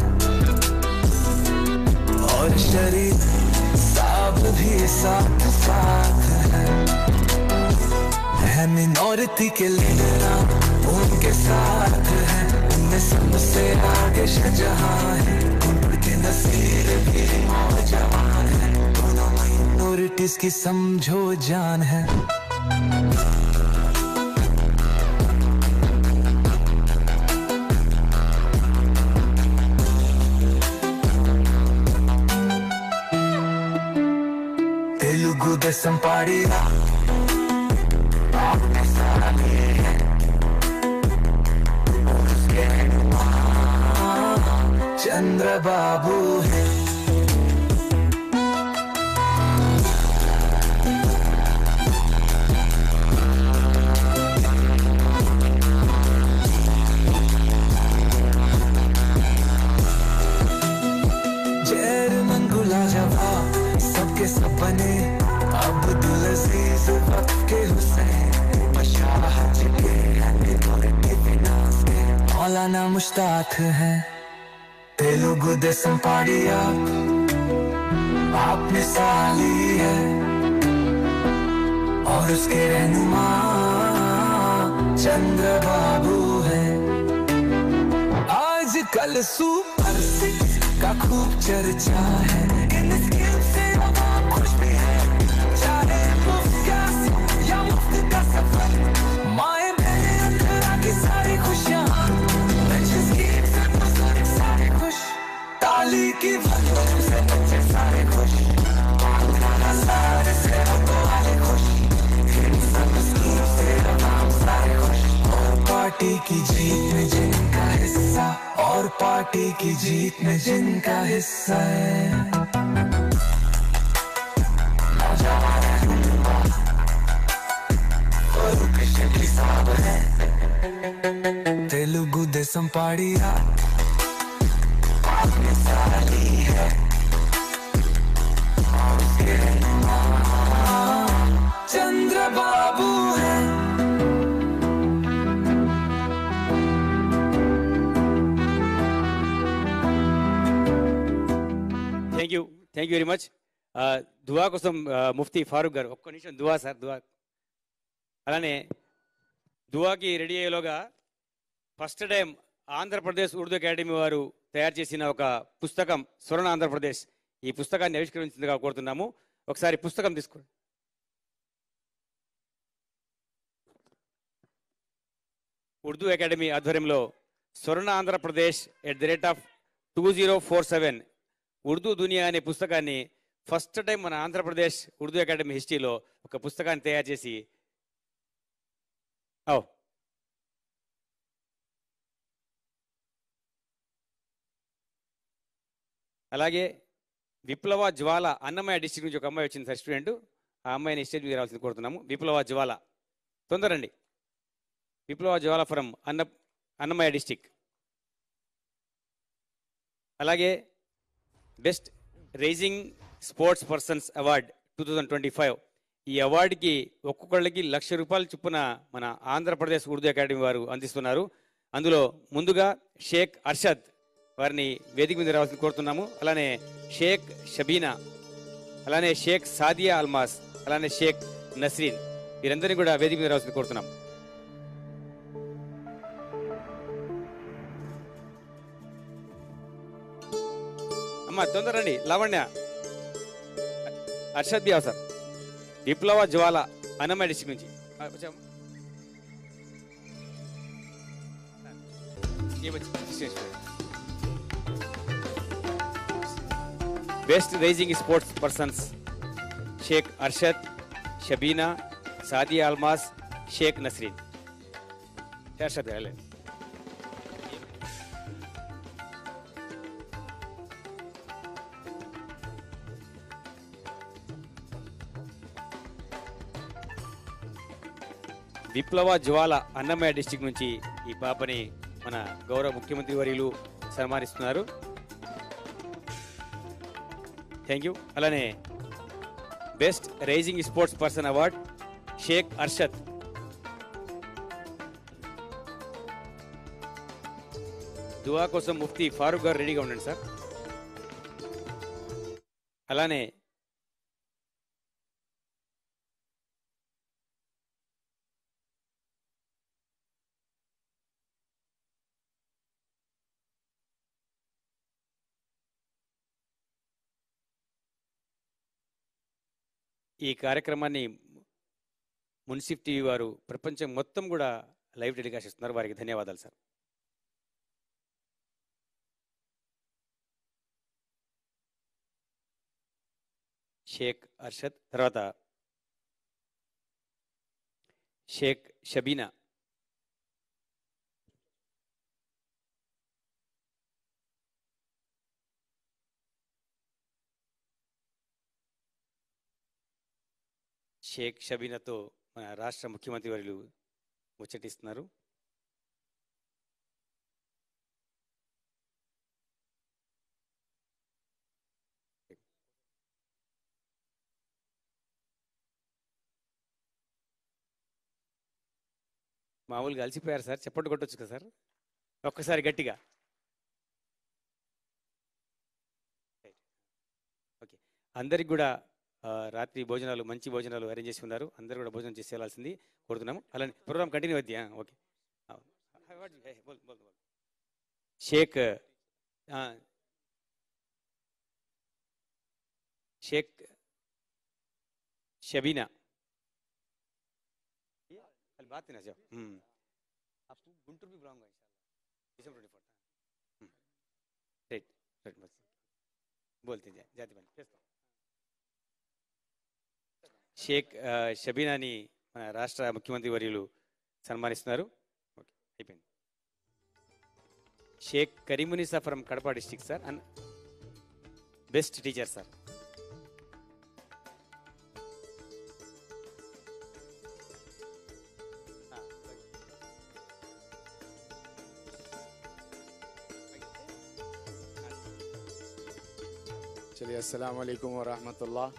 [SPEAKER 2] और शरीफ साहब भी साथ साथ है. मिनॉरिटी के लीडर उनके साथ है, उनमें सबसे आगे शाहजहां है. उनके नसीर भी नौजवान है, दोनों माइनॉरिटीज की समझो जान है. తెలుగు దేశం పాడియా चंद्र बाबू है. जैर मंगुला जवा सबके सब बने, अब्दुल अजीज वक्त के हुसैन, बशाहत के मौलाना मुश्ताक है. तेलुगु देशम पाड़िया आप मिसाली है, और उसके रहनुमा चंद्र बाबू है. आज कल सुपर सिक्स का खूब चर्चा है, इन स्कीम से आवाम खुश भी है. चाहे मुफ्त गैस या मुफ्त का सफर, माए बहने अंधरा की सारी खुशियां, ताली की भगवान से बच्चे सारे खुश, सारे से वाले खुश, सब स्कीम से आवाम सारे खुश. और पार्टी की जीत में जिनका हिस्सा, और पार्टी की जीत में जिनका हिस्सा है. फरूक शिब्ली साहब है. तेलुगु देशम पाड़िया मिसाली है, चंद्र बाबू है.
[SPEAKER 3] Thank you very much. దువా కోసం ముఫ్తీ ఫారూక్ గారు ఒక్క నిమిషం. దువా సార్, దువా. అలానే దువాకి రెడీ అయ్యేలోగా first time Andhra Pradesh Urdu academy వారు తయారు చేసిన ఒక పుస్తకం స్వర్ణ ఆంధ్రప్రదేశ్, ఈ పుస్తకాన్ని ఆవిష్కరించిందిగా కోరుతున్నాము. ఒకసారి పుస్తకం తీసుకోండి. ఉర్దూ అకాడమీ ఆధ్వర్యంలో స్వర్ణ ఆంధ్రప్రదేశ్ @2047 ఉర్దూ దునియా అనే పుస్తకాన్ని ఫస్ట్ టైం మన ఆంధ్రప్రదేశ్ ఉర్దూ అకాడమీ హిస్టరీలో ఒక పుస్తకాన్ని తయారు చేసి అలాగే విప్లవ జ్వాల అన్నమయ్య డిస్ట్రిక్ట్ నుంచి ఒక అమ్మాయి వచ్చింది సార్ స్టూడెంట్. ఆ అమ్మాయిని స్టేజ్ మీద రావాల్సింది కోరుతున్నాము. విప్లవ జ్వాల తొందరండి. Viplava Jwala from Annamayya district. అలాగే best rising sports persons award 2025 ఈ అవార్డుకి ఒక్కొక్కళ్ళకి ₹1,00,000 చొప్పున మన ఆంధ్రప్రదేశ్ ఉర్దూ అకాడమీ వారు అందిస్తున్నారు. అందులో ముందుగా షేక్ అర్షద్ వారిని వేదిక మీద రావాల్సింది కోరుతున్నాము. అలానే షేక్ షబీనా, అలానే షేక్ సాదియా అల్మాస్, అలానే షేక్ నస్రీన్ వీరందరినీ కూడా వేదిక మీద రావాల్సింది కోరుతున్నాం. అమ్మ తొందరండి. Lavanya, Arshad B sir. Viplava Jwala Annamayya district నుంచి వచ్చాము. Best rising sports persons Sheikh Arshad, Shabeena, Sadia Almas, Sheikh Nasreen. Arshad Viplava Jwala Annamayya district నుంచి ఈ పాపని మన గౌరవ ముఖ్యమంత్రి వర్యులు సన్మానిస్తున్నారు. Thank you. అలానే best rising sports person award Sheikh Arshad. దువా కోసం ముఫ్తీ ఫారూక్ గారు రెడీగా ఉండండి సార్. అలానే ఈ కార్యక్రమాన్ని మున్సిఫ్ టీవీ వారు ప్రపంచం మొత్తం కూడా లైవ్ టెలికాస్ట్ ఇస్తున్నారు. వారికి ధన్యవాదాలు సార్. షేక్ అర్షద్, తర్వాత షేక్ షబీనా. షేక్ షబీనాతో మన రాష్ట్ర ముఖ్యమంత్రి వర్యులు ముచ్చటిస్తున్నారు. మామూలుగా అలసిపోయారు సార్, చప్పట్లు కొట్టొచ్చు కదా సార్ ఒక్కసారి గట్టిగా. ఓకే, అందరికి కూడా రాత్రి భోజనాలు, మంచి భోజనాలు అరేంజ్ చేసి ఉన్నారు. అందరూ కూడా భోజనం చేసి వెళ్ళాల్సింది కోరుతున్నాము. అలానే ప్రోగ్రామ్ కంటిన్యూ అవుద్ది. ఓకే, షేక్ షేక్ షబీనా. बात ना जाओ आप गुंटूर भी बुलाऊंगा इंशाल्लाह December 24 राइट राइट बस बोलते जाते बनी షేక్ షబీనాని మన రాష్ట్ర ముఖ్యమంత్రి వర్యులు సన్మానిస్తున్నారు. ఓకే, అయిపోయింది. Sheikh Karimunnisa from Kadapa district sir, and best teacher sir.
[SPEAKER 12] चलिए, अस्सलाम वालेकुम व रहमतुल्लाह।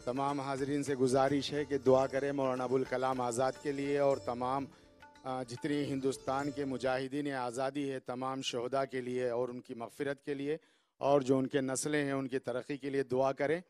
[SPEAKER 12] तमाम हाजरीन से गुजारिश है कि दुआ करें मौलाना अबुल कलाम आज़ाद के लिए और तमाम जितनी हिंदुस्तान के मुजाहिदीन आज़ादी है तमाम शहदा के लिए और उनकी मग़फ़िरत के लिए, और जो उनके नस्लें हैं उनकी तरक्की के लिए दुआ करें।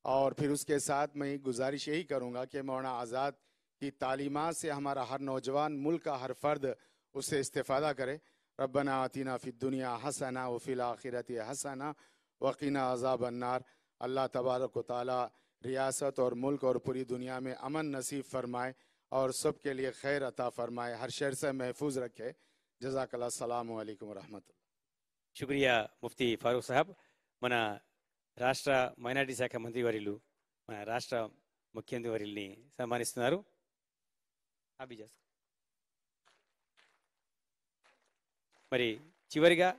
[SPEAKER 12] और फिर उसके साथ मैं गुजारिश यही करूँगा कि मौलाना आज़ाद की तालीमात से हमारा हर नौजवान, मुल्क का हर फ़र्द उससे इस्तिफ़ादा करे। रब्बना आतिना फ़िद दुनिया हसना व फ़िल आखिरति हसना वक़ीना अज़ाब अन्नार। अल्लाह तबारक व तआला रियासत और मुल्क और पूरी दुनिया में अमन नसीब फरमाए और सबके लिए खैर अता फरमाए, हर शर से महफूज रखे। जज़ाकल्लाह। अस्सलामु अलैकुम वरहमतुल्लाह।
[SPEAKER 3] శుక్రియా ముఫ్తీ ఫారూక్ సాహబ్. మన రాష్ట్ర మైనార్టీ శాఖ మంత్రి వర్యులు, మన రాష్ట్ర ముఖ్యమంత్రి వర్యుల్ని సన్మానిస్తున్నారు. అభిజాస్. మరి చివరిగా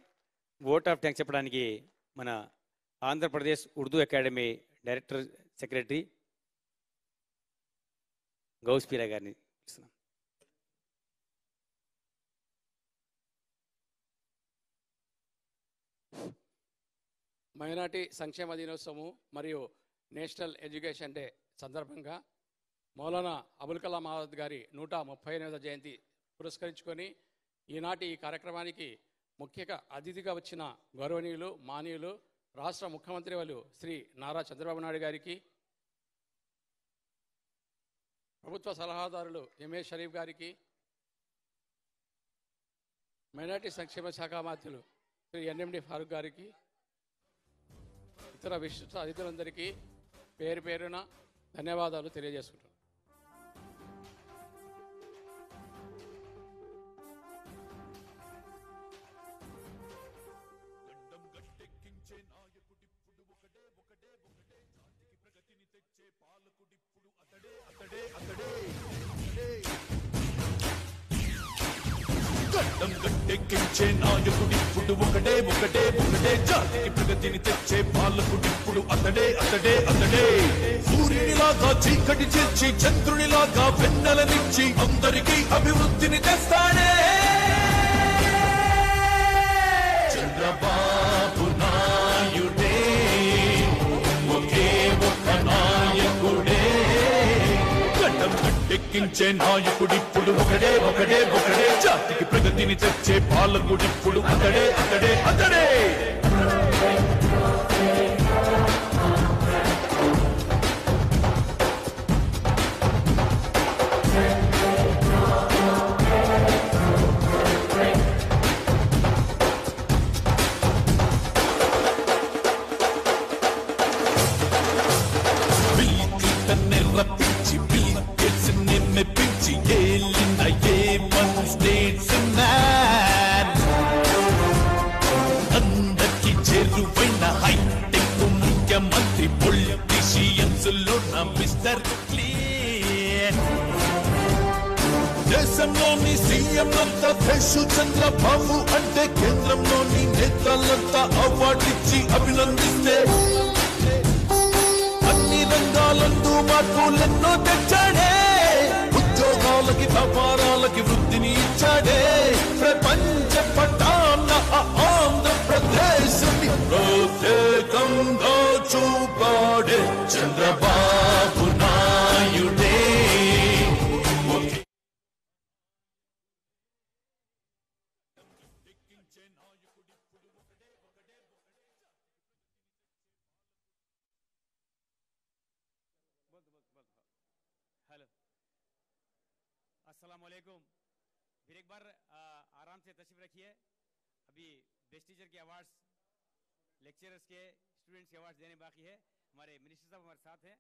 [SPEAKER 3] ఓట్ ఆఫ్ థ్యాంక్స్ చెప్పడానికి మన Andhra Pradesh Urdu academy director secretary Gouspeera గారిని పిలుస్తున్నాం.
[SPEAKER 13] మైనార్టీ సంక్షేమ దినోత్సవం మరియు నేషనల్ ఎడ్యుకేషన్ డే సందర్భంగా మౌలానా అబుల్ కలాం ఆజాద్ గారి 138వ జయంతి పురస్కరించుకొని ఈనాటి ఈ కార్యక్రమానికి ముఖ్య అతిథిగా వచ్చిన గౌరవనీయులు మానీయులు రాష్ట్ర ముఖ్యమంత్రి వాళ్ళు శ్రీ నారా చంద్రబాబు నాయుడు గారికి, ప్రభుత్వ సలహాదారులు ఎంఏ షరీఫ్ గారికి, మైనార్టీ సంక్షేమ శాఖ మంత్రులు శ్రీ ఎన్ఎండి ఫారూక్ గారికి, ఇతర విశిష్ట అతిథులందరికీ పేరు పేరున ధన్యవాదాలు తెలియజేసుకుంటున్నాను.
[SPEAKER 14] గడ్డం గట్టెక్కించే నాయకుడిప్పుడు ఒకటే ఒకటే ఒకటే, జాతికి ప్రగతిని తెచ్చే పాలకుడిప్పుడు అతడే అతడే అతడే. సూర్యునిలాగా చీకటి చేర్చి చంద్రునిలాగా వెన్నెలనిచ్చి అందరికీ అభివృద్ధిని తెస్తాడే చంద్రబాబు నాయుడే, ఒకే ఒక నాయకుడే. గడ్డం గట్టెక్కించే నాయకుడిప్పుడు ఒకడే ఒకడే ఒకడే, జాతికి ప్రగతిని తెచ్చే పాలకుడిప్పుడు అతడే అతడే అతడే. రప్పించి బిల్గేట్స్ని మెప్పించి ఏలిన ఏ1 స్టేట్స్ మ్యాన్, అందరికి చేరువైన హైటెక్ ముఖ్యమంత్రి, పొలిటీషియన్స్ లో నా మిస్టర్ క్లీన్. దేశంలోని సీఎంలంతా ఫ్రెష్ చంద్రబాబు అంటే కేంద్రంలోని నేతలంతా అవార్డిచ్చి అభినందిస్తే అన్ని రంగాలందు మార్పులెన్నో తెచ్చాడే. ఉద్యోగాలకి వ్యాపారాలకి వృద్ధిని ఇచ్చాడే. ప్రపంచ పటాన ఆంధ్రప్రదేశ్ ప్రత్యేకంగా చూపాడే చంద్రబాబు నాయుడే.
[SPEAKER 3] हेलो, अस्सलाम वालेकुम. फिर एक बार आराम से तशरीफ रखिए. अभी बेस्ट टीचर के अवार्ड्स, लेक्चरर्स के, स्टूडेंट्स के अवार्ड्स देने बाकी है. हमारे मिनिस्टर साहब हमारे साथ हैं,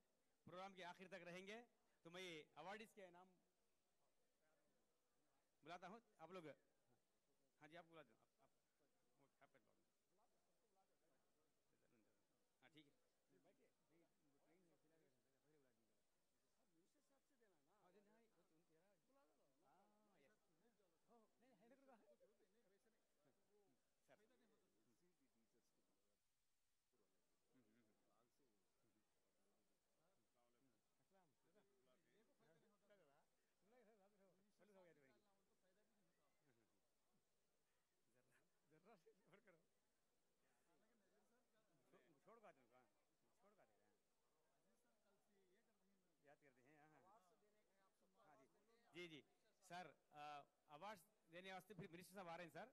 [SPEAKER 3] प्रोग्राम के आखिर तक रहेंगे. तो मैं अवार्डीज के नाम बुलाता हूँ. आप लोग, हाँ जी, आपको बुला दूँ. हाँ ठीक है. जी जी सर, अवार्ड्स देने वास्ते फिर मिनिस्टर साहब आ रहे हैं सर.